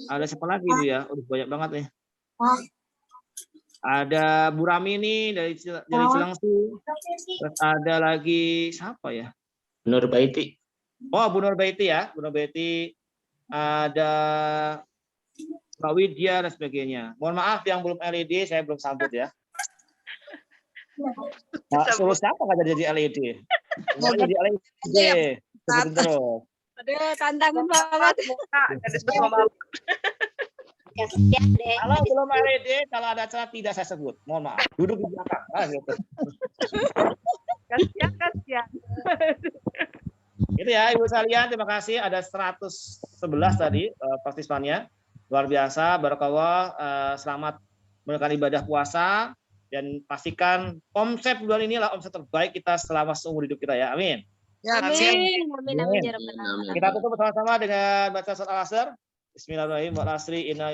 Ada siapa lagi Bu ya? Udah banyak banget nih. Ada Bu Ramini dari Cilengsi. Terus ada lagi siapa ya? Nur Baiti. Oh, Bu Nur Baiti ya. Bu Nur Baiti. Ada Mbak Widya dan sebagainya. Mohon maaf yang belum LED, saya belum sambut ya. Nah, suruh siapa nggak jadi LED? Mau jadi LED. Sebutin terus. Aduh, tantangan banget. Kalau belum LED, kalau ada acara tidak saya sebut. Mohon maaf. Duduk di belakang. Gitu. Kasihan. Itu ya Ibu sekalian, terima kasih. Ada 111 tadi partisipannya. Luar biasa, barakallah. Selamat menunaikan ibadah puasa dan pastikan omset bulan ini adalah omset terbaik kita selama seumur hidup kita ya. Amin. Ya, amin. Amin. Kita tutup bersama-sama dengan baca surat Al-Asr. Bismillahirrahmanirrahim. Wa asri inna